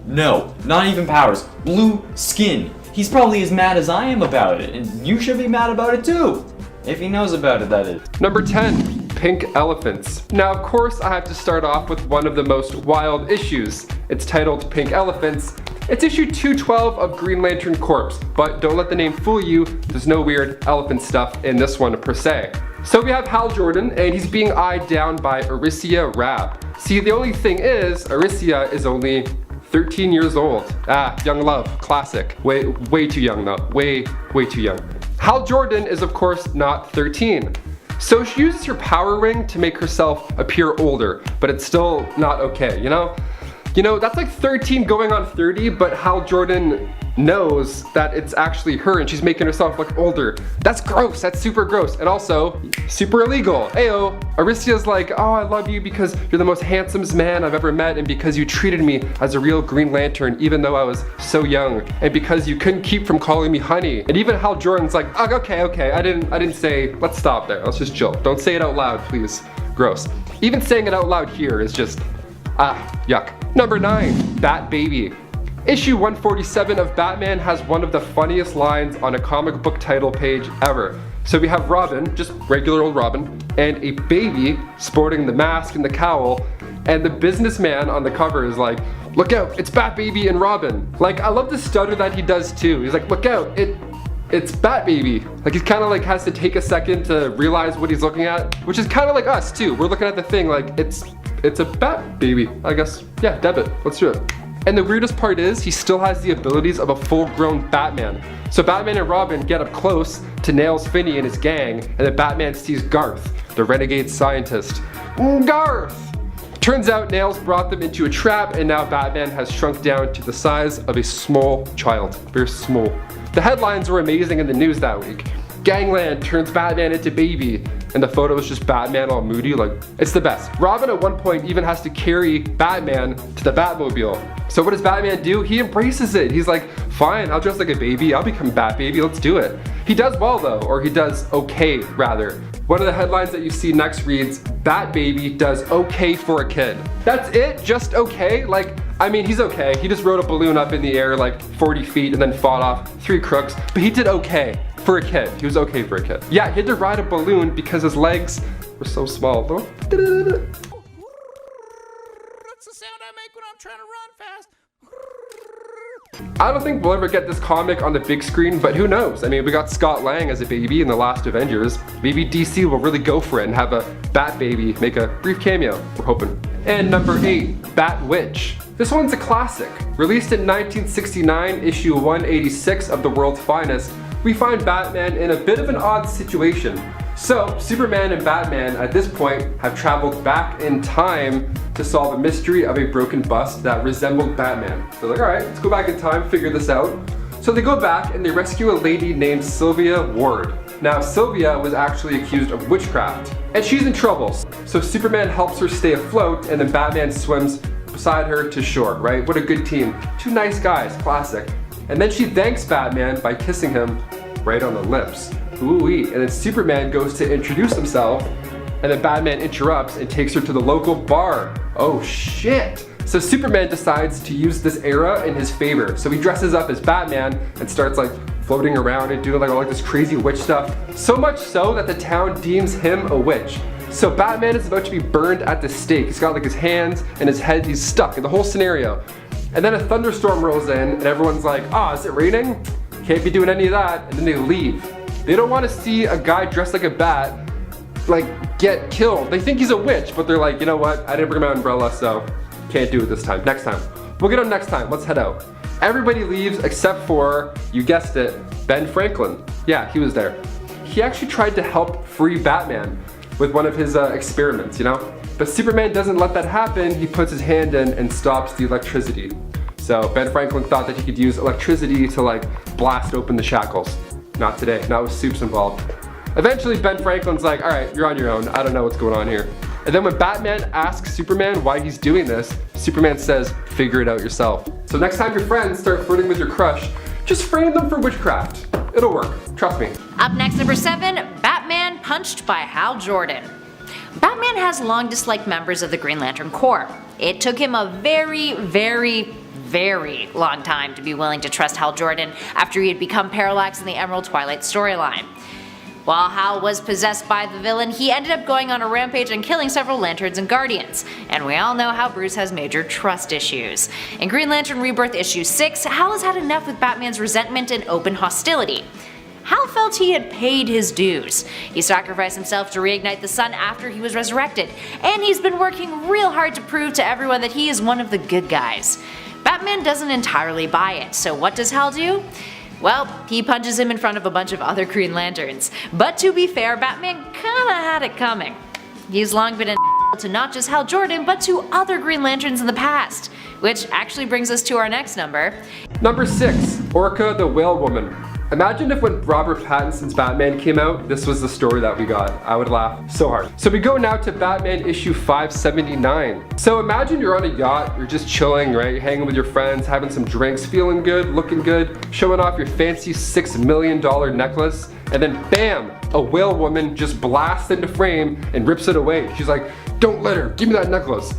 No, not even powers, blue skin. He's probably as mad as I am about it, and you should be mad about it too. If he knows about it, that is. Number 10, pink elephants. Now, of course, I have to start off with one of the most wild issues. It's titled Pink Elephants. It's issue 212 of Green Lantern Corps, but don't let the name fool you, there's no weird elephant stuff in this one per se. So we have Hal Jordan, and he's being eyed down by Aricia Rab. See, the only thing is, Aricia is only 13 years old. Young love, classic. Way too young though, way too young. Hal Jordan is of course not 13. So she uses her power ring to make herself appear older, but it's still not okay, you know? You know, that's like 13 going on 30, but Hal Jordan knows that it's actually her and she's making herself look older. That's gross, that's super gross, and also super illegal. Ayo, Aricia's like, oh, I love you because you're the most handsomest man I've ever met and because you treated me as a real Green Lantern even though I was so young and because you couldn't keep from calling me honey. And even Hal Jordan's like, oh, okay, I didn't say, let's stop there, let's just chill. Don't say it out loud, please. Gross. Even saying it out loud here is just, yuck. Number 9, Bat Baby. Issue 147 of Batman has one of the funniest lines on a comic book title page ever. So we have Robin, just regular old Robin, and a baby sporting the mask and the cowl, and the businessman on the cover is like, look out, it's Bat Baby and Robin. Like, I love the stutter that he does too. He's like, look out, it's Bat Baby. Like, he's kind of like has to take a second to realize what he's looking at, which is kind of like us too. We're looking at the thing like, it's a Bat Baby, I guess. Yeah, debit, let's do it. And the weirdest part is, he still has the abilities of a full-grown Batman. So Batman and Robin get up close to Nails Finney and his gang, and then Batman sees Garth, the renegade scientist. Garth! Turns out Nails brought them into a trap, and now Batman has shrunk down to the size of a small child. Very small. The headlines were amazing in the news that week. Gangland turns Batman into baby, and the photo is just Batman all moody, like, it's the best. Robin at one point even has to carry Batman to the Batmobile. So what does Batman do? He embraces it. He's like, fine, I'll dress like a baby, I'll become Bat Baby, let's do it. He does well though, or he does okay rather. One of the headlines that you see next reads, Bat Baby does okay for a kid. That's it? Just okay? Like, I mean, he's okay. He just rode a balloon up in the air like 40 feet and then fought off 3 crooks, but he did okay. For a kid. He was okay for a kid. Yeah, he had to ride a balloon because his legs were so small. That's the sound I make when I'm trying to run fast. I don't think we'll ever get this comic on the big screen, but who knows? I mean, we got Scott Lang as a baby in the last Avengers. Maybe DC will really go for it and have a Bat Baby make a brief cameo. We're hoping. And number 8, Bat Witch. This one's a classic. Released in 1969, issue 186 of The World's Finest, we find Batman in a bit of an odd situation. So, Superman and Batman at this point have traveled back in time to solve a mystery of a broken bust that resembled Batman. They're like, alright, let's go back in time, figure this out. So they go back and they rescue a lady named Sylvia Ward. Now, Sylvia was actually accused of witchcraft, and she's in trouble. So Superman helps her stay afloat, and then Batman swims beside her to shore, right? What a good team. 2 nice guys, classic. And then she thanks Batman by kissing him right on the lips. Ooh-wee. And then Superman goes to introduce himself, and then Batman interrupts and takes her to the local bar. Oh shit. So Superman decides to use this era in his favor. So he dresses up as Batman and starts like floating around and doing like all like this crazy witch stuff. So much so that the town deems him a witch. So Batman is about to be burned at the stake. He's got like his hands and his head, he's stuck in the whole scenario. And then a thunderstorm rolls in and everyone's like, is it raining? Can't be doing any of that. And then they leave. They don't want to see a guy dressed like a bat like get killed. They think he's a witch, but they're like, you know what? I didn't bring my umbrella, so can't do it this time. Next time. We'll get him next time. Let's head out. Everybody leaves except for, you guessed it, Ben Franklin. Yeah, he was there. he actually tried to help free Batman with one of his experiments, you know? But Superman doesn't let that happen. He puts his hand in and stops the electricity. So Ben Franklin thought that he could use electricity to like blast open the shackles. Not today, not with Supes involved. Eventually Ben Franklin's like, all right, you're on your own. I don't know what's going on here. And then when Batman asks Superman why he's doing this, Superman says, figure it out yourself. So next time your friends start flirting with your crush, just frame them for witchcraft. It'll work, trust me. Up next, number 7, Batman punched by Hal Jordan. Batman has long disliked members of the Green Lantern Corps. It took him a very long time to be willing to trust Hal Jordan after he had become Parallax in the Emerald Twilight storyline. While Hal was possessed by the villain, he ended up going on a rampage and killing several Lanterns and Guardians. And we all know how Bruce has major trust issues. In Green Lantern Rebirth issue 6, Hal has had enough with Batman's resentment and open hostility. Hal felt he had paid his dues. He sacrificed himself to reignite the sun after he was resurrected, and he's been working real hard to prove to everyone that he is one of the good guys. Batman doesn't entirely buy it, so what does Hal do? Well, he punches him in front of a bunch of other Green Lanterns. But to be fair, Batman kinda had it coming. He's long been an to not just Hal Jordan, but to other Green Lanterns in the past. Which actually brings us to our next number. Number 6, Orca the Whale Woman. Imagine if when Robert Pattinson's Batman came out, this was the story that we got. I would laugh so hard. So we go now to Batman issue 579. So imagine you're on a yacht, you're just chilling, right? You're hanging with your friends, having some drinks, feeling good, looking good, showing off your fancy $6 million necklace, and then bam, a whale woman just blasts into frame and rips it away. She's like, don't let her, give me that necklace.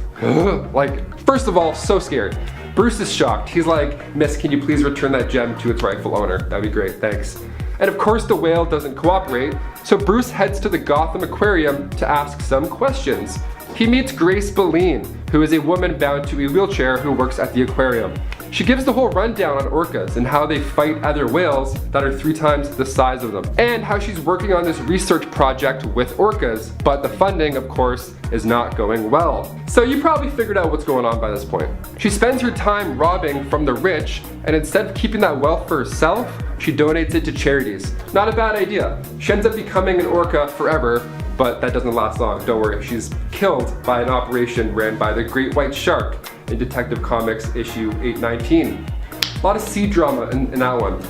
Like, first of all, so scared. Bruce is shocked. He's like, miss, can you please return that gem to its rightful owner? That'd be great, thanks. And of course the whale doesn't cooperate, so Bruce heads to the Gotham Aquarium to ask some questions. He meets Grace Baleen, who is a woman bound to a wheelchair who works at the aquarium. She gives the whole rundown on orcas and how they fight other whales that are 3 times the size of them, and how she's working on this research project with orcas, but the funding, of course, is not going well. So you probably figured out what's going on by this point. She spends her time robbing from the rich, and instead of keeping that wealth for herself, she donates it to charities. Not a bad idea. She ends up becoming an orca forever, but that doesn't last long, don't worry. She's killed by an operation ran by the Great White Shark in Detective Comics issue 819. A lot of sea drama in that one.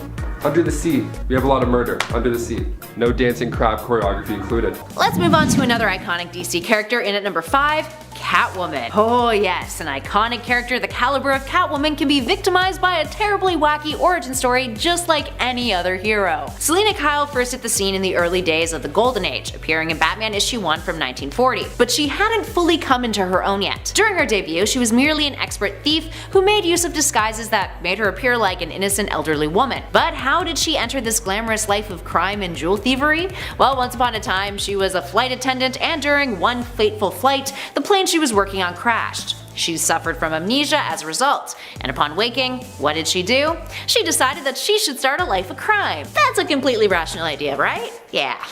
Under the sea, we have a lot of murder, under the sea. No dancing crab choreography included. Let's move on to another iconic DC character in at number 5, Catwoman. Oh yes, an iconic character the caliber of Catwoman can be victimized by a terribly wacky origin story just like any other hero. Selina Kyle first hit the scene in the early days of the Golden Age, appearing in Batman issue 1 from 1940, but she hadn't fully come into her own yet. During her debut, she was merely an expert thief who made use of disguises that made her appear like an innocent elderly woman. But how did she enter this glamorous life of crime and jewel thievery? Well, once upon a time, she was a flight attendant, and during one fateful flight, the plane she was working on crashed. She suffered from amnesia as a result, and upon waking, what did she do? She decided that she should start a life of crime. That's a completely rational idea, right? Yeah.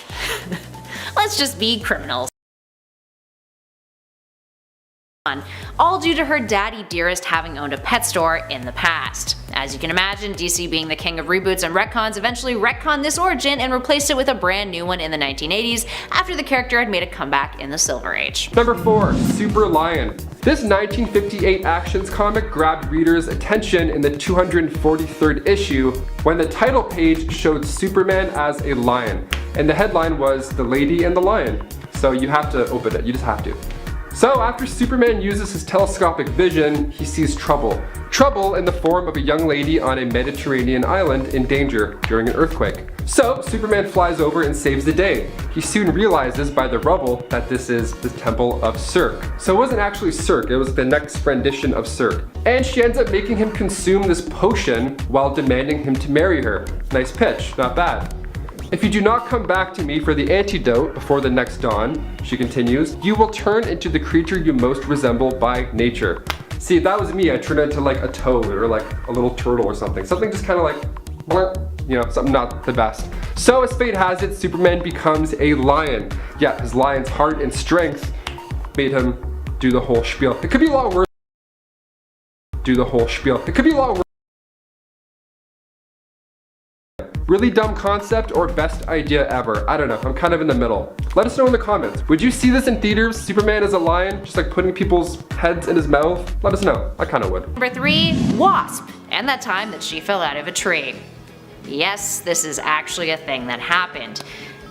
Let's just be criminals. All due to her daddy dearest having owned a pet store in the past. As you can imagine, DC being the king of reboots and retcons eventually retconned this origin and replaced it with a brand new one in the 1980s after the character had made a comeback in the Silver Age. Number 4, Super Lion. This 1958 Actions comic grabbed readers' attention in the 243rd issue when the title page showed Superman as a lion, and the headline was The Lady and the Lion. So you have to open it, you just have to. So after Superman uses his telescopic vision, he sees trouble. Trouble in the form of a young lady on a Mediterranean island in danger during an earthquake. So Superman flies over and saves the day. He soon realizes by the rubble that this is the Temple of Circe. So it wasn't actually Circe, it was the next rendition of Circe. And she ends up making him consume this potion while demanding him to marry her. Nice pitch, not bad. If you do not come back to me for the antidote before the next dawn, she continues, you will turn into the creature you most resemble by nature. See, if that was me, I'd turn into like a toad or like a little turtle or something. Something just kind of like, you know, something not the best. So as fate has it, Superman becomes a lion. Yeah, his lion's heart and strength made him do the whole spiel. It could be a lot worse. Do the whole spiel. It could be a lot worse. really dumb concept or best idea ever. I don't know, I'm kind of in the middle. Let us know in the comments. Would you see this in theaters? Superman as a lion, just like putting people's heads in his mouth? Let us know, I kind of would. Number 3, Wasp, and that time that she fell out of a tree. Yes, this is actually a thing that happened.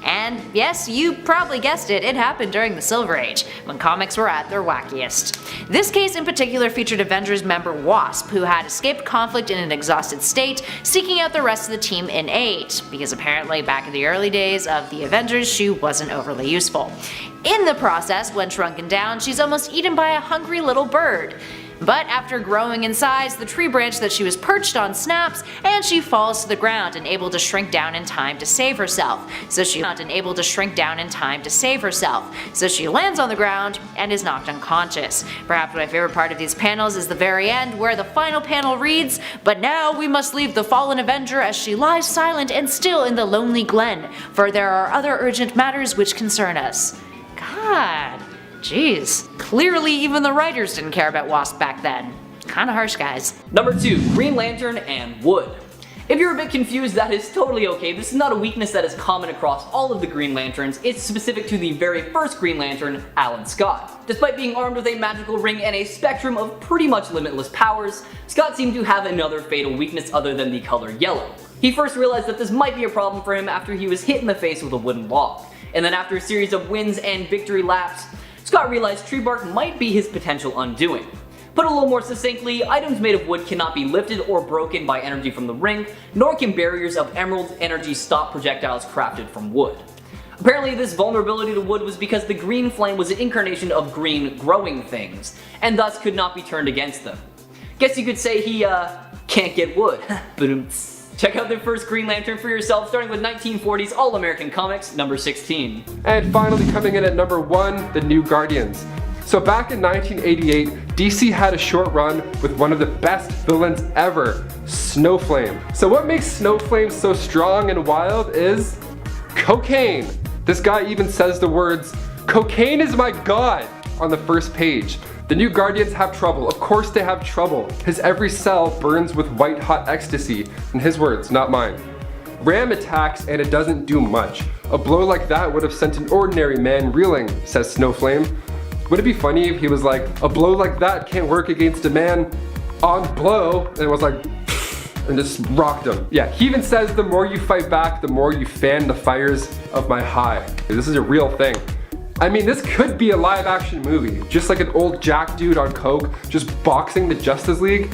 And yes, you probably guessed it, it happened during the Silver Age, when comics were at their wackiest. This case in particular featured Avengers member Wasp, who had escaped conflict in an exhausted state, seeking out the rest of the team in aid, because apparently back in the early days of the Avengers, she wasn't overly useful. In the process, when shrunken down, she's almost eaten by a hungry little bird. But after growing in size, the tree branch that she was perched on snaps, and she falls to the ground, unable to shrink down in time to save herself. So she lands on the ground and is knocked unconscious. Perhaps my favorite part of these panels is the very end, where the final panel reads, "But now we must leave the fallen Avenger as she lies silent and still in the lonely glen, for there are other urgent matters which concern us." God. Jeez. Clearly even the writers didn't care about Wasp back then. Kinda harsh, guys. Number 2, Green Lantern and wood. If you're a bit confused, that is totally okay. This is not a weakness that is common across all of the Green Lanterns. It's specific to the very first Green Lantern, Alan Scott. Despite being armed with a magical ring and a spectrum of pretty much limitless powers, Scott seemed to have another fatal weakness other than the color yellow. He first realized that this might be a problem for him after he was hit in the face with a wooden log. And then after a series of wins and victory laps, Scott realized tree bark might be his potential undoing. Put a little more succinctly, items made of wood cannot be lifted or broken by energy from the ring, nor can barriers of emerald energy stop projectiles crafted from wood. Apparently this vulnerability to wood was because the green flame was an incarnation of green growing things, and thus could not be turned against them. Guess you could say he, can't get wood. Check out the first Green Lantern for yourself, starting with 1940s All-American Comics, number 16. And finally coming in at number 1, the New Guardians. So back in 1988, DC had a short run with one of the best villains ever, Snowflame. So what makes Snowflame so strong and wild is cocaine. This guy even says the words, "Cocaine is my god," on the first page. The New Guardians have trouble. Of course they have trouble. His every cell burns with white hot ecstasy. In his words, not mine. Ram attacks and it doesn't do much. A blow like that would have sent an ordinary man reeling, says Snowflame. Would it be funny if he was like, "A blow like that can't work against a man on blow," and it was like, and just rocked him. Yeah, he even says the more you fight back, the more you fan the fires of my high. This is a real thing. I mean, this could be a live action movie. Just like an old jack dude on coke, just boxing the Justice League.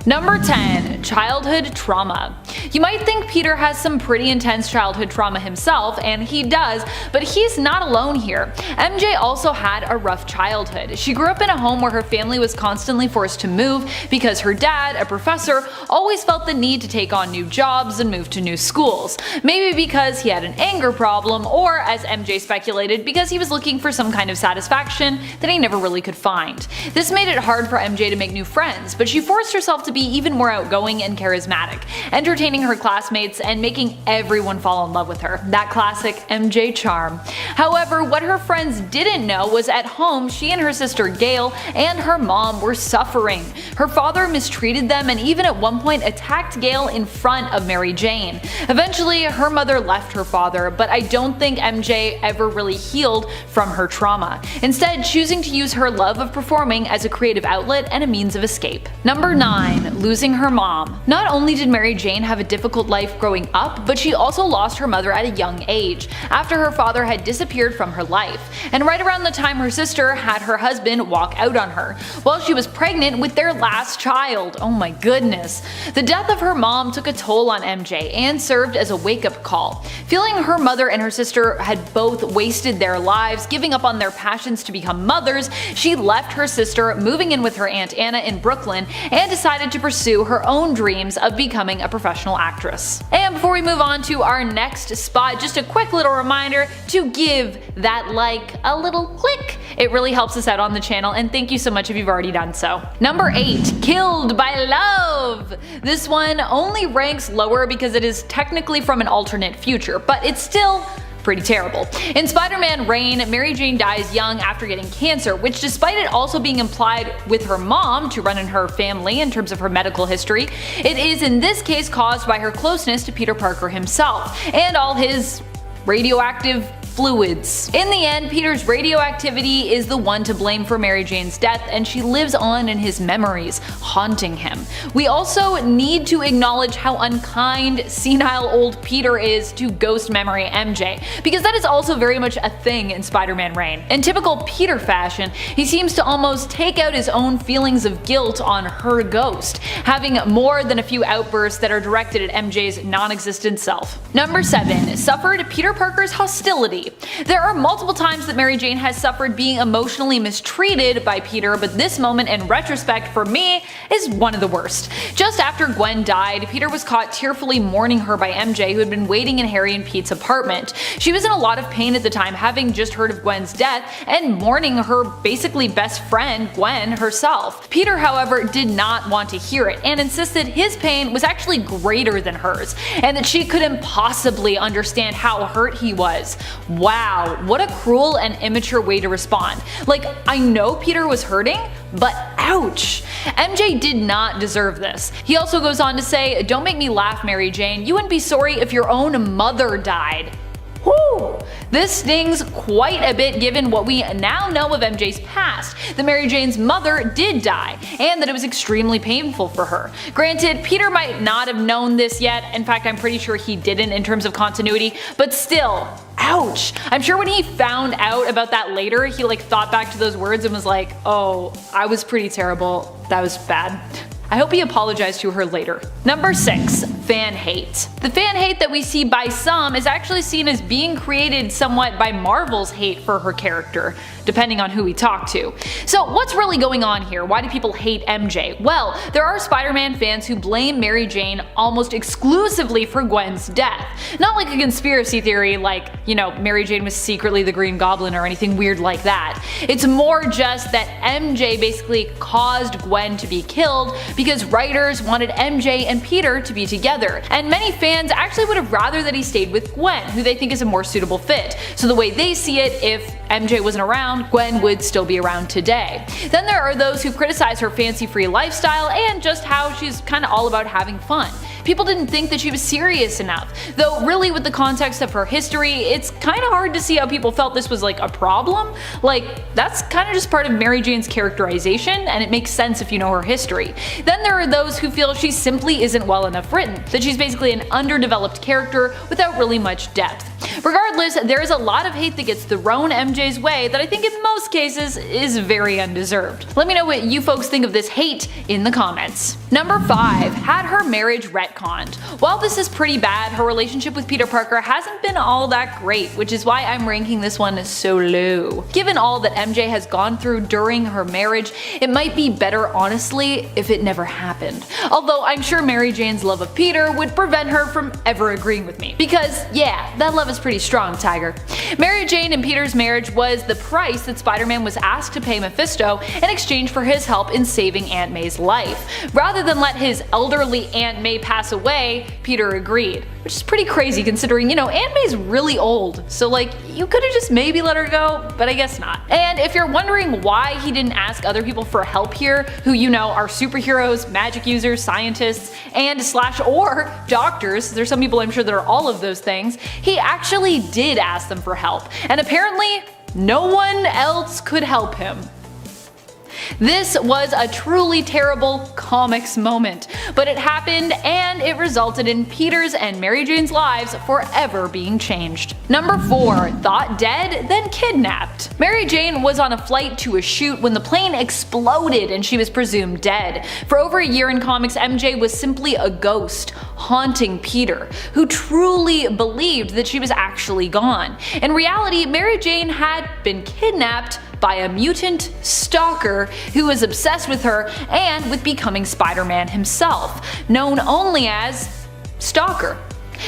Number 10, childhood trauma. You might think Peter has some pretty intense childhood trauma himself, and he does, but he's not alone here. MJ also had a rough childhood. She grew up in a home where her family was constantly forced to move because her dad, a professor, always felt the need to take on new jobs and move to new schools. Maybe because he had an anger problem, or as MJ speculated, because he was looking for some kind of satisfaction that he never really could find. This made it hard for MJ to make new friends, but she forced herself to be even more outgoing and charismatic, entertaining her classmates and making everyone fall in love with her. That classic MJ charm. However, what her friends didn't know was at home she and her sister Gail and her mom were suffering. Her father mistreated them and even at one point attacked Gail in front of Mary Jane. Eventually, her mother left her father, but I don't think MJ ever really healed from her trauma, instead choosing to use her love of performing as a creative outlet and a means of escape. Number 9. Losing her mom. Not only did Mary Jane have a difficult life growing up, but she also lost her mother at a young age, after her father had disappeared from her life, and right around the time her sister had her husband walk out on her, while she was pregnant with their last child. Oh my goodness. The death of her mom took a toll on MJ and served as a wake-up call. Feeling her mother and her sister had both wasted their lives, giving up on their passions to become mothers, she left her sister, moving in with her Aunt Anna in Brooklyn, and decided to pursue her own dreams of becoming a professional actress. And before we move on to our next spot, just a quick little reminder to give that like a little click. It really helps us out on the channel, and thank you so much if you've already done so. Number 8, Killed by Love. This one only ranks lower because it is technically from an alternate future, but it's still pretty terrible. In Spider-Man Reign, Mary Jane dies young after getting cancer, which despite it also being implied with her mom to run in her family in terms of her medical history, it is in this case caused by her closeness to Peter Parker himself and all his radioactive fluids. In the end, Peter's radioactivity is the one to blame for Mary Jane's death, and she lives on in his memories, haunting him. We also need to acknowledge how unkind, senile old Peter is to ghost memory MJ, because that is also very much a thing in Spider-Man Reign. In typical Peter fashion, he seems to almost take out his own feelings of guilt on her ghost, having more than a few outbursts that are directed at MJ's non-existent self. Number 7. Suffered Peter Parker's hostility. There are multiple times that Mary Jane has suffered being emotionally mistreated by Peter, but this moment in retrospect for me is one of the worst. Just after Gwen died, Peter was caught tearfully mourning her by MJ, who had been waiting in Harry and Pete's apartment. She was in a lot of pain at the time, having just heard of Gwen's death and mourning her basically best friend, Gwen, herself. Peter, however, did not want to hear it and insisted his pain was actually greater than hers, and that she couldn't possibly understand how hurt he was. Wow, what a cruel and immature way to respond. Like, I know Peter was hurting, but ouch! MJ did not deserve this. He also goes on to say, "Don't make me laugh, Mary Jane. You wouldn't be sorry if your own mother died." Whew! This stings quite a bit given what we now know of MJ's past, that Mary Jane's mother did die, and that it was extremely painful for her. Granted, Peter might not have known this yet, in fact I'm pretty sure he didn't in terms of continuity, but still, ouch! I'm sure when he found out about that later, he thought back to those words and was like, oh, I was pretty terrible, that was bad. I hope he apologized to her later. Number 6. Fan hate. The fan hate that we see by some is actually seen as being created somewhat by Marvel's hate for her character, depending on who we talk to. So what's really going on here? Why do people hate MJ? Well, there are Spider-Man fans who blame Mary Jane almost exclusively for Gwen's death. Not like a conspiracy theory like, Mary Jane was secretly the Green Goblin or anything weird like that. It's more just that MJ basically caused Gwen to be killed because writers wanted MJ and Peter to be together, and many fans actually would have rather that he stayed with Gwen, who they think is a more suitable fit. So the way they see it, if MJ wasn't around, Gwen would still be around today. Then there are those who criticize her fancy-free lifestyle and just how she's kinda all about having fun. People didn't think that she was serious enough, though really with the context of her history, it's kinda hard to see how people felt this was a problem. That's kinda just part of Mary Jane's characterization, and it makes sense if you know her history. Then there are those who feel she simply isn't well enough written, that she's basically an underdeveloped character without really much depth. Regardless, there is a lot of hate that gets thrown MJ's way that I think in most cases is very undeserved. Let me know what you folks think of this hate in the comments. Number 5. Had her marriage retconned. While this is pretty bad, her relationship with Peter Parker hasn't been all that great, which is why I'm ranking this one so low. Given all that MJ has gone through during her marriage, it might be better honestly if it never happened. Although I'm sure Mary Jane's love of Peter would prevent her from ever agreeing with me. Because yeah, that love is pretty strong, Tiger. Mary Jane and Peter's marriage was the price that Spider-Man was asked to pay Mephisto in exchange for his help in saving Aunt May's life. Rather than let his elderly Aunt May pass away, Peter agreed. Which is pretty crazy considering, Aunt May's really old, so you could've just maybe let her go, but I guess not. And if you're wondering why he didn't ask other people for help here, who are superheroes, magic users, scientists, and or doctors, there's some people I'm sure that are all of those things, he actually did ask them for help, and apparently no one else could help him. This was a truly terrible comics moment, but it happened and it resulted in Peter's and Mary Jane's lives forever being changed. Number 4. Thought dead, then kidnapped. Mary Jane was on a flight to a shoot when the plane exploded and she was presumed dead. For over a year in comics, MJ was simply a ghost, haunting Peter, who truly believed that she was actually gone. In reality, Mary Jane had been kidnapped by a mutant stalker who was obsessed with her and with becoming Spider-Man himself, known only as Stalker.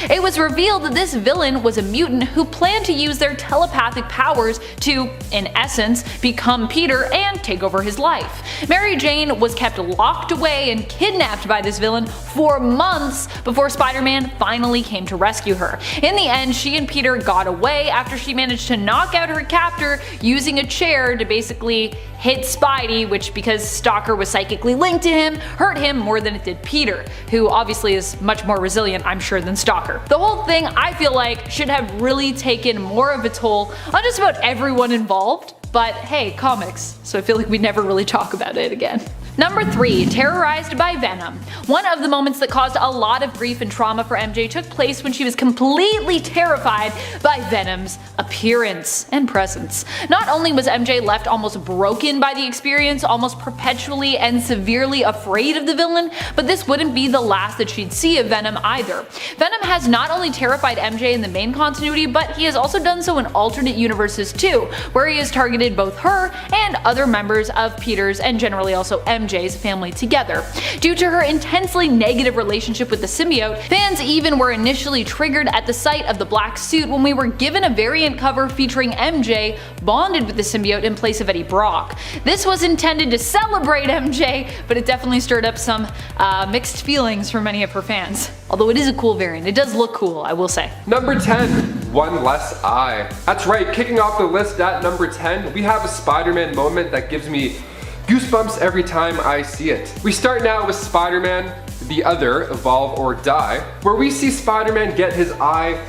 It was revealed that this villain was a mutant who planned to use their telepathic powers to, in essence, become Peter and take over his life. Mary Jane was kept locked away and kidnapped by this villain for months before Spider-Man finally came to rescue her. In the end, she and Peter got away after she managed to knock out her captor using a chair to basically hit Spidey, which, because Stalker was psychically linked to him, hurt him more than it did Peter, who obviously is much more resilient, I'm sure, than Stalker. The whole thing, I feel like, should have really taken more of a toll on just about everyone involved, but hey, comics, so I feel like we never really talk about it again. Number 3, terrorized by Venom. One of the moments that caused a lot of grief and trauma for MJ took place when she was completely terrified by Venom's appearance and presence. Not only was MJ left almost broken by the experience, almost perpetually and severely afraid of the villain, but this wouldn't be the last that she'd see of Venom either. Venom has not only terrified MJ in the main continuity, but he has also done so in alternate universes too, where he has targeted both her and other members of Peter's and generally also MJ's family together. Due to her intensely negative relationship with the symbiote, fans even were initially triggered at the sight of the black suit when we were given a variant cover featuring MJ bonded with the symbiote in place of Eddie Brock. This was intended to celebrate MJ, but it definitely stirred up some mixed feelings for many of her fans. Although it is a cool variant, it does look cool, I will say. Number 10, one less eye. That's right, kicking off the list at number 10, we have a Spider-Man moment that gives me goosebumps every time I see it. We start now with Spider-Man, the Other, Evolve or Die, where we see Spider-Man get his eye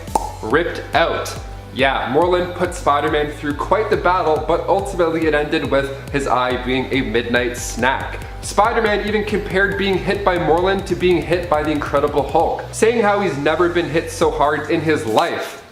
ripped out. Yeah, Morlun put Spider-Man through quite the battle, but ultimately it ended with his eye being a midnight snack. Spider-Man even compared being hit by Morlun to being hit by the Incredible Hulk, saying how he's never been hit so hard in his life.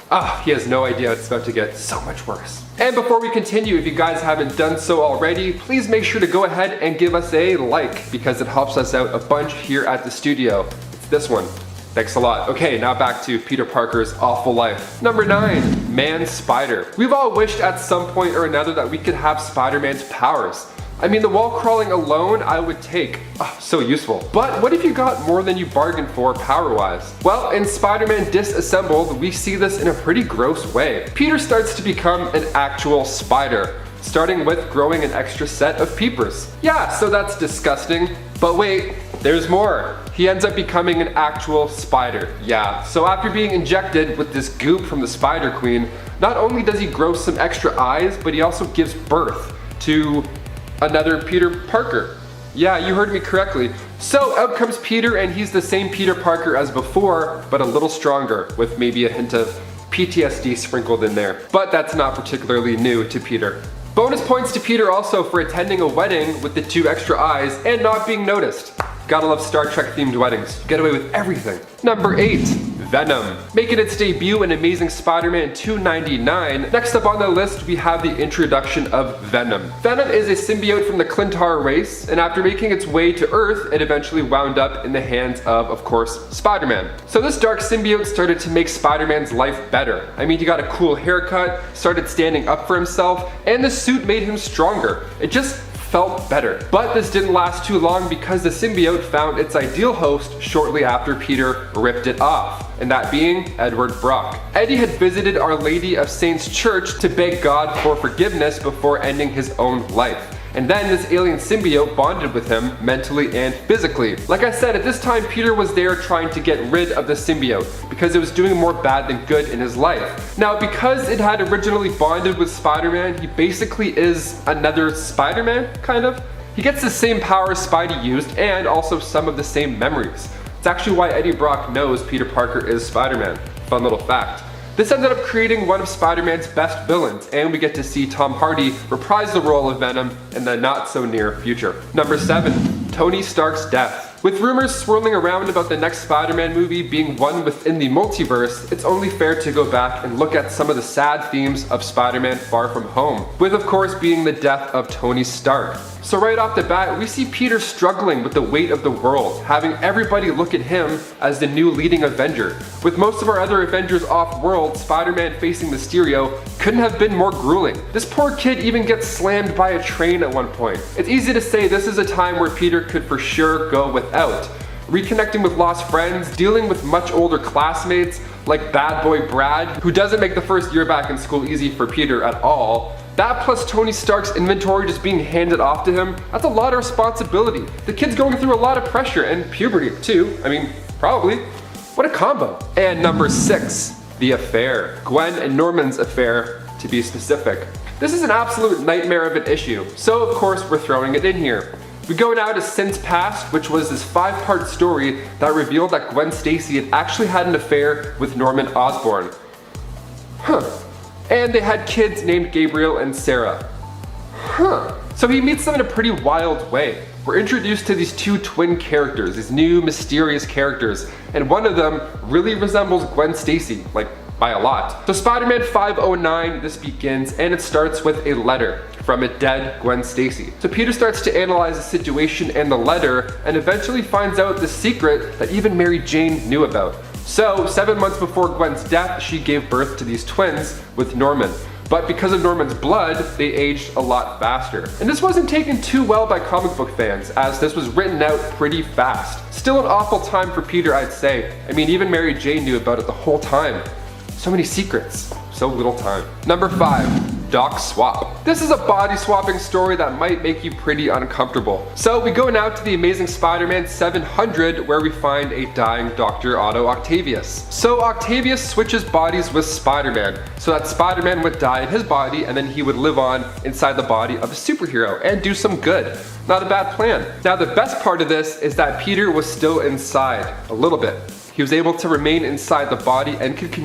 He has no idea it's about to get so much worse. And before we continue, if you guys haven't done so already, please make sure to go ahead and give us a like, because it helps us out a bunch here at the studio. It's this one. Thanks a lot. Okay, now back to Peter Parker's awful life. Number 9, Man Spider. We've all wished at some point or another that we could have Spider-Man's powers. I mean, the wall crawling alone I would take. So useful. But what if you got more than you bargained for power-wise? Well, in Spider-Man Disassembled, we see this in a pretty gross way. Peter starts to become an actual spider, starting with growing an extra set of peepers. Yeah, so that's disgusting. But wait, there's more. He ends up becoming an actual spider. Yeah, so after being injected with this goop from the Spider Queen, not only does he grow some extra eyes, but he also gives birth to another Peter Parker. Yeah, you heard me correctly. So out comes Peter, and he's the same Peter Parker as before, but a little stronger, with maybe a hint of PTSD sprinkled in there. But that's not particularly new to Peter. Bonus points to Peter also for attending a wedding with the 2 extra eyes and not being noticed. Gotta love Star Trek themed weddings. You get away with everything. Number 8, Venom. Making its debut in Amazing Spider-Man 299, next up on the list we have the introduction of Venom. Venom is a symbiote from the Clintar race, and after making its way to Earth, it eventually wound up in the hands of course, Spider-Man. So this dark symbiote started to make Spider-Man's life better. I mean, he got a cool haircut, started standing up for himself, and the suit made him stronger. It just felt better. But this didn't last too long because the symbiote found its ideal host shortly after Peter ripped it off, and that being Edward Brock. Eddie had visited Our Lady of Saints Church to beg God for forgiveness before ending his own life. And then this alien symbiote bonded with him mentally and physically. Like I said, at this time Peter was there trying to get rid of the symbiote because it was doing more bad than good in his life. Now, because it had originally bonded with Spider-Man, he basically is another Spider-Man, kind of. He gets the same powers Spidey used and also some of the same memories. It's actually why Eddie Brock knows Peter Parker is Spider-Man. Fun little fact. This ended up creating one of Spider-Man's best villains, and we get to see Tom Hardy reprise the role of Venom in the not so near future. Number 7, Tony Stark's death. With rumors swirling around about the next Spider-Man movie being one within the multiverse, it's only fair to go back and look at some of the sad themes of Spider-Man Far From Home, with of course being the death of Tony Stark. So right off the bat, we see Peter struggling with the weight of the world, having everybody look at him as the new leading Avenger. With most of our other Avengers off-world, Spider-Man facing Mysterio couldn't have been more grueling. This poor kid even gets slammed by a train at one point. It's easy to say this is a time where Peter could for sure go without. reconnecting with lost friends, dealing with much older classmates like bad boy Brad, who doesn't make the first year back in school easy for Peter at all. That plus Tony Stark's inventory just being handed off to him, that's a lot of responsibility. The kid's going through a lot of pressure and puberty too. I mean, probably. What a combo. And number 6, the affair. Gwen and Norman's affair, to be specific. This is an absolute nightmare of an issue, so of course we're throwing it in here. We go now to Sins Past, which was this 5-part story that revealed that Gwen Stacy had actually had an affair with Norman Osborn. And they had kids named Gabriel and Sarah. So he meets them in a pretty wild way. We're introduced to these 2 twin characters, these new mysterious characters, and one of them really resembles Gwen Stacy, like by a lot. So Spider-Man 509, this begins, and it starts with a letter from a dead Gwen Stacy. So Peter starts to analyze the situation and the letter, and eventually finds out the secret that even Mary Jane knew about. So 7 months before Gwen's death, she gave birth to these twins with Norman. But because of Norman's blood, they aged a lot faster. And this wasn't taken too well by comic book fans, as this was written out pretty fast. Still an awful time for Peter, I'd say. I mean, even Mary Jane knew about it the whole time. So many secrets, so little time. Number 5, Doc Swap. This is a body swapping story that might make you pretty uncomfortable. So we go now to the Amazing Spider-Man 700, where we find a dying Dr. Otto Octavius. So Octavius switches bodies with Spider-Man, so that Spider-Man would die in his body and then he would live on inside the body of a superhero and do some good. Not a bad plan. Now the best part of this is that Peter was still inside, a little bit. He was able to remain inside the body and could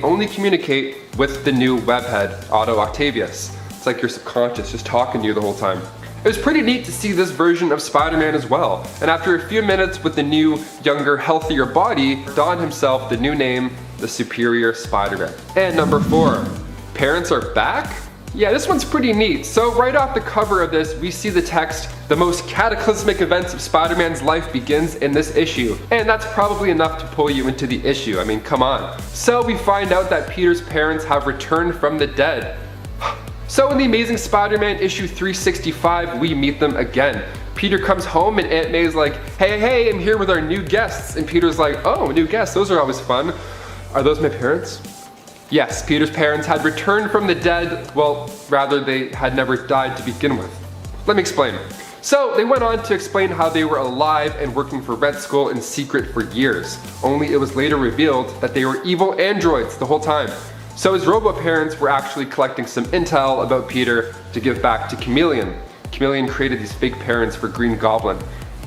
only communicate with the new webhead, Otto Octavius. It's like your subconscious just talking to you the whole time. It was pretty neat to see this version of Spider-Man as well. And after a few minutes with the new, younger, healthier body, donned himself the new name, the Superior Spider-Man. And number 4, parents are back? Yeah, this one's pretty neat. So right off the cover of this, we see the text, "The most cataclysmic events of Spider-Man's life begins in this issue." And that's probably enough to pull you into the issue. I mean, come on. So we find out that Peter's parents have returned from the dead. So in the Amazing Spider-Man issue 365, we meet them again. Peter comes home and Aunt May's like, hey, I'm here with our new guests. And Peter's like, oh, new guests, those are always fun. Are those my parents? Yes, Peter's parents had returned from the dead. Well, rather they had never died to begin with. Let me explain. So they went on to explain how they were alive and working for Red Skull in secret for years. Only it was later revealed that they were evil androids the whole time. So his robo-parents were actually collecting some intel about Peter to give back to Chameleon. Chameleon created these fake parents for Green Goblin.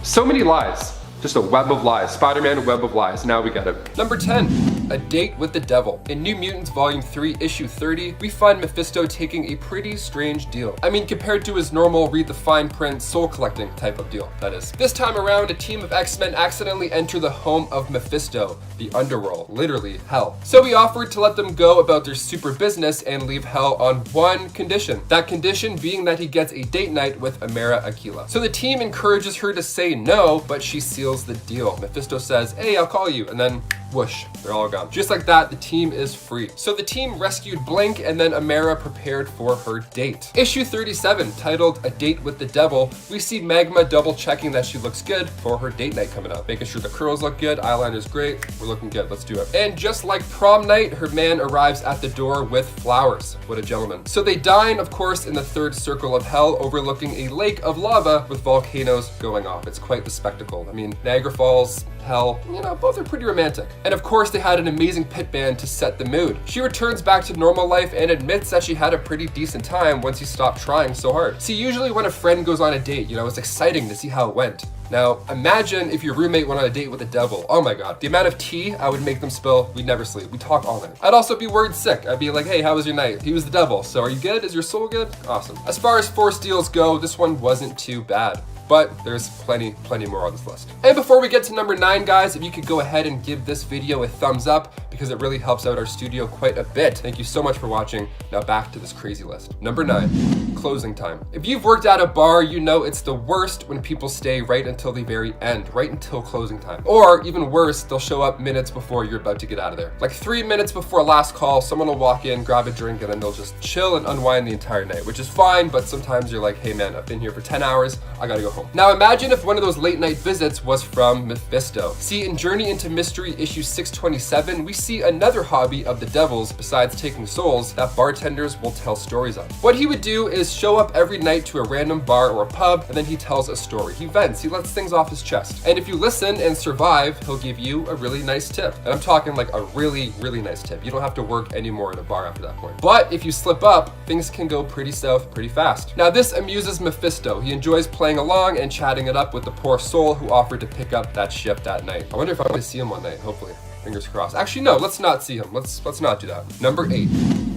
So many lies. Just a web of lies. Spider-Man web of lies. Now we get it. Number 10. A Date with the Devil. In New Mutants Volume 3, Issue 30, we find Mephisto taking a pretty strange deal. I mean, compared to his normal read the fine print soul collecting type of deal, that is. This time around, a team of X-Men accidentally enter the home of Mephisto, the underworld, literally hell. So he offered to let them go about their super business and leave hell on one condition. That condition being that he gets a date night with Amara Aquila. So the team encourages her to say no, but she seals the deal. Mephisto says, hey, I'll call you, and then whoosh, they're all gone. Just like that, the team is free. So the team rescued Blink, and then Amara prepared for her date. Issue 37, titled A Date with the Devil, we see Magma double checking that she looks good for her date night coming up. Making sure the curls look good, eyeliner's great, we're looking good, let's do it. And just like prom night, her man arrives at the door with flowers. What a gentleman. So they dine, of course, in the third circle of hell, overlooking a lake of lava with volcanoes going off. It's quite the spectacle. I mean, Niagara Falls, hell, you know, both are pretty romantic. And of course, they had an amazing pit band to set the mood. She returns back to normal life and admits that she had a pretty decent time once he stopped trying so hard. See, usually when a friend goes on a date, you know, it's exciting to see how it went. Now, imagine if your roommate went on a date with the devil. Oh my God. The amount of tea I would make them spill, we'd never sleep. We'd talk all night. I'd also be worried sick. I'd be like, hey, how was your night? He was the devil. So are you good? Is your soul good? Awesome. As far as force deals go, this one wasn't too bad. But there's plenty more on this list. And before we get to number 9, guys, if you could go ahead and give this video a thumbs up, because it really helps out our studio quite a bit. Thank you so much for watching. Now back to this crazy list. Number 9, closing time. If you've worked at a bar, you know it's the worst when people stay right until the very end, right until closing time. Or even worse, they'll show up minutes before you're about to get out of there. Like 3 minutes before last call, someone will walk in, grab a drink, and then they'll just chill and unwind the entire night, which is fine, but sometimes you're like, hey man, I've been here for 10 hours, I gotta go home. Now imagine if one of those late night visits was from Mephisto. See, in Journey into Mystery issue 627, we see another hobby of the devil's besides taking souls that bartenders will tell stories of. What he would do is show up every night to a random bar or a pub, and then he tells a story. He vents, he lets things off his chest. And if you listen and survive, he'll give you a really nice tip. And I'm talking like a really, really nice tip. You don't have to work anymore in a bar after that point. But if you slip up, things can go pretty south pretty fast. Now this amuses Mephisto. He enjoys playing along and chatting it up with the poor soul who offered to pick up that shift that night. I wonder if I'm gonna see him one night, hopefully. Fingers crossed. Actually, no, let's not see him. Let's not do that. Number 8.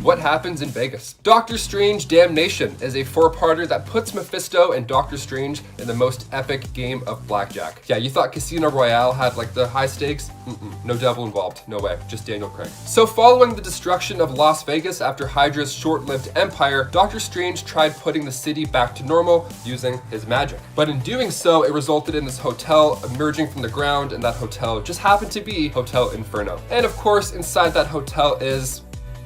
What happens in Vegas? Doctor Strange Damnation is a 4-parter that puts Mephisto and Doctor Strange in the most epic game of blackjack. Yeah, you thought Casino Royale had like the high stakes? No devil involved, no way, just Daniel Craig. So following the destruction of Las Vegas after Hydra's short-lived empire, Doctor Strange tried putting the city back to normal using his magic. But in doing so, it resulted in this hotel emerging from the ground, and that hotel just happened to be Hotel Inferno. And of course, inside that hotel is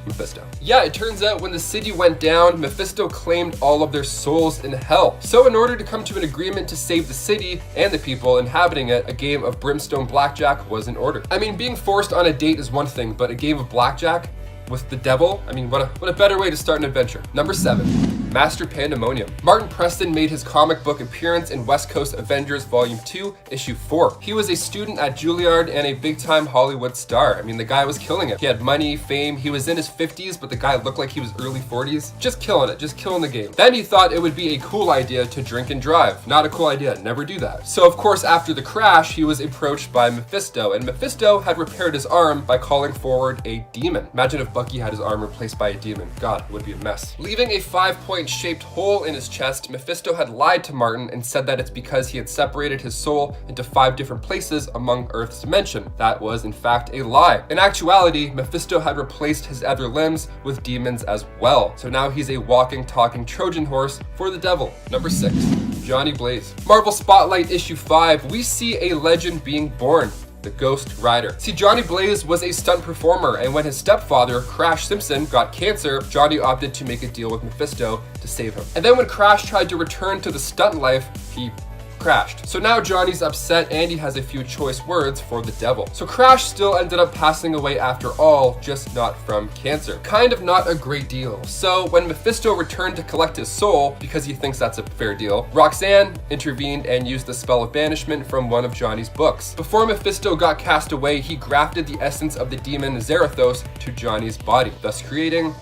Mephisto. Yeah, it turns out when the city went down, Mephisto claimed all of their souls in hell. So in order to come to an agreement to save the city and the people inhabiting it, a game of brimstone blackjack was in order. I mean, being forced on a date is one thing, but a game of blackjack with the devil? I mean, what a better way to start an adventure. Number 7, Master Pandemonium. Martin Preston made his comic book appearance in West Coast Avengers Volume 2, Issue 4. He was a student at Juilliard and a big-time Hollywood star. I mean, the guy was killing it. He had money, fame, he was in his 50s, but the guy looked like he was early 40s. Just killing it, just killing the game. Then he thought it would be a cool idea to drink and drive. Not a cool idea, never do that. So of course, after the crash, he was approached by Mephisto, and Mephisto had repaired his arm by calling forward a demon. Imagine if Bucky had his arm replaced by a demon. God, it would be a mess. Leaving a 5-point shaped hole in his chest, Mephisto had lied to Martin and said that it's because he had separated his soul into 5 different places among Earth's dimension. That was in fact a lie. In actuality, Mephisto had replaced his other limbs with demons as well. So now he's a walking, talking Trojan horse for the devil. Number 6, Johnny Blaze. Marvel Spotlight issue 5, we see a legend being born. The Ghost Rider. See, Johnny Blaze was a stunt performer, and when his stepfather, Crash Simpson, got cancer, Johnny opted to make a deal with Mephisto to save him. And then when Crash tried to return to the stunt life, he crashed. So now Johnny's upset and he has a few choice words for the devil. So Crash still ended up passing away after all, just not from cancer. Kind of not a great deal. So when Mephisto returned to collect his soul, because he thinks that's a fair deal, Roxanne intervened and used the spell of banishment from one of Johnny's books. Before Mephisto got cast away, he grafted the essence of the demon Zarathos to Johnny's body, thus creating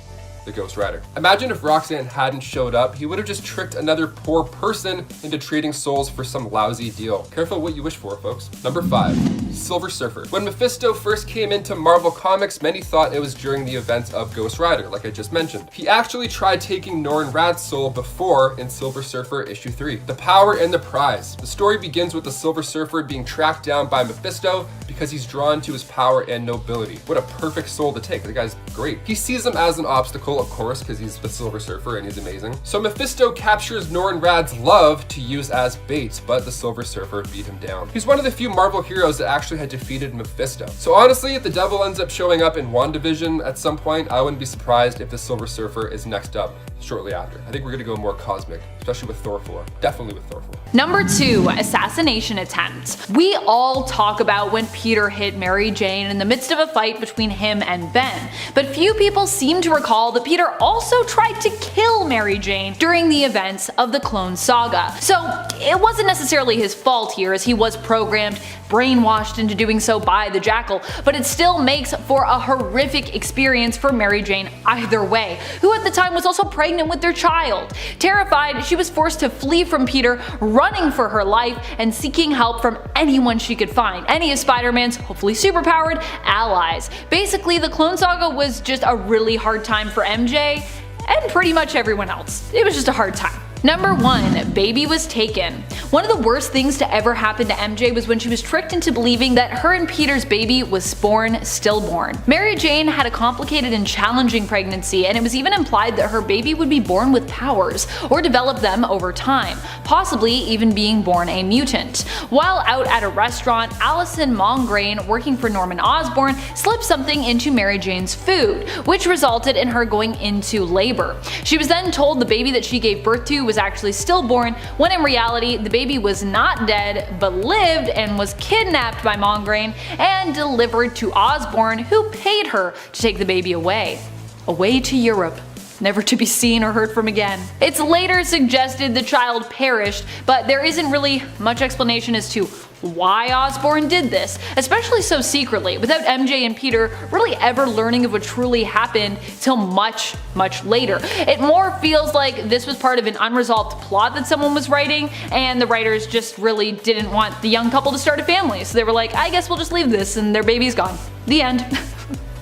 the Ghost Rider. Imagine if Roxanne hadn't showed up, he would have just tricked another poor person into trading souls for some lousy deal. Careful what you wish for, folks. Number 5, Silver Surfer. When Mephisto first came into Marvel Comics, many thought it was during the events of Ghost Rider, like I just mentioned. He actually tried taking Norrin Radd's soul before in Silver Surfer issue 3. The Power and the Prize. The story begins with the Silver Surfer being tracked down by Mephisto because he's drawn to his power and nobility. What a perfect soul to take. The guy's great. He sees him as an obstacle, of course, because he's the Silver Surfer and he's amazing. So Mephisto captures Norrin Radd's love to use as bait, but the Silver Surfer beat him down. He's one of the few Marvel heroes that actually had defeated Mephisto. So honestly, if the devil ends up showing up in WandaVision at some point, I wouldn't be surprised if the Silver Surfer is next up shortly after. I think we're gonna go more cosmic, especially with Thor 4. Definitely with Thor 4. Number 2, assassination attempt. We all talk about when Peter hit Mary Jane in the midst of a fight between him and Ben, but few people seem to recall that Peter also tried to kill Mary Jane during the events of the Clone Saga. So it wasn't necessarily his fault here, as he was programmed, brainwashed into doing so by the Jackal, but it still makes for a horrific experience for Mary Jane either way, who at the time was also pregnant with their child. Terrified, she was forced to flee from Peter, running for her life and seeking help from anyone she could find, any of Spider-Man's hopefully superpowered allies. Basically, the Clone Saga was just a really hard time for MJ and pretty much everyone else. It was just a hard time. Number 1. Baby was taken. One of the worst things to ever happen to MJ was when she was tricked into believing that her and Peter's baby was born stillborn. Mary Jane had a complicated and challenging pregnancy, and it was even implied that her baby would be born with powers, or develop them over time, possibly even being born a mutant. While out at a restaurant, Allison Mongrain, working for Norman Osborn, slipped something into Mary Jane's food, which resulted in her going into labor. She was then told the baby that she gave birth to was actually stillborn, when in reality the baby was not dead but lived and was kidnapped by Mongrain and delivered to Osborn, who paid her to take the baby away to Europe, never to be seen or heard from again. It's later suggested the child perished, but there isn't really much explanation as to why Osborn did this, especially so secretly, without MJ and Peter really ever learning of what truly happened till much later. It more feels like this was part of an unresolved plot that someone was writing, and the writers just really didn't want the young couple to start a family, so they were like, I guess we'll just leave this, and their baby's gone. The end.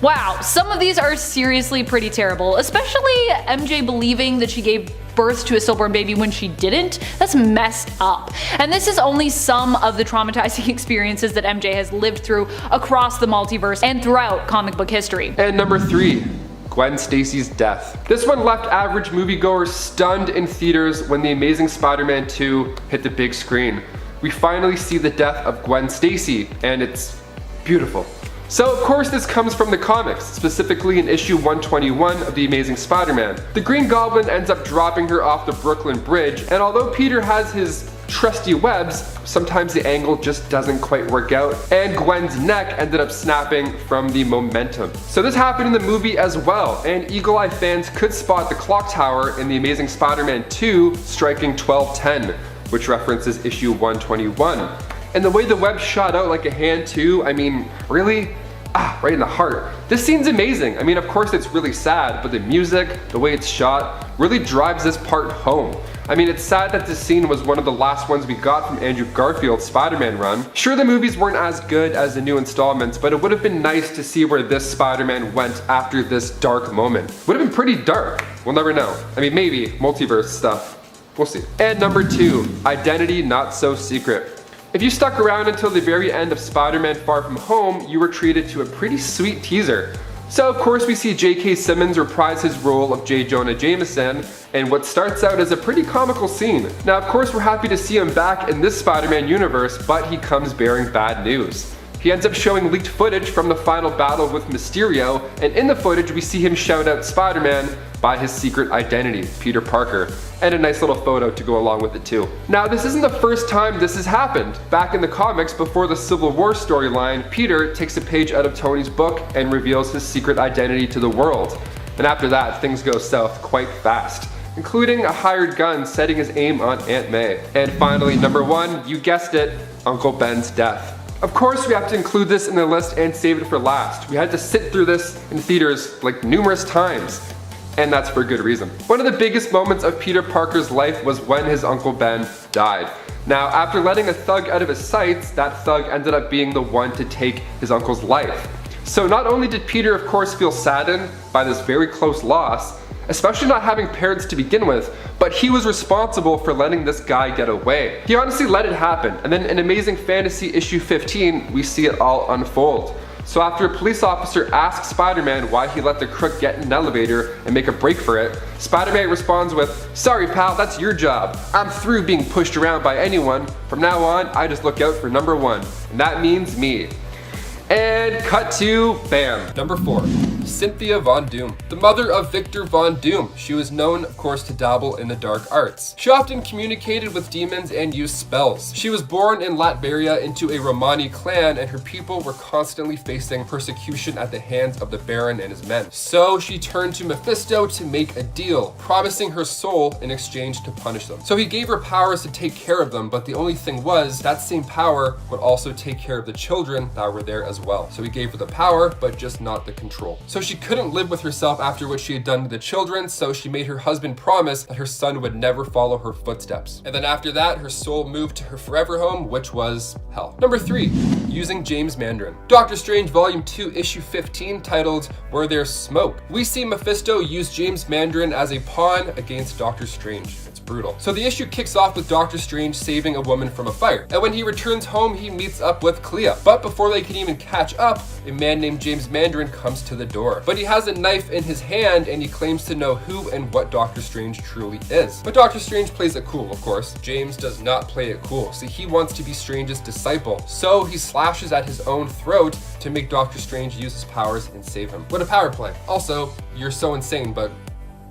Wow, some of these are seriously pretty terrible, especially MJ believing that she gave birth to a stillborn baby when she didn't. That's messed up. And this is only some of the traumatizing experiences that MJ has lived through across the multiverse and throughout comic book history. And number 3. Gwen Stacy's death. This one left average moviegoers stunned in theaters when The Amazing Spider-Man 2 hit the big screen. We finally see the death of Gwen Stacy, and it's beautiful. So of course this comes from the comics, specifically in issue 121 of The Amazing Spider-Man. The Green Goblin ends up dropping her off the Brooklyn Bridge, and although Peter has his trusty webs, sometimes the angle just doesn't quite work out, and Gwen's neck ended up snapping from the momentum. So this happened in the movie as well, and Eagle Eye fans could spot the clock tower in The Amazing Spider-Man 2 striking 12:10, which references issue 121. And the way the web shot out like a hand too, I mean, really? Right in the heart. This scene's amazing. I mean, of course it's really sad, but the music, the way it's shot, really drives this part home. I mean, it's sad that this scene was one of the last ones we got from Andrew Garfield's Spider-Man run. Sure, the movies weren't as good as the new installments, but it would have been nice to see where this Spider-Man went after this dark moment. Would have been pretty dark. We'll never know. I mean, maybe multiverse stuff. We'll see. And number 2, identity not so secret. If you stuck around until the very end of Spider-Man Far From Home, you were treated to a pretty sweet teaser. So of course we see J.K. Simmons reprise his role of J. Jonah Jameson in what starts out as a pretty comical scene. Now of course we're happy to see him back in this Spider-Man universe, but he comes bearing bad news. He ends up showing leaked footage from the final battle with Mysterio, and in the footage we see him shout out Spider-Man by his secret identity, Peter Parker, and a nice little photo to go along with it too. Now this isn't the first time this has happened. Back in the comics before the Civil War storyline, Peter takes a page out of Tony's book and reveals his secret identity to the world. And after that, things go south quite fast, including a hired gun setting his aim on Aunt May. And finally, number 1, you guessed it, Uncle Ben's death. Of course we have to include this in the list and save it for last. We had to sit through this in theaters like numerous times, and that's for good reason. One of the biggest moments of Peter Parker's life was when his Uncle Ben died. Now after letting a thug out of his sights, that thug ended up being the one to take his uncle's life. So not only did Peter of course feel saddened by this very close loss, especially not having parents to begin with, but he was responsible for letting this guy get away. He honestly let it happen, and then in Amazing Fantasy issue 15, we see it all unfold. So after a police officer asks Spider-Man why he let the crook get in an elevator and make a break for it, Spider-Man responds with, "Sorry pal, that's your job. I'm through being pushed around by anyone. From now on, I just look out for number 1, and that means me." And cut to bam. Number 4. Cynthia Von Doom. The mother of Victor Von Doom. She was known, of course, to dabble in the dark arts. She often communicated with demons and used spells. She was born in Latveria into a Romani clan, and her people were constantly facing persecution at the hands of the Baron and his men. So she turned to Mephisto to make a deal, promising her soul in exchange to punish them. So he gave her powers to take care of them, but the only thing was, that same power would also take care of the children that were there as well. So he gave her the power, but just not the control. So she couldn't live with herself after what she had done to the children, so she made her husband promise that her son would never follow her footsteps. And then after that, her soul moved to her forever home, which was hell. Number 3, using James Mandarin. Doctor Strange Volume 2, Issue 15, titled Where There's Smoke. We see Mephisto use James Mandarin as a pawn against Doctor Strange. It's brutal. So the issue kicks off with Doctor Strange saving a woman from a fire. And when he returns home, he meets up with Clea. But before they can even catch up, a man named James Mandarin comes to the door. But he has a knife in his hand and he claims to know who and what Doctor Strange truly is. But Doctor Strange plays it cool, of course. James does not play it cool. See, he wants to be Strange's disciple. So he slashes at his own throat to make Doctor Strange use his powers and save him. What a power play. Also, you're so insane, but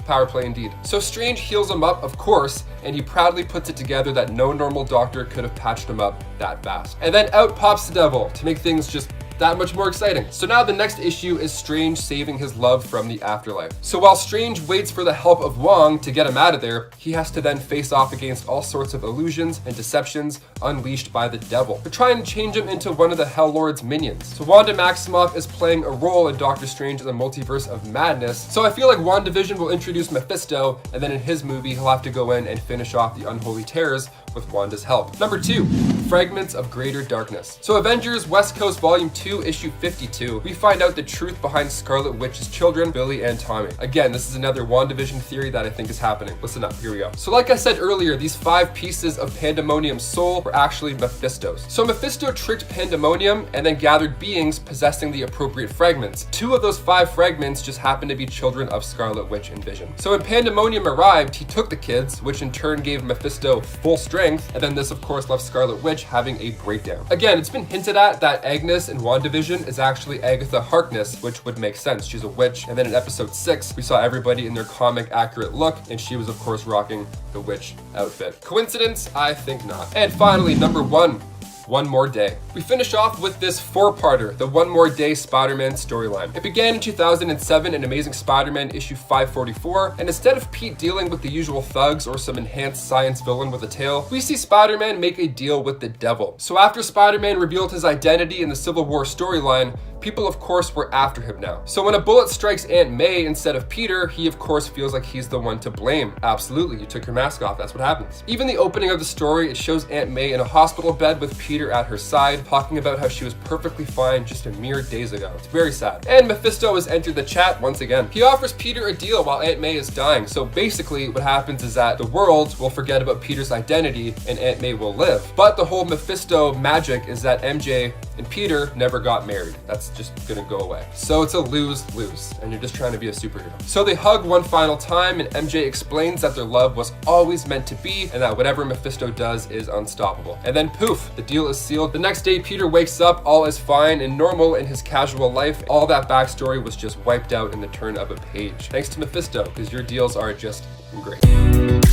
power play indeed. So Strange heals him up, of course, and he proudly puts it together that no normal doctor could have patched him up that fast. And then out pops the devil to make things just that much more exciting. So now the next issue is Strange saving his love from the afterlife. So while Strange waits for the help of Wong to get him out of there, he has to then face off against all sorts of illusions and deceptions unleashed by the devil to try and change him into one of the Hell Lord's minions. So Wanda Maximoff is playing a role in Doctor Strange in the Multiverse of Madness. So I feel like WandaVision will introduce Mephisto, and then in his movie he'll have to go in and finish off the Unholy Terrors with Wanda's help. Number 2, Fragments of Greater Darkness. So Avengers West Coast Volume 2, Issue 52, we find out the truth behind Scarlet Witch's children, Billy and Tommy. Again, this is another WandaVision theory that I think is happening. Listen up, here we go. So like I said earlier, these 5 pieces of Pandemonium's soul were actually Mephisto's. So Mephisto tricked Pandemonium and then gathered beings possessing the appropriate fragments. 2 of those 5 fragments just happened to be children of Scarlet Witch and Vision. So when Pandemonium arrived, he took the kids, which in turn gave Mephisto full strength, and then this of course left Scarlet Witch having a breakdown. Again, it's been hinted at that Agnes in WandaVision is actually Agatha Harkness, which would make sense. She's a witch, and then in episode 6, we saw everybody in their comic accurate look, and she was of course rocking the witch outfit. Coincidence? I think not. And finally, number 1, One More Day. We finish off with this 4-parter, the One More Day Spider-Man storyline. It began in 2007 in Amazing Spider-Man issue 544, and instead of Pete dealing with the usual thugs or some enhanced science villain with a tail, we see Spider-Man make a deal with the devil. So after Spider-Man revealed his identity in the Civil War storyline, people of course were after him now. So when a bullet strikes Aunt May instead of Peter, he of course feels like he's the one to blame. Absolutely, you took your mask off, that's what happens. Even the opening of the story, it shows Aunt May in a hospital bed with Peter at her side, talking about how she was perfectly fine just a mere days ago. It's very sad. And Mephisto has entered the chat once again. He offers Peter a deal while Aunt May is dying. So basically what happens is that the world will forget about Peter's identity and Aunt May will live. But the whole Mephisto magic is that MJ and Peter never got married. That's just gonna go away. So it's a lose-lose, and you're just trying to be a superhero. So they hug one final time, and MJ explains that their love was always meant to be, and that whatever Mephisto does is unstoppable. And then poof, the deal is sealed. The next day, Peter wakes up, all is fine and normal in his casual life. All that backstory was just wiped out in the turn of a page. Thanks to Mephisto, because your deals are just great.